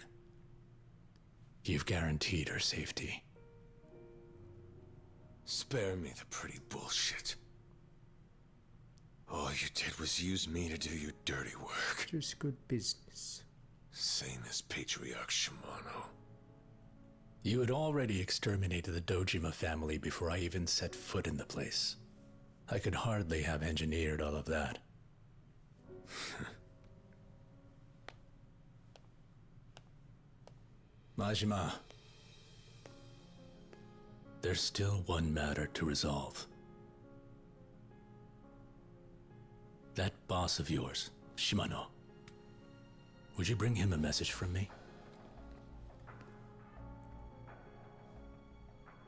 You've guaranteed her safety. Spare me the pretty bullshit. All you did was use me to do your dirty work. Just good business. Same as Patriarch Shimano. You had already exterminated the Dojima family before I even set foot in the place. I could hardly have engineered all of that. Majima, there's still one matter to resolve. That boss of yours, Shimano. Would you bring him a message from me?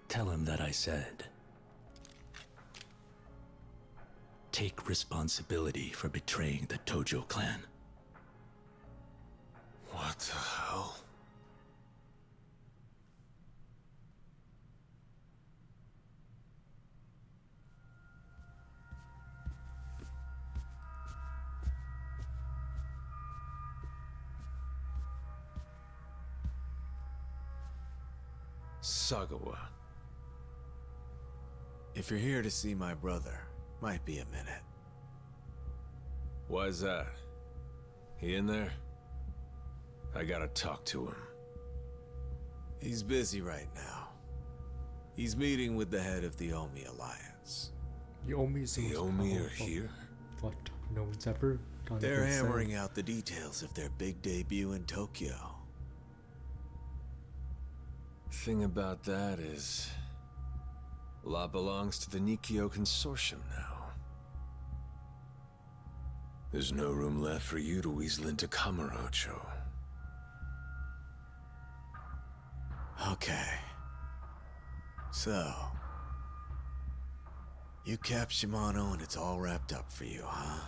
Tell him that I said, take responsibility for betraying the Tojo clan. What the hell? Sagawa. If you're here to see my brother, might be a minute. Why's that? He in there? I gotta talk to him. He's busy right now. He's meeting with the head of the Omi Alliance. Yomi's The Omi are here? What? No one's ever gone They're inside. hammering out the details of their big debut in Tokyo. Thing about that is, a lot belongs to the Nikkyo Consortium now. There's no room left for you to weasel into Kamurocho. Okay. So, you capped Shimano and it's all wrapped up for you, huh?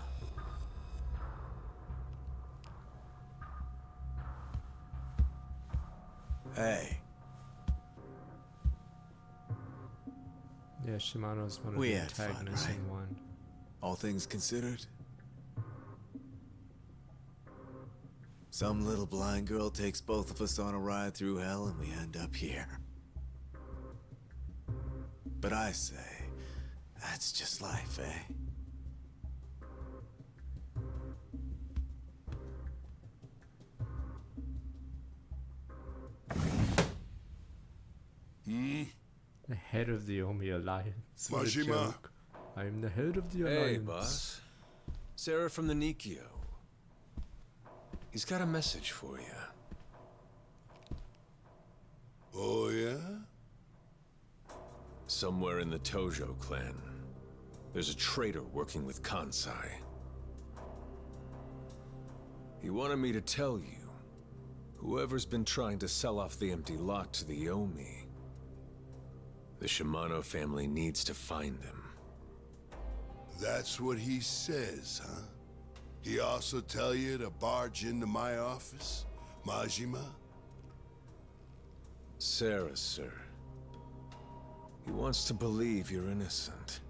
Hey. Yeah, Shimano's one of We the had fun, antagonists right? in one. All things considered? Some little blind girl takes both of us on a ride through hell and we end up here. But I say, that's just life, eh? The head of the Omi Alliance. What a Majima. joke. I'm the head of the Hey, Alliance. boss. Sarah from the Nikio. He's got a message for you. Oh, yeah? Somewhere in the Tojo clan, there's a traitor working with Kansai. He wanted me to tell you, whoever's been trying to sell off the empty lot to the Omi, the Shimano family needs to find them. That's what he says, huh? He also tell you to barge into my office, Majima? Sarah, sir. He wants to believe you're innocent.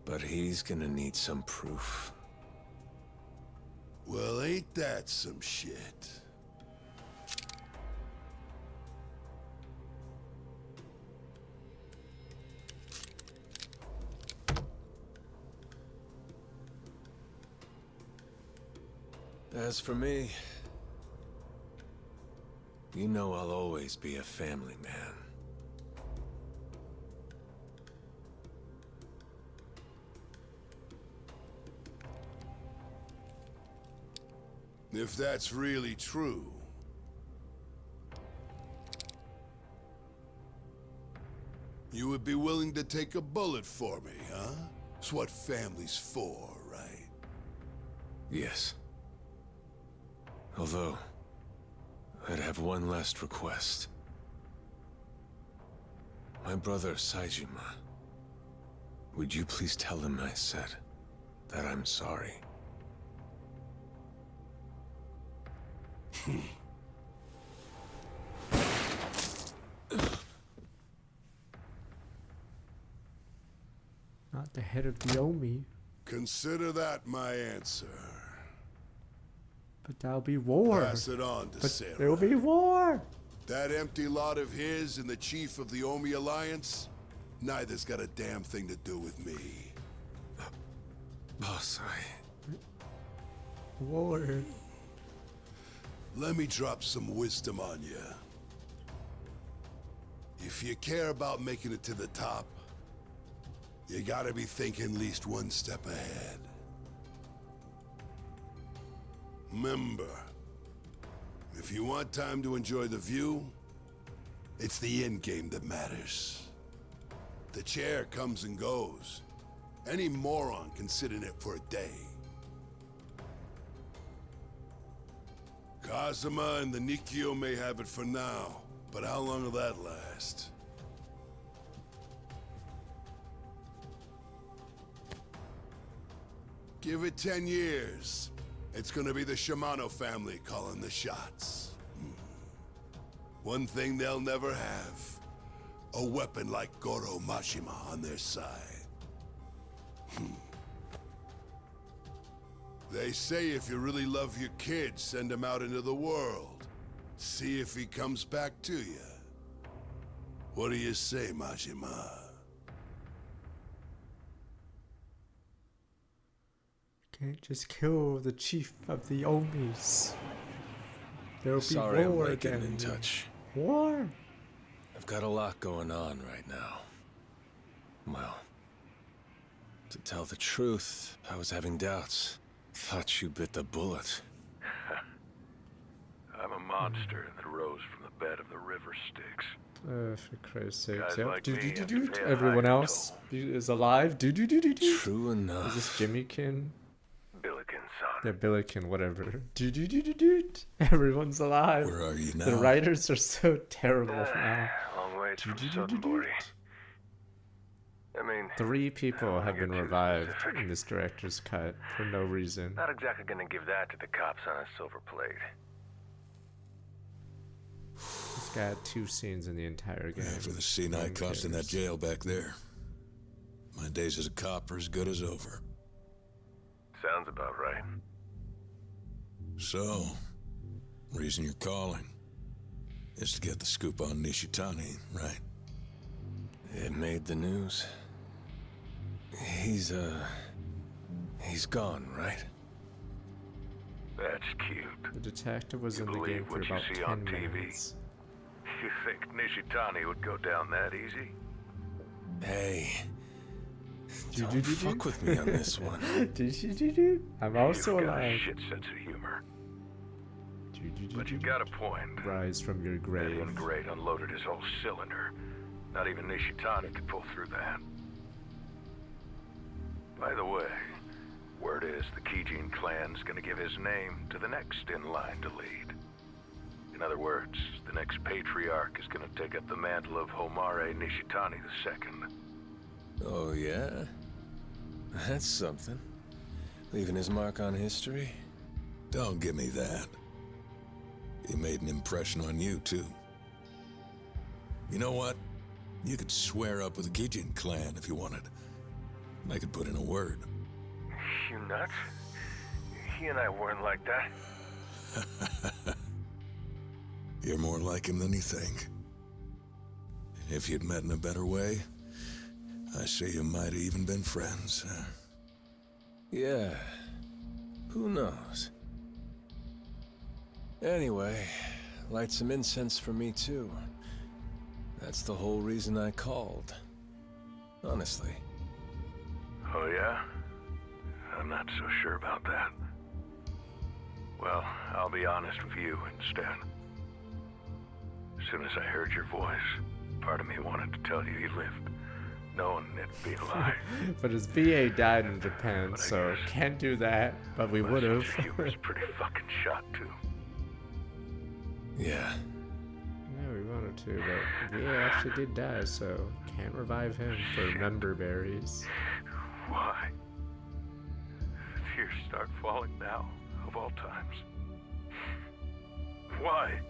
But he's gonna need some proof. Well, ain't that some shit? As for me, you know I'll always be a family man. If that's really true, you would be willing to take a bullet for me, huh? It's what family's for, right? Yes. Although, I'd have one last request. My brother, Saijima. Would you please tell him I said that I'm sorry? Not the head of the Omi. Consider that my answer. But that'll be war. Pass it on to But Sarah. there'll be war. That empty lot of his and the chief of the Omi Alliance, neither's got a damn thing to do with me. Boss, War. Let me drop some wisdom on you. If you care about making it to the top, you gotta be thinking at least one step ahead. Remember, if you want time to enjoy the view, it's the end game that matters. The chair comes and goes. Any moron can sit in it for a day. Kazuma and the Nikio may have it for now, but how long will that last? Give it 10 years. It's gonna be the Shimano family calling the shots. One thing they'll never have, a weapon like Goro Mashima on their side. They say if you really love your kid, send him out into the world. See if he comes back to you. What do you say, Majima? Can't just kill the chief of the Omis. There'll be sorry I'm war late getting again. in touch. War? I've got a lot going on right now. Well, to tell the truth, I was having doubts. Thought you bit the bullet. I'm a monster that rose from the bed of the river Styx. For Christ's sake. Guys Yep. like me have to pay a Everyone higher else is alive. True enough. Is this Jimmykin? Billiken, son. Yeah, Billiken, whatever. Everyone's alive. Where are you now? The writers are so terrible now. Long ways from Southern 40. I mean, 3 people have been get too revived specific. in this director's cut for no reason. Not exactly gonna give that to the cops on a silver plate. He's got 2 scenes in the entire game. For the senile cops in that jail back there. My days as a cop are as good as over. Sounds about right. So, reason you're calling is to get the scoop on Nishitani, right? It made the news. He's gone, right? That's cute. The detective was in the believe game for what you about see 10 on TV? minutes. You think Nishitani would go down that easy? Hey, don't fuck with me on this one. I'm also You've got a alive. shit sense of humor. But you got a point. Rise from your grave. Edwin Great unloaded his whole cylinder. Not even Nishitani could pull through that. By the way, word is the Kijin clan's gonna give his name to the next in line to lead. In other words, the next patriarch is gonna take up the mantle of Homare Nishitani II. Oh, yeah? That's something. Leaving his mark on history? Don't give me that. He made an impression on you, too. You know what? You could swear up with the Kijin clan if you wanted. I could put in a word. You nuts? He and I weren't like that. You're more like him than you think. If you'd met in a better way, I say you might have even been friends. Yeah. Who knows? Anyway, light some incense for me too. That's the whole reason I called. Honestly. Oh, yeah? I'm not so sure about that. Well, I'll be honest with you instead. As soon as I heard your voice, part of me wanted to tell you you lived, knowing it'd be a lie. But his BA died in Japan, so can't do that, but we would have. He was pretty fucking shot, too. Yeah. Yeah, we wanted to, but BA actually did die, so can't revive him for member berries. Why? The tears start falling now, of all times. Why?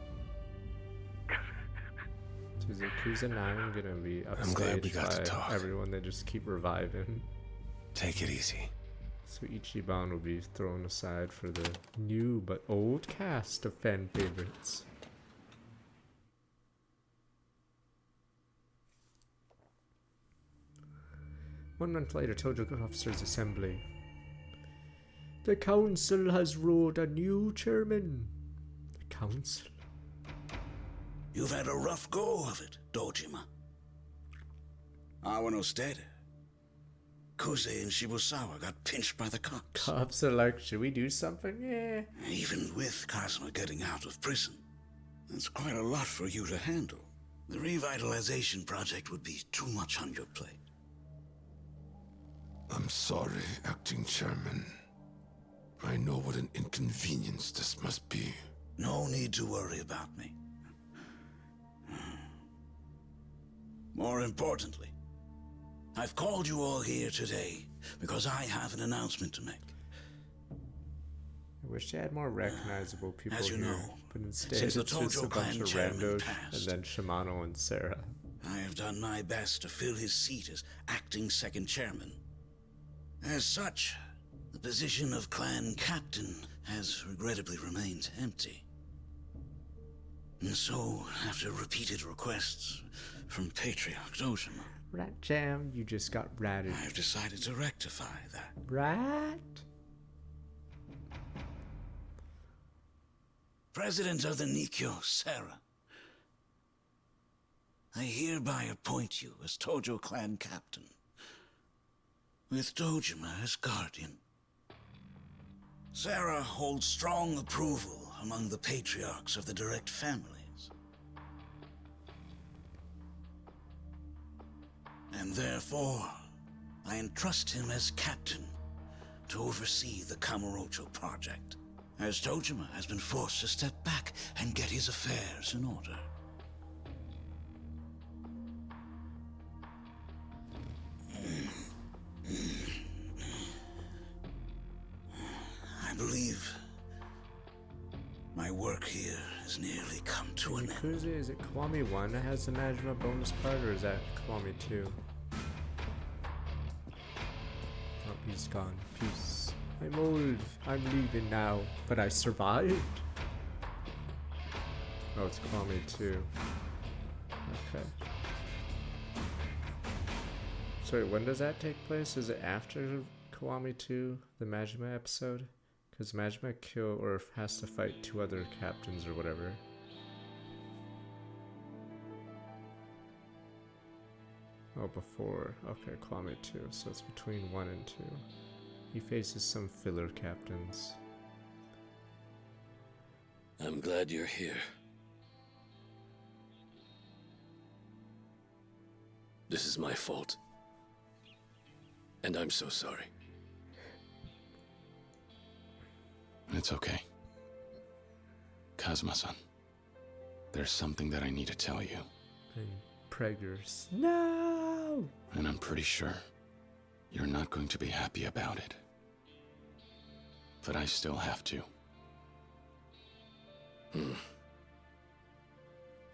Is Yakuza 9 gonna be I'm glad we upstaged got to by talk. everyone they just keep reviving? Take it easy. So Ichiban will be thrown aside for the new but old cast of fan favorites. One month later, Tojo Officers Assembly. The council has ruled a new chairman. The council? You've had a rough go of it, Dojima. Awano's dead. Kuze and Shibusawa got pinched by the cops. Cops are like, should we do something? Yeah. Even with Kazuma getting out of prison, that's quite a lot for you to handle. The revitalization project would be too much on your plate. I'm sorry, acting chairman. I know what an inconvenience this must be. No need to worry about me. More importantly, I've called you all here today because I have an announcement to make. I wish they had more recognizable people As you here, know, but instead since the it's just a Tojo bunch clan of chairman randos passed, and then Shimano and Sarah. I have done my best to fill his seat as acting second chairman. As such, the position of clan captain has regrettably remained empty. And so, after repeated requests from Patriarch Dojima, Rat Jam, you just got ratted. I have decided to rectify that. Rat? President of the Nikkyo, Sarah, I hereby appoint you as Tojo clan captain, with Dojima as guardian. Sarah holds strong approval among the patriarchs of the direct families. And therefore, I entrust him as captain to oversee the Kamurocho project, as Dojima has been forced to step back and get his affairs in order. I believe my work here has nearly come to an end. Yakuza, is it Kiwami 1 that has the Majima bonus part, or is that Kiwami 2? Oh, he's gone. Peace. I'm old. I'm leaving now. But I survived? Oh, it's Kiwami 2. Okay. Sorry, when does that take place? Is it after Kiwami 2, the Majima episode? Because Majima kill or has to fight 2 other captains or whatever. Oh, before. Okay, Kiwami 2. So it's between 1 and 2. He faces some filler captains. I'm glad you're here. This is my fault. And I'm so sorry. It's okay. Kazuma-san, there's something that I need to tell you. And Preggers. No! And I'm pretty sure you're not going to be happy about it. But I still have to.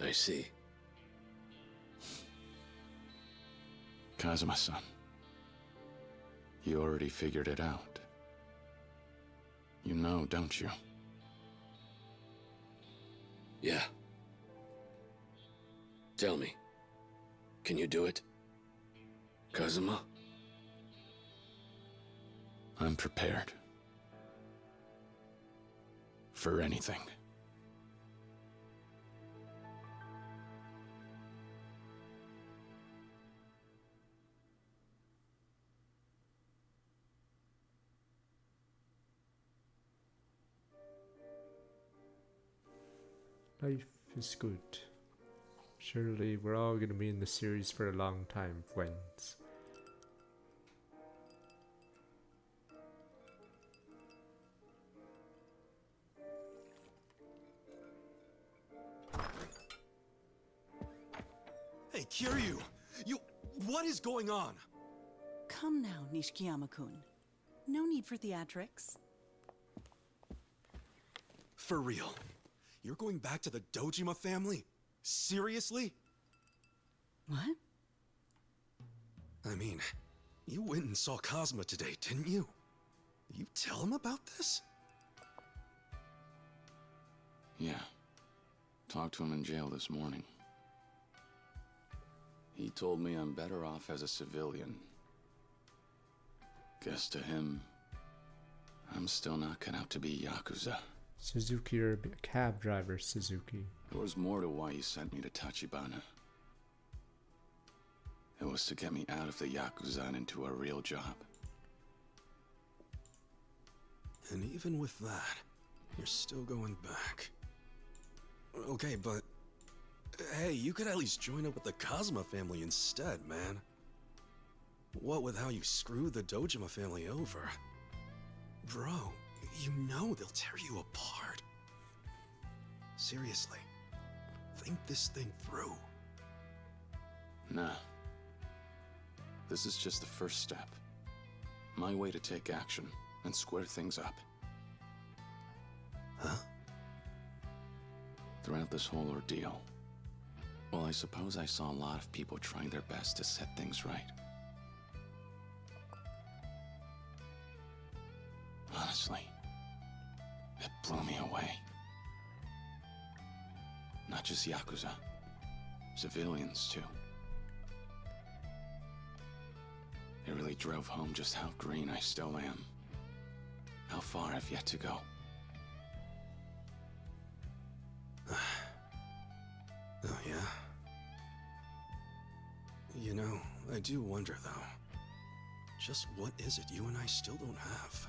I see. Kazuma-san, you already figured it out. You know, don't you? Yeah. Tell me, can you do it? Kazuma? I'm prepared. For anything. Life is good. Surely we're all gonna be in the series for a long time, friends. Hey, Kiryu! What is going on? Come now, Nishikiyama-kun. No need for theatrics. For real? You're going back to the Dojima family? Seriously? What? I mean, you went and saw Kazuma today, didn't you? You tell him about this? Yeah. Talked to him in jail this morning. He told me I'm better off as a civilian. Guess to him, I'm still not cut out to be Yakuza. Suzuki or cab driver Suzuki. There was more to why he sent me to Tachibana. It was to get me out of the Yakuza and into a real job. And even with that, you're still going back. Okay, but... Hey, you could at least join up with the Kazuma family instead, man. What with how you screwed the Dojima family over? Bro, you know they'll tear you apart. Seriously, think this thing through. Nah. This is just the first step. My way to take action and square things up. Huh? Throughout this whole ordeal, well, I suppose I saw a lot of people trying their best to set things right. Honestly, it blew me away. Not just Yakuza, civilians too. It really drove home just how green I still am. How far I've yet to go. Oh, yeah? You know, I do wonder, though. Just what is it you and I still don't have?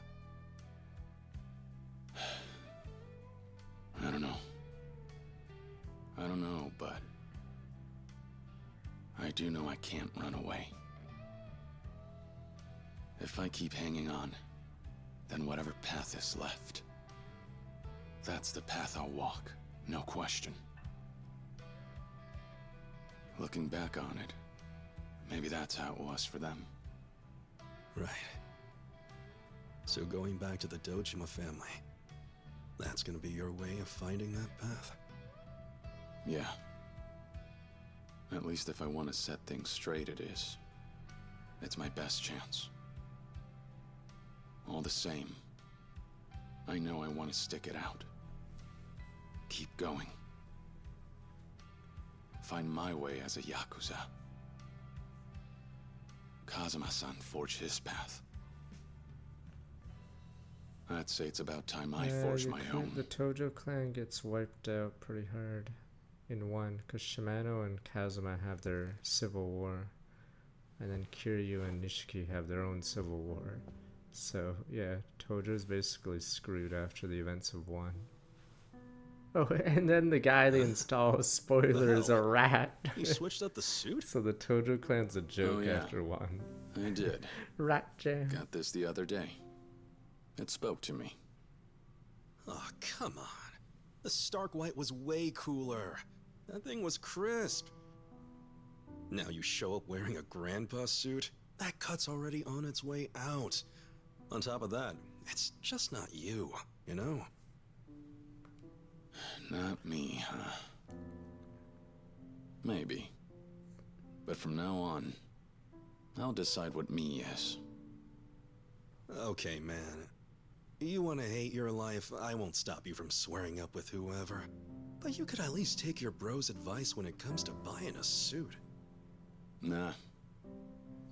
I don't know. I don't know, but... I do know I can't run away. If I keep hanging on, then whatever path is left, that's the path I'll walk, no question. Looking back on it, maybe that's how it was for them. Right. So going back to the Dojima family, that's gonna be your way of finding that path? Yeah. At least if I want to set things straight, it is. It's my best chance. All the same, I know I want to stick it out. Keep going. Find my way as a Yakuza. Kazuma-san forged his path. I'd say it's about time I forged my own. The Tojo clan gets wiped out pretty hard in 1, because Shimano and Kazuma have their civil war, and then Kiryu and Nishiki have their own civil war. So yeah, Tojo's basically screwed after the events of 1. Oh, and then the guy they install, spoiler, is a rat. You switched up the suit? So the Tojo clan's a joke Oh, yeah. after 1. I did. Rat jam. Got this the other day. It spoke to me. Oh, come on. The Stark White was way cooler. That thing was crisp. Now you show up wearing a grandpa suit? That cut's already on its way out. On top of that, it's just not you, you know? Not me, huh? Maybe. But from now on, I'll decide what me is. Okay, man. You want to hate your life, I won't stop you from swearing up with whoever. But you could at least take your bro's advice when it comes to buying a suit. Nah.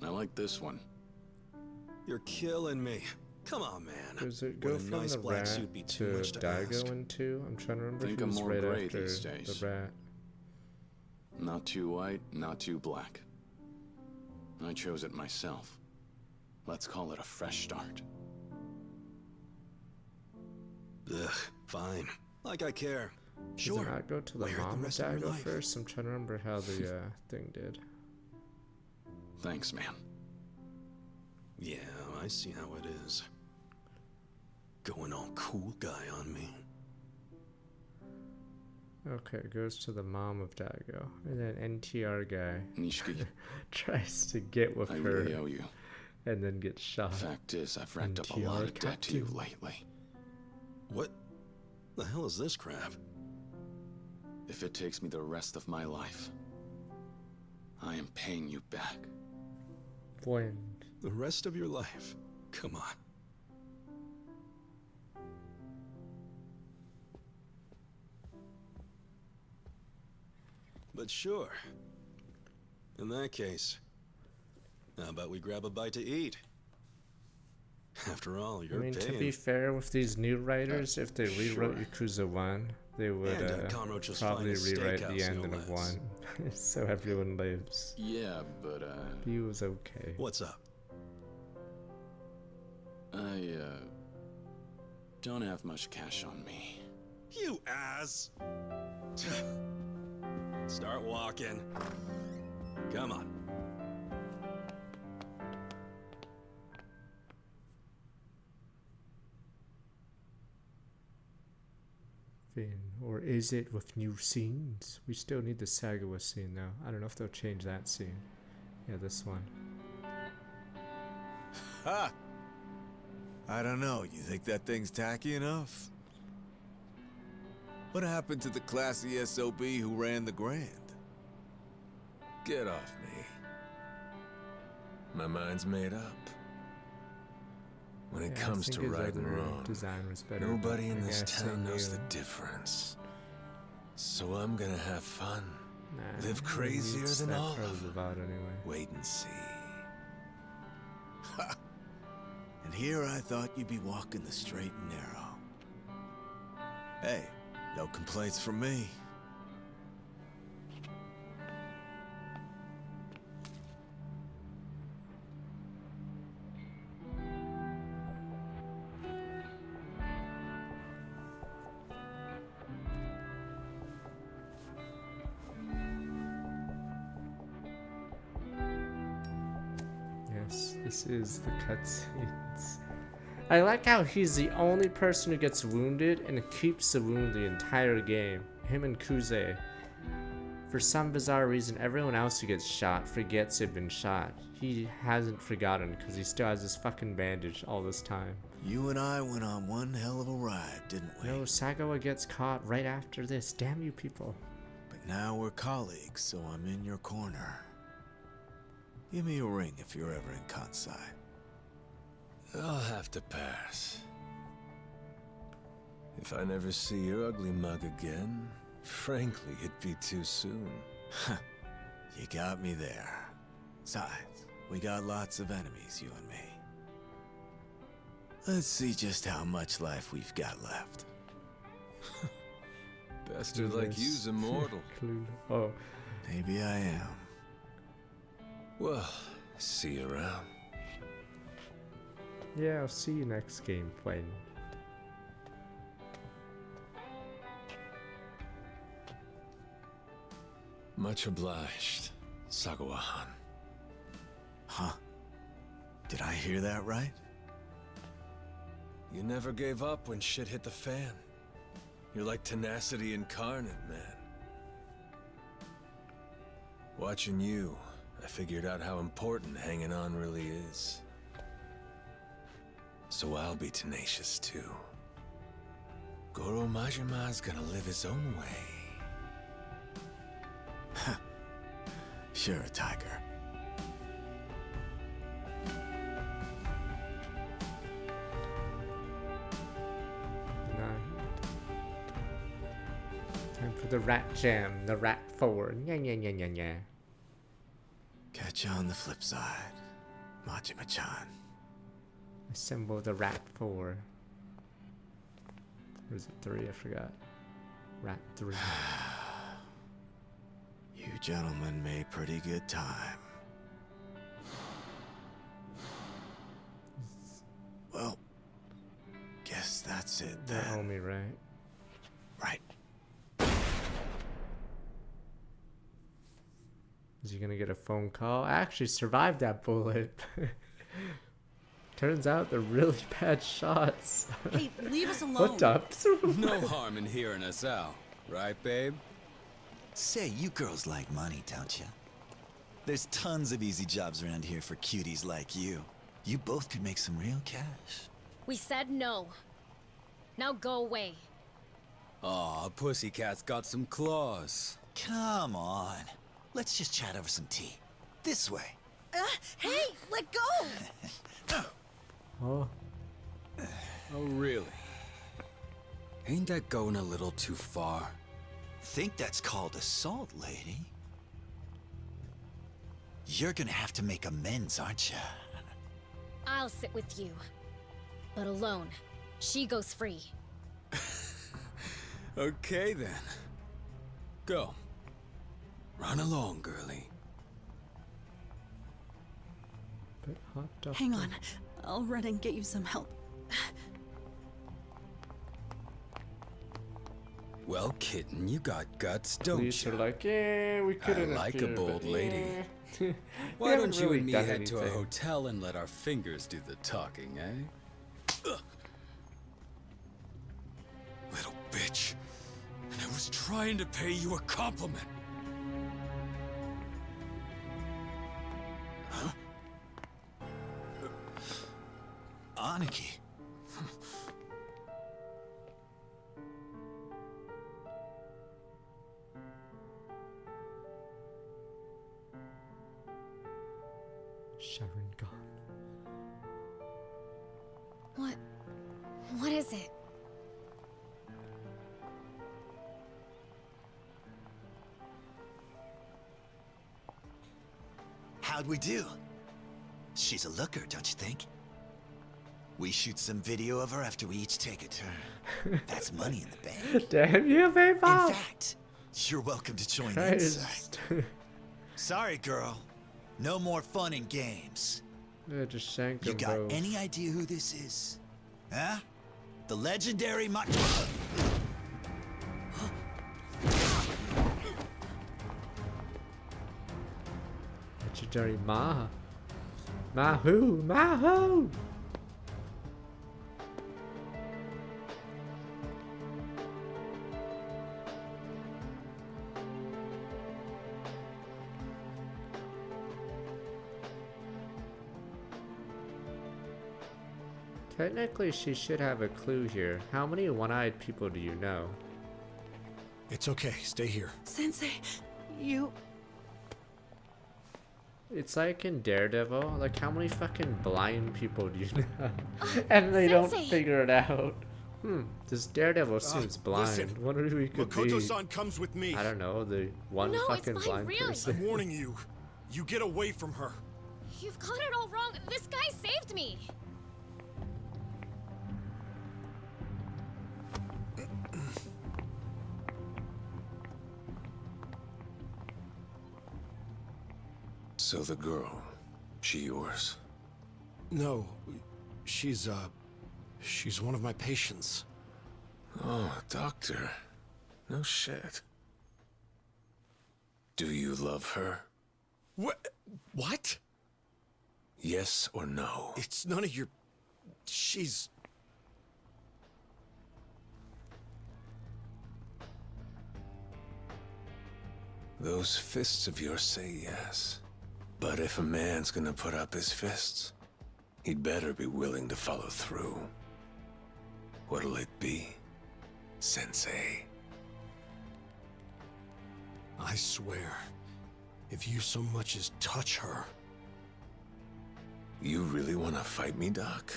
I like this one. You're killing me. Come on, man. Does it go Would a from nice the black rat suit be too to much to Daigo ask? in 2? I'm trying to remember Think who's I'm more right gray after these days. the rat. Not too white, not too black. I chose it myself. Let's call it a fresh start. Ugh, fine. Like I care. Does Sure. it not go to the Wear it mom of rest of your Daigo life. first? I'm trying to remember how the thing did. Thanks, man. Yeah, I see how it is. Going all cool guy on me. Okay, it goes to the mom of Daigo. And then NTR guy Nishiki, tries to get with I her really owe you. and then gets shot. Fact is, I've racked up a lot of debt to you lately. What the hell is this crap? If it takes me the rest of my life, I am paying you back. When? The rest of your life? Come on. But sure. In that case, how about we grab a bite to eat? After all, you're I mean, paying. to be fair with these new writers, if they rewrote Yakuza 1, they would And, Conroach's probably finest rewrite the steakhouse, ending no of less. 1. So everyone lives. Yeah, but, He was okay. What's up? I, don't have much cash on me. You ass! Start walking. Come on. Finn, or is it with new scenes? We still need the Sagawa scene though. I don't know if they'll change that scene. Yeah, this one. Ha! I don't know. You think that thing's tacky enough? What happened to the classy SOB who ran the Grand? Get off me. My mind's made up. When it Yeah, I comes think to his right and other wrong, design was better, nobody but in I this guess town they knows the knew. difference. So I'm gonna have fun. Nah, Live who crazier needs than that all part of the them. VOD anyway. Wait and see. Ha! And here I thought you'd be walking the straight and narrow. Hey, no complaints from me. Yes, this is the cutscenes. I like how he's the only person who gets wounded and keeps the wound the entire game. Him and Kuze. For some bizarre reason, everyone else who gets shot forgets they've been shot. He hasn't forgotten because he still has this fucking bandage all this time. You and I went on one hell of a ride, didn't we? No, Sagawa gets caught right after this. Damn you people. But now we're colleagues, so I'm in your corner. Give me a ring if you're ever in Kansai. I'll have to pass. If I never see your ugly mug again, frankly, it'd be too soon. You got me there. Besides, we got lots of enemies, you and me. Let's see just how much life we've got left. Bastard like you's immortal. Oh. Maybe I am. Well, see you around. Yeah, I'll see you next game, friend. Much obliged, Sagawa-han. Huh? Did I hear that right? You never gave up when shit hit the fan. You're like tenacity incarnate, man. Watching you, I figured out how important hanging on really is. So I'll be tenacious too. Goro Majima's gonna live his own way. Sure, Tiger. Time for the rat jam, the rat 4. Nya. Catch you on the flip side, Majima-chan. Assemble the rat 4. Or is it 3? I forgot. Rat 3. You gentlemen made pretty good time. Well, guess that's it then. Homie, right? Right. Is he gonna get a phone call? I actually survived that bullet. Turns out they're really bad shots. Hey, leave us alone. What up? No harm in hearing us out, right, babe? Say, you girls like money, don't you? There's tons of easy jobs around here for cuties like you. You both could make some real cash. We said no. Now go away. Aw, Pussycat's got some claws. Come on. Let's just chat over some tea. This way. Hey, let go! Oh. Oh, really? Ain't that going a little too far? Think that's called assault, lady? You're gonna have to make amends, aren't you? I'll sit with you. But alone. She goes free. Okay, then. Go. Run along, girlie. Bit hot Hang on. I'll run and get you some help. Well, kitten, you got guts, don't Police you? are like, yeah, we could I interfere, like a bold but lady. yeah. Why don't you really and me done head to a anything. hotel and let our fingers do the talking, eh? Ugh. Little bitch. And I was trying to pay you a compliment. Huh? Aniki. Sharon gone. What is it? How'd we do? She's a looker, don't you think? We shoot some video of her after we each take a turn. That's money in the bank. Damn you, babe. In fact, you're welcome to join Christ. inside. Sorry, girl. No more fun and games. Yeah, just shank You him, got bro. any idea who this is? Huh? The legendary Legendary Ma. Mahu! Mahu! Technically, she should have a clue here. How many one-eyed people do you know? It's okay. Stay here. Sensei, you... It's like in Daredevil. Like, how many fucking blind people do you know? And they don't Sensei! figure it out. This Daredevil seems blind. Listen, Wonder who he could be. Makoto-san comes with me. I don't know, the one No, it's fucking fine, blind really. person. I'm warning you. You get away from her. You've got it all wrong. This guy saved me. So the girl, she yours? No, she's one of my patients. Oh, doctor. No shit. Do you love her? What? Yes or no? It's none of your... She's... Those fists of yours say yes. But if a man's gonna put up his fists, he'd better be willing to follow through. What'll it be, Sensei? I swear, if you so much as touch her... You really want to fight me, Doc?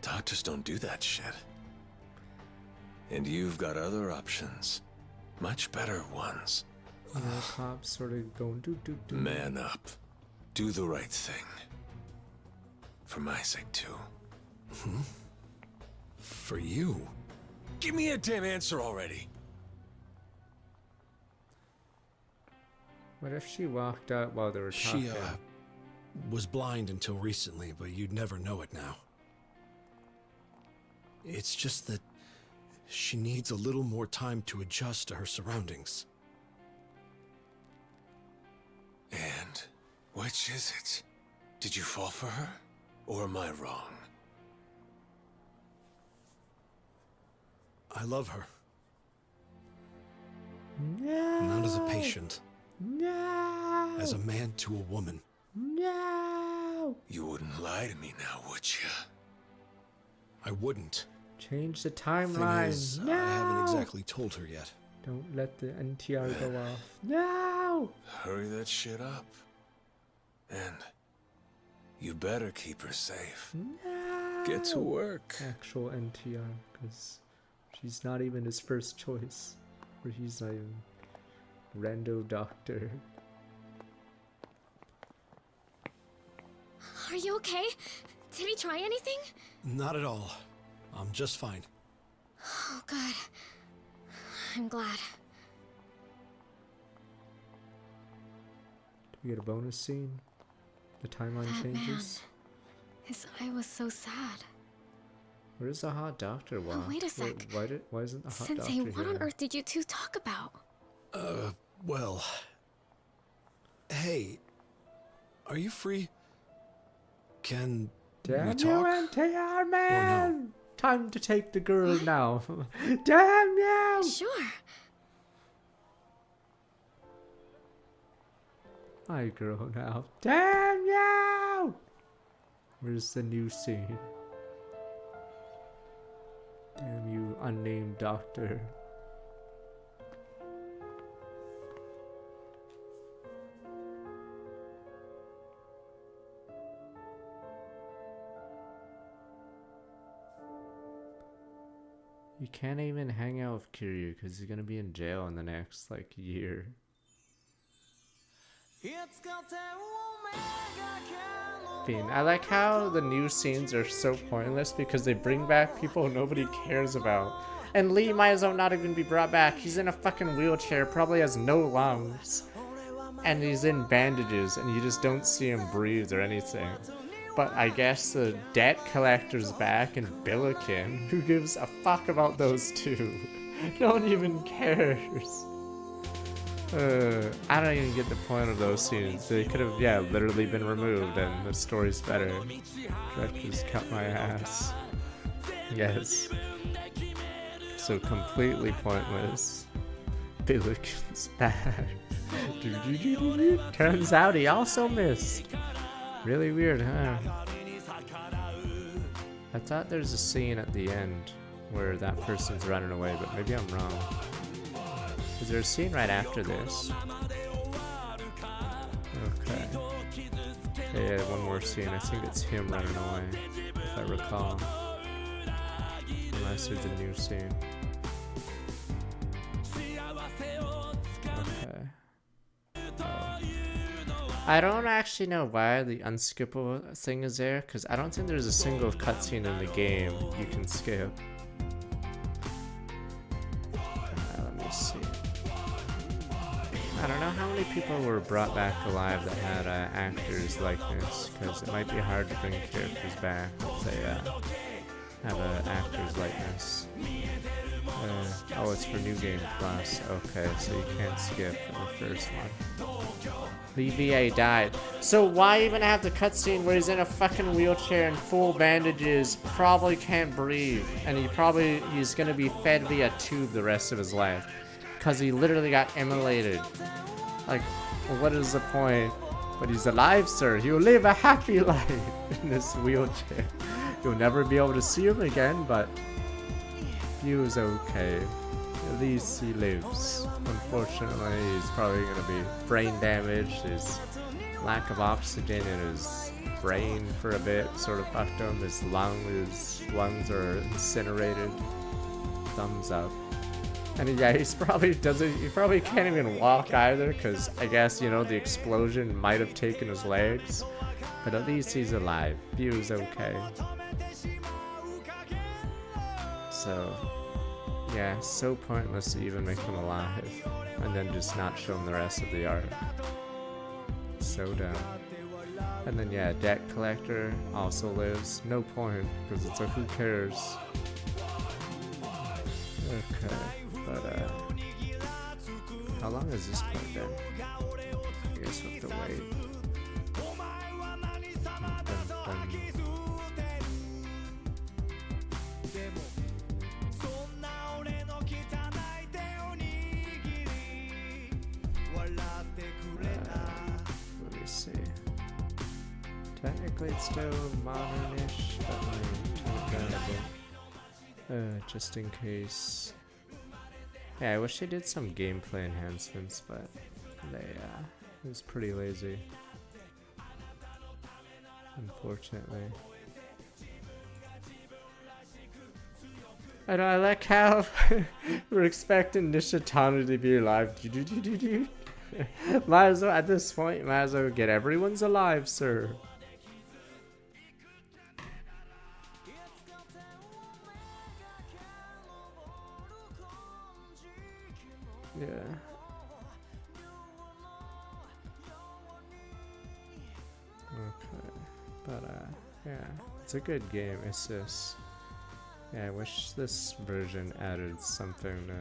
Doctors don't do that shit. And you've got other options. Much better ones. Cops sort of going do. Man up. Do the right thing. For my sake, too. For you? Give me a damn answer already! What if she walked out while they were talking? She, was blind until recently, but you'd never know it now. It's just that she needs a little more time to adjust to her surroundings. And which is it? Did you fall for her? Or am I wrong? I love her. No. Not as a patient. No. As a man to a woman. No. You wouldn't lie to me now, would you? I wouldn't. Change the Thing timeline. is, No. I haven't exactly told her yet. Don't let the NTR go off. No. Hurry that shit up. And you better keep her safe. No. Get to work. Actual NTR, because she's not even his first choice. Or he's not even rando doctor. Are you okay? Did he try anything? Not at all. I'm just fine. Oh, good. I'm glad. Do we get a bonus scene? The timeline That changes? man. His eye was so sad. Where's the hot doctor walk? Oh, wait a sec. Why isn't the hot Sensei, doctor what here? on earth did you two talk about? Well... Hey, are you free? Can we Damn you, talk? NTR man! Time to take the girl now. Damn you! Sure. My girl now. Damn you! Where's the new scene? Damn you, unnamed doctor. You can't even hang out with Kiryu because he's gonna be in jail in the next, like, year. I like how the new scenes are so pointless because they bring back people nobody cares about. And Lee might as well not even be brought back. He's in a fucking wheelchair, probably has no lungs. And he's in bandages and you just don't see him breathe or anything. But I guess the debt collector's back and Billiken. Who gives a fuck about those two? No one even cares. I don't even get the point of those scenes. They could have, yeah, literally been removed and the story's better. Directors cut my ass. Yes. So completely pointless. Billiken's back. Turns out he also missed. Really weird, huh? I thought there's a scene at the end where that person's running away, but maybe I'm wrong. Is there a scene right after this? Okay. Yeah, one more scene. I think it's him running away, if I recall. Unless there's a new scene. Okay. Oh. I don't actually know why the unskippable thing is there, because I don't think there's a single cutscene in the game you can skip. Let me see. I don't know how many people were brought back alive that had actors' likeness, because it might be hard to bring characters back if they have an actor's likeness. Oh, it's for New Game Plus. Okay, so you can't skip the first one. The VA died. So why even have the cutscene where he's in a fucking wheelchair and full bandages, probably can't breathe, and he's gonna be fed via tube the rest of his life? Because he literally got immolated. Like, what is the point? But he's alive, sir. He'll live a happy life in this wheelchair. You'll never be able to see him again, but he was okay. At least he lives. Unfortunately, he's probably going to be brain damaged. His lack of oxygen in his brain for a bit sort of fucked him. His lungs are incinerated. Thumbs up. And yeah, he probably can't even walk either, because I guess, you know, the explosion might have taken his legs. But at least he's alive. He was okay. So, yeah, so pointless to even make him alive. And then just not show him the rest of the arc. So dumb. And then yeah, Debt Collector also lives. No point, because it's a who cares. Okay, but how long has this part been? I guess we'll have to wait. Let me see. Technically it's still modern-ish, but let me turn it down a bit. Just in case. Yeah, I wish they did some gameplay enhancements, but they it was pretty lazy. Unfortunately. I know, I like how we're expecting Nishitani to be alive. Might as well, at this point, might as well get everyone's alive, sir. Yeah. Okay. But yeah, it's a good game. It's just, yeah, I wish this version added something to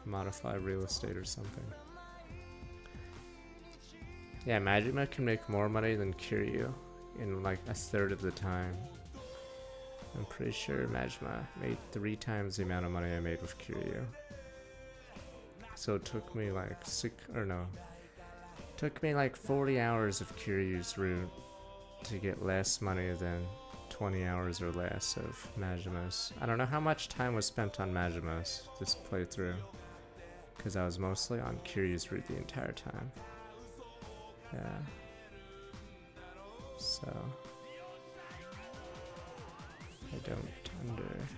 modify real estate or something. Yeah, Majima can make more money than Kiryu in like a third of the time. I'm pretty sure Majima made 3 times the amount of money I made with Kiryu. So it took me like took me like 40 hours of Kiryu's route to get less money than 20 hours or less of Majima's. I don't know how much time was spent on Majima's this playthrough, because I was mostly on Kiryu's route the entire time. Yeah. So I don't understand.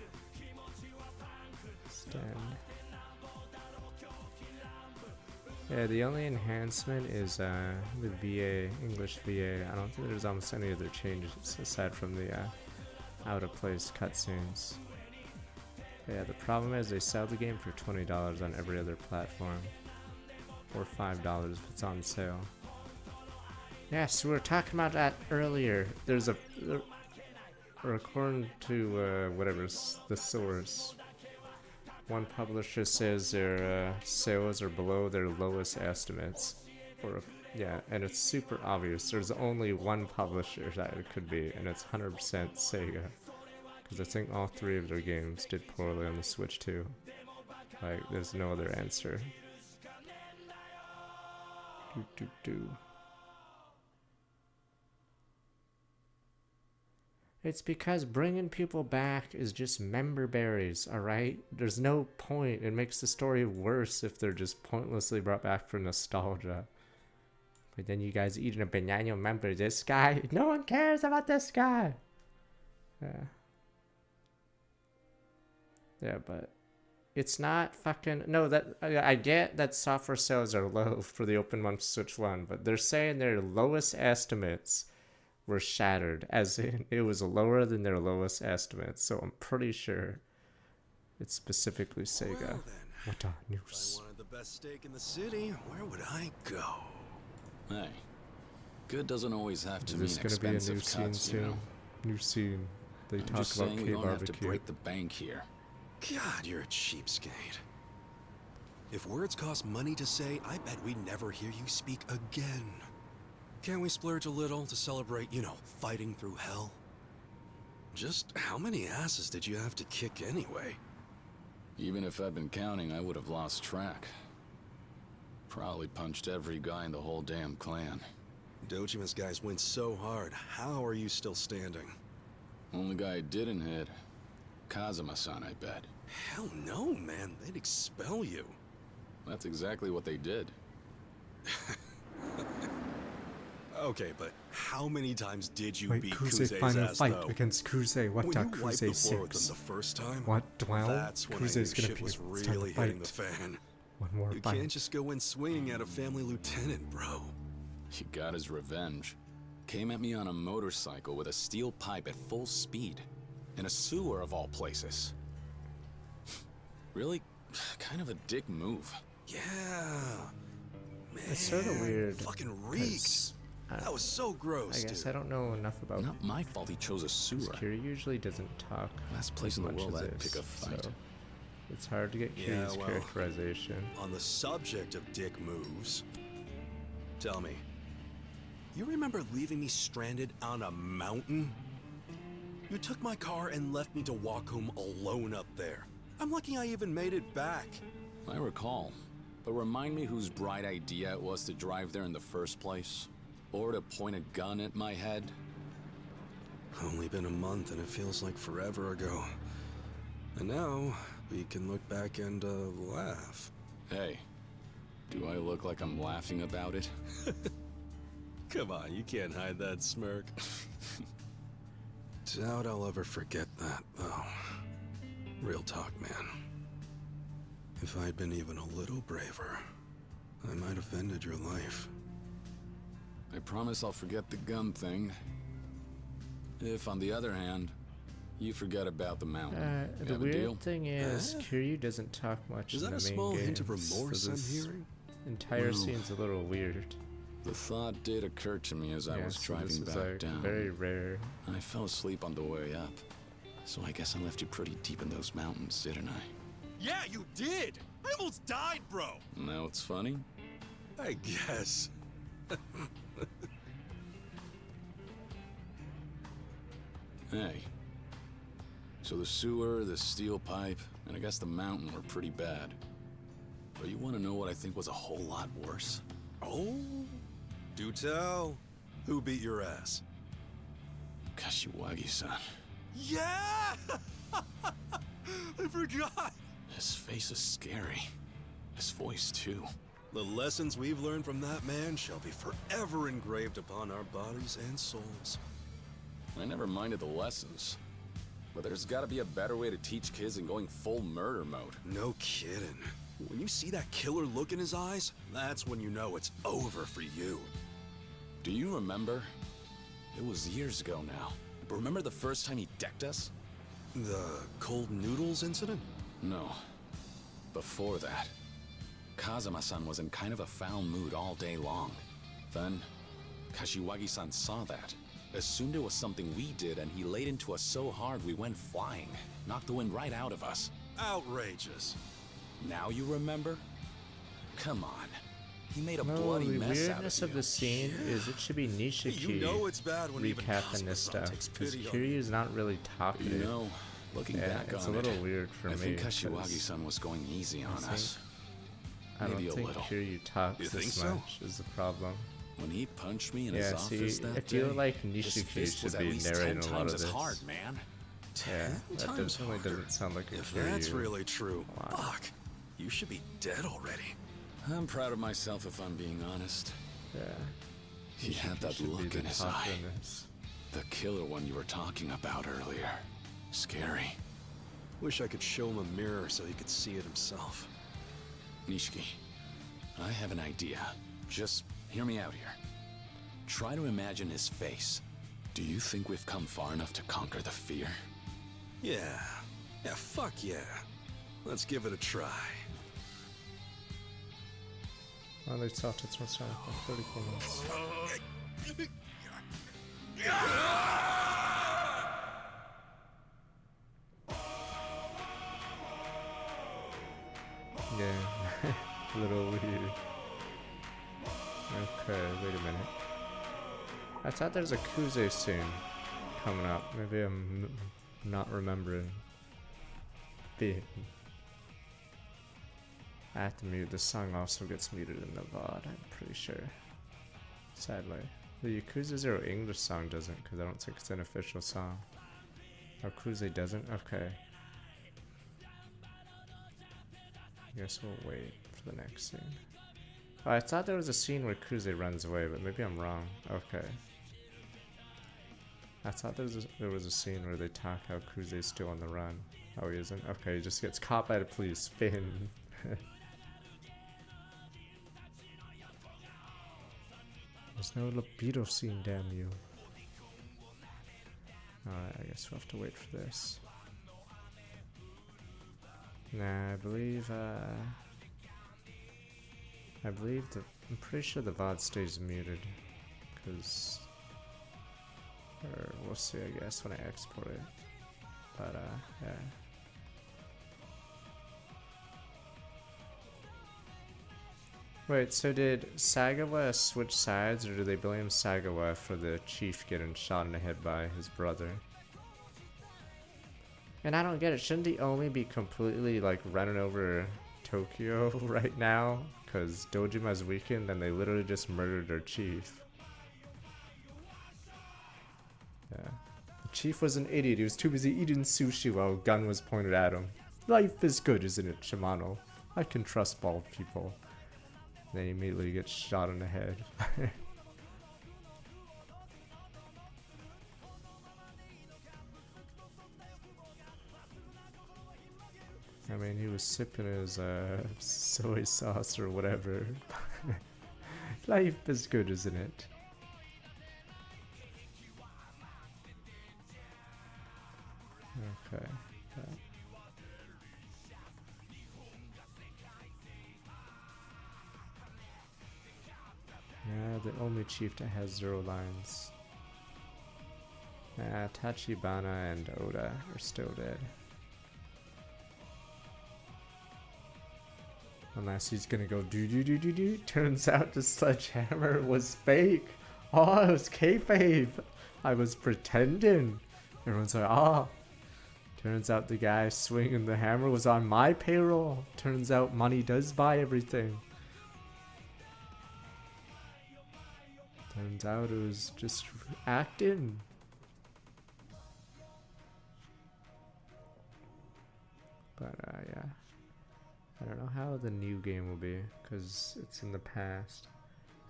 Yeah, the only enhancement is with VA, English VA. I don't think there's almost any other changes aside from the out of place cutscenes. Yeah, the problem is they sell the game for $20 on every other platform, or $5 if it's on sale. Yeah, so we were talking about that earlier. There's or according to whatever's the source, one publisher says their sales are below their lowest estimates. Or yeah, and it's super obvious. There's only one publisher that it could be, and it's 100% Sega. Because I think all 3 of their games did poorly on the Switch too. Like, there's no other answer. It's because bringing people back is just member berries, alright? There's no point. It makes the story worse if they're just pointlessly brought back for nostalgia. But then you guys eating a banana, remember this guy? No one cares about this guy! Yeah, but it's not fucking... No, that I get that software sales are low for the open month Switch 1, but they're saying their lowest estimates were shattered, as in it was lower than their lowest estimates, so I'm pretty sure it's specifically Sega. Well, what a news. If I wanted the best steak in the city, where would I go? Hey, good doesn't always have to mean There's gonna be a expensive new scene cuts, you soon. know? New scene. They I'm talk just about saying we K don't have to barbecue. break the bank here. God, you're a cheapskate. If words cost money to say, I bet we never hear you speak again. Can't we splurge a little to celebrate, you know, fighting through hell? Just how many asses did you have to kick anyway? Even if I'd been counting, I would have lost track. Probably punched every guy in the whole damn clan. Dojima's guys went so hard. How are you still standing? Only guy I didn't hit, Kazuma-san, I bet. Hell no, man. They'd expel you. That's exactly what they did. Okay, but how many times did you Wait, beat Kuze Kuze's final ass, fight though? against Kuze. What When a you wiped the Kuze floor with them 6? the first time, What 12? that's when Kuze's I knew gonna shit be was it's time to really hitting the fight. fan. One more You fight. can't just go in swinging at a family lieutenant, bro. He got his revenge. Came at me on a motorcycle with a steel pipe at full speed. In a sewer of all places. Really, kind of a dick move. Yeah. Man, It's sort of weird. Fucking reeks. That was so gross, I guess dude. I don't know enough about... Not my fault he chose a sewer. Kiri usually doesn't talk Last place in the as world much as I'd this, pick a fight. so it's hard to get Kiri's characterization. On the subject of dick moves, tell me, you remember leaving me stranded on a mountain? You took my car and left me to walk home alone up there. I'm lucky I even made it back. I recall. But remind me whose bright idea it was to drive there in the first place? Or to point a gun at my head? Only been a month and it feels like forever ago. And now, we can look back and, laugh. Hey, do I look like I'm laughing about it? Come on, you can't hide that smirk. Doubt I'll ever forget that, though. Real talk, man. If I'd been even a little braver, I might have ended your life. I promise I'll forget the gun thing. If, on the other hand, you forget about the mountain. You The have a deal? weird thing is, Kiryu doesn't talk much Is in that the a main small games, hint of remorse so I'm this hearing? entire Well, scene's a little weird. The thought did occur to me as I was so driving this is, back like, down. very rare. I fell asleep on the way up. So I guess I left you pretty deep in those mountains, didn't I? Yeah, you did! I almost died, bro! Now it's funny? I guess. Hey. So the sewer, the steel pipe, and I guess the mountain were pretty bad. But you want to know what I think was a whole lot worse? Oh? Do tell. Who beat your ass? Kashiwagi-san. Yeah! I forgot! His face is scary. His voice, too. The lessons we've learned from that man shall be forever engraved upon our bodies and souls. I never minded the lessons. But there's gotta be a better way to teach kids than going full murder mode. No kidding. When you see that killer look in his eyes, that's when you know it's over for you. Do you remember? It was years ago now. But remember the first time he decked us? The cold noodles incident? No. Before that. Kazuma-san was in kind of a foul mood all day long. Then, Kashiwagi-san saw that. Assumed it was something we did, and he laid into us so hard we went flying. Knocked the wind right out of us. Outrageous. Now you remember? Come on. He made a No, bloody the mess out weirdness of of the scene is it should be Nishiki You know it's bad when even recapping this Kazuma-san stuff, takes because pity on Kiryu's not really talkative. You know, looking yeah, back it's on a little it, weird for I me. think 'cause Kashiwagi-san was going easy on us. I don't Maybe a think little. Kiryu talks You think this so? much is the problem. When he punched me in Yeah, his see, office that I feel day, like his Nishiki fist was should at be least narrating 10 a lot of times this. as hard, man. Yeah, 10 that times definitely harder. doesn't sound like a If Kiryu. that's really true, Wow. fuck. You should be dead already. I'm proud of myself if I'm being honest. Yeah. He had that should be look the in his top eye. in this. The killer one you were talking about earlier. Scary. Wish I could show him a mirror so he could see it himself. Nishiki, I have an idea. Just hear me out here. Try to imagine his face. Do you think we've come far enough to conquer the fear? Yeah. Yeah, fuck yeah. Let's give it a try. Well, they talked to us for 34 minutes. Yeah, a little weird. Okay, wait a minute. I thought there's a Yakuza soon coming up. Maybe I'm not remembering. I have to mute. The song also gets muted in the VOD, I'm pretty sure. Sadly. The Yakuza Zero English song doesn't, because I don't think it's an official song. Yakuza doesn't? Okay. Guess we'll wait for the next scene. Oh, I thought there was a scene where Kuze runs away, but maybe I'm wrong. Okay. I thought there was a scene where they talk how Kuze's still on the run. Oh, he isn't? Okay, he just gets caught by the police. Spin. There's no libido scene, damn you. Alright, I guess we'll have to wait for this. Nah, I believe I'm pretty sure the VOD stays muted, because, or we'll see, I guess, when I export it, but, yeah. Wait, so did Sagawa switch sides, or do they blame Sagawa for the chief getting shot in the head by his brother? And I don't get it, shouldn't he only be completely, like, running over Tokyo right now? Because Dojima's weakened and they literally just murdered their chief. Yeah. The chief was an idiot, he was too busy eating sushi while a gun was pointed at him. Life is good, isn't it, Shimano? I can trust bald people. Then he immediately gets shot in the head. I mean, he was sipping his soy sauce or whatever. Life is good, isn't it? Okay. Yeah, the only chief that has 0 lines. Tachibana and Oda are still dead. Unless he's gonna go do do do do do. Turns out the sledgehammer was fake. Oh, it was kayfabe. I was pretending. Everyone's like, oh. Turns out the guy swinging the hammer was on my payroll. Turns out money does buy everything. Turns out it was just acting. But yeah. I don't know how the new game will be, because it's in the past.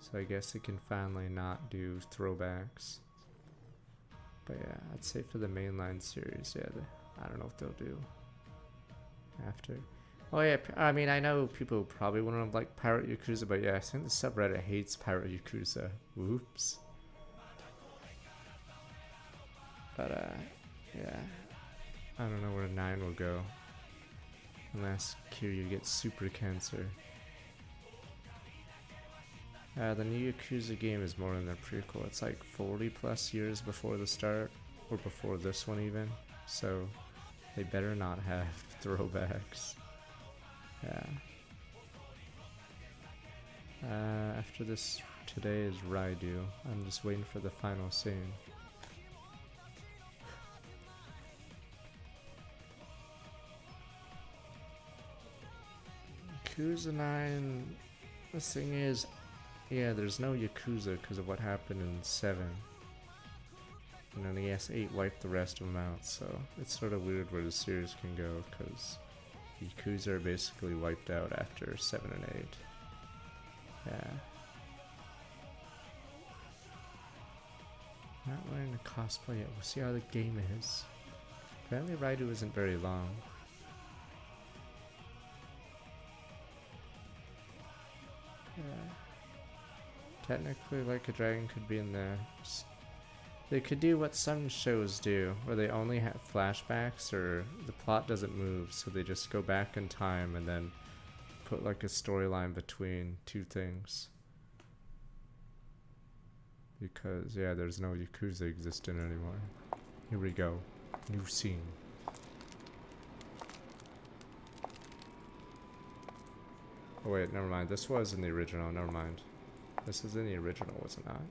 So I guess it can finally not do throwbacks. But yeah, I'd say for the mainline series, yeah, I don't know if they'll do after. Oh yeah, I mean, I know people probably want to like Pirate Yakuza, but yeah, I think the subreddit hates Pirate Yakuza. Oops. But yeah, I don't know where 9 will go. Unless Kiryu gets super cancer. The new Yakuza game is more than their prequel. It's like 40 plus years before the start, or before this one even. So they better not have throwbacks. Yeah. After this, today is Raidu. I'm just waiting for the final scene. Yakuza 9, the thing is, Yeah, there's no Yakuza because of what happened in 7. And then I guess 8 wiped the rest of them out, so it's sort of weird where the series can go because Yakuza are basically wiped out after 7 and 8. Yeah. Not wearing a cosplay yet. We'll see how the game is. Apparently Raidu isn't very long. Yeah. Technically, Like a Dragon could be in there. They could do what some shows do, where they only have flashbacks or the plot doesn't move, so they just go back in time and then put like a storyline between two things. Because, yeah, there's no Yakuza existing anymore. Here we go. New scene. Oh wait, never mind. This was in the original. Never mind. This is in the original, was it not?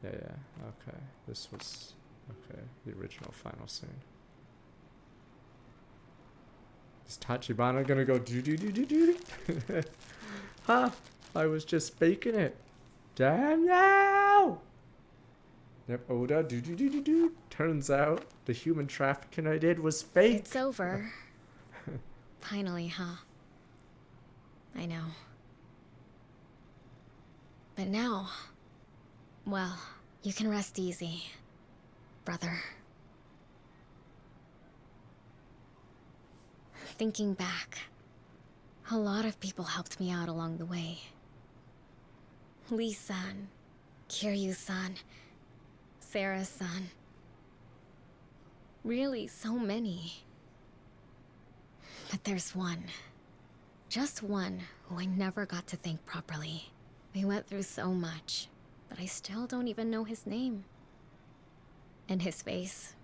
Yeah, okay. This was... okay, the original final scene. Is Tachibana gonna go do? Huh? I was just faking it. Damn you! Yep, Oda do. Turns out the human trafficking I did was fake. It's over. Finally, huh? I know. But now, well, you can rest easy, brother. Thinking back, a lot of people helped me out along the way. Lee-san, Kiryu-san, Sarah-san. Really, so many. But there's one. Just one who I never got to thank properly. We went through so much, but I still don't even know his name. And his face,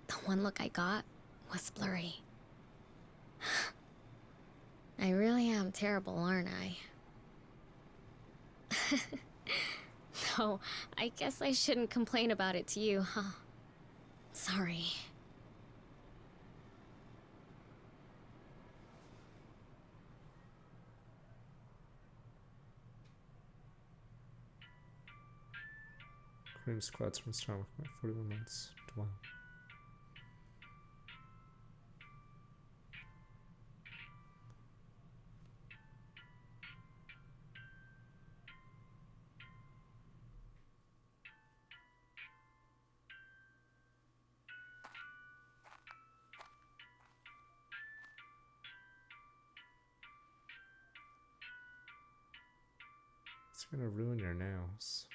the one look I got, was blurry. I really am terrible, aren't I? No, I guess I shouldn't complain about it to you, huh? Sorry. Cream squats from Star Wars 41 months. Wow. It's gonna ruin your nails.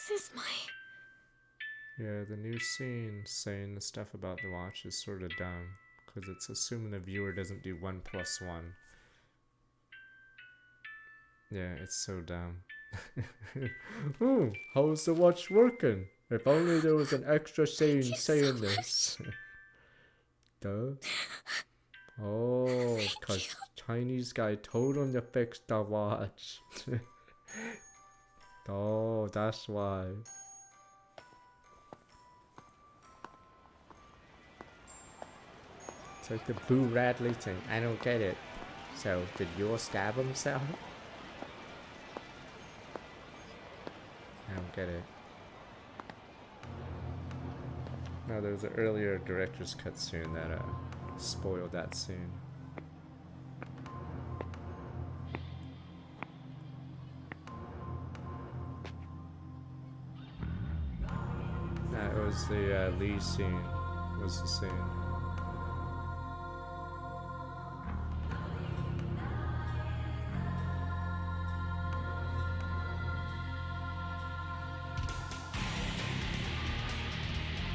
This is my... Yeah, the new scene saying the stuff about the watch is sort of dumb, because it's assuming the viewer doesn't do 1 + 1. Yeah, it's so dumb. Ooh, how's the watch working? If only there was an extra scene saying this. Duh. Oh, because Chinese guy told him to fix the watch. Oh, that's why. It's like the Boo Radley thing. I don't get it. So, did yours stab himself? I don't get it. No, there was an earlier director's cut scene that spoiled that scene. That was the Lee scene. Was the scene.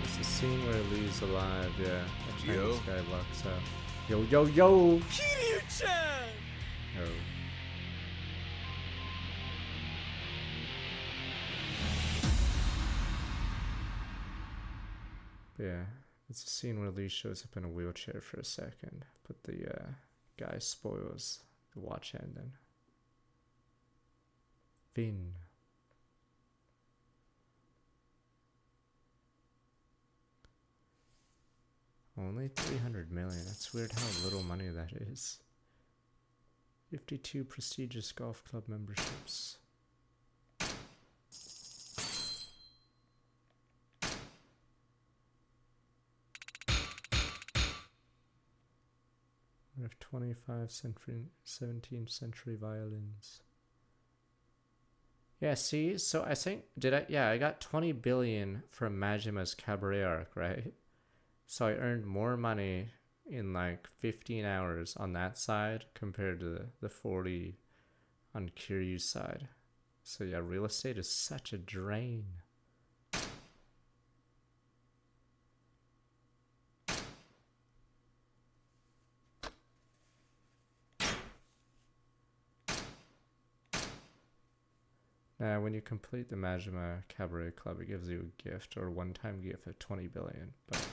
It's the scene where Lee's alive, yeah. The Chinese guy walks up. Yo, yo, yo! Kiryu-chan! Oh. Yeah, it's a scene where Lee shows up in a wheelchair for a second, but the guy spoils the watch ending. Finn. Only 300 million. That's weird how little money that is. 52 prestigious golf club memberships. We have 17th century violins. Yeah, see, so I think, I got 20 billion from Majima's cabaret arc, right? So I earned more money in like 15 hours on that side compared to the 40 on Kiryu's side. So yeah, real estate is such a drain. Now, when you complete the Majima Cabaret Club, it gives you a gift or a one-time gift of 20 billion, but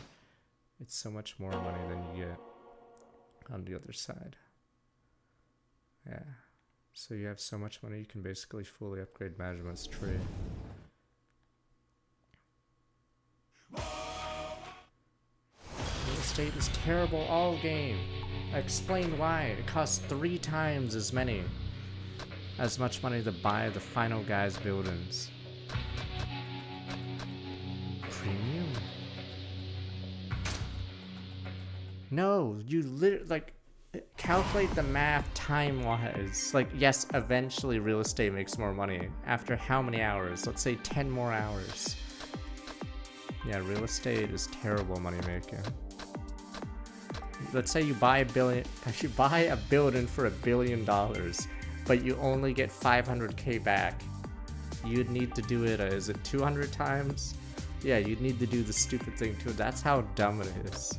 it's so much more money than you get on the other side. Yeah. So you have so much money, you can basically fully upgrade Majima's tree. Real estate is terrible all game. I explained why. It costs 3 times as much money to buy the final guy's buildings. Premium? No, you literally, like, calculate the math time-wise. Like, yes, eventually real estate makes more money. After how many hours? Let's say 10 more hours. Yeah, real estate is terrible money making. Let's say you buy a building for $1 billion, but you only get 500k back. You'd need to do it, is it 200 times? Yeah, you'd need to do the stupid thing too. That's how dumb it is.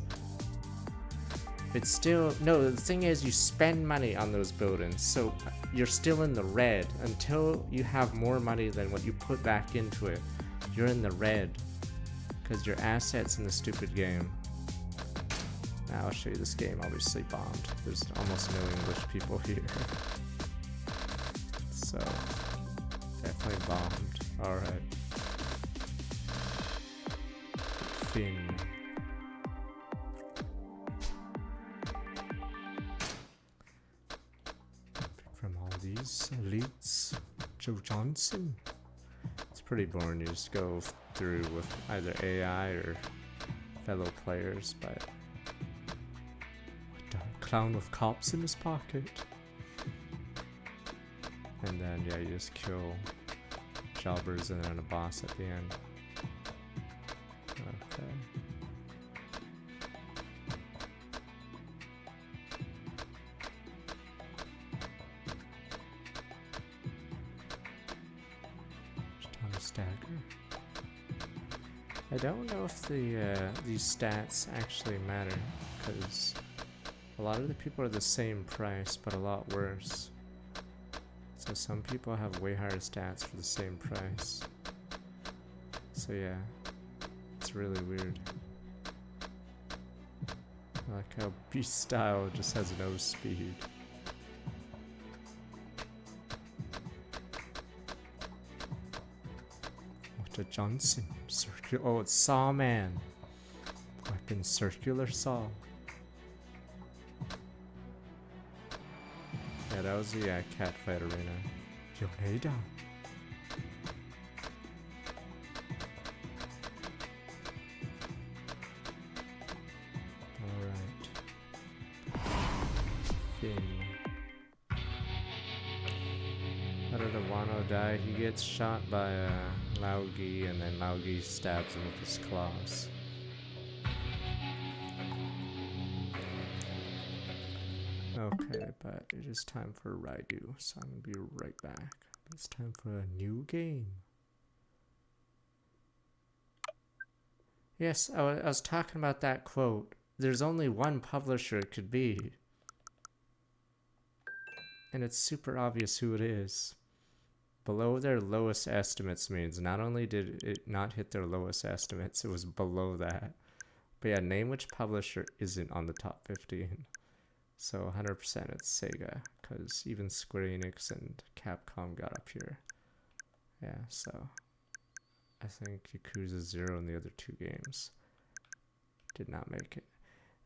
It's still, no, the thing is you spend money on those buildings, so you're still in the red until you have more money than what you put back into it. You're in the red because your assets in the stupid game. Now I'll show you this game obviously bombed. There's almost no English people here. So, definitely bombed. Alright. Finn. From all these elites, Joe Johnson. It's pretty boring. You just go through with either AI or fellow players, but what a clown with cops in his pocket. And then yeah, you just kill jobbers and then a boss at the end. Okay. Stagger. I don't know if these stats actually matter, because a lot of the people are the same price, but a lot worse. So some people have way higher stats for the same price. So yeah, it's really weird. I like how Beast Style just has no speed. What a Johnson. Oh, it's Sawman. Weapon circular saw. Yeah, that was the catfight arena. Yoneda. Alright. Finn. How did Wano die? He gets shot by Laogi, and then Laogi stabs him with his claws. Okay, but it is time for Raidu, so I'm gonna be right back. It's time for a new game. Yes, I was talking about that quote. There's only one publisher it could be. And it's super obvious who it is. Below their lowest estimates means not only did it not hit their lowest estimates, it was below that. But yeah, name which publisher isn't on the top 15. So 100% it's Sega, because even Square Enix and Capcom got up here. Yeah, so I think Yakuza 0 and the other 2 games did not make it.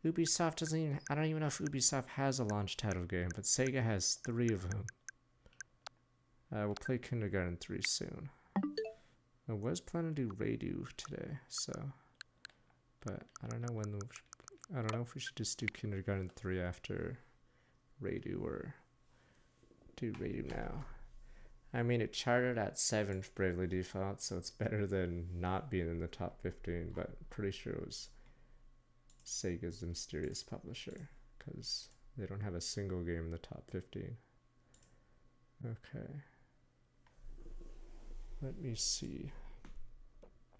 Ubisoft doesn't even, I don't even know if Ubisoft has a launch title game, but Sega has 3 of them. We'll play Kindergarten 3 soon. I was planning to do Radio today, so, but I don't know when, I don't know if we should just do Kindergarten 3 after Radio or do Radio now. I mean, it charted at 7th Bravely Default, so it's better than not being in the top 15, but I'm pretty sure it was Sega's mysterious publisher, because they don't have a single game in the top 15. Okay. Let me see.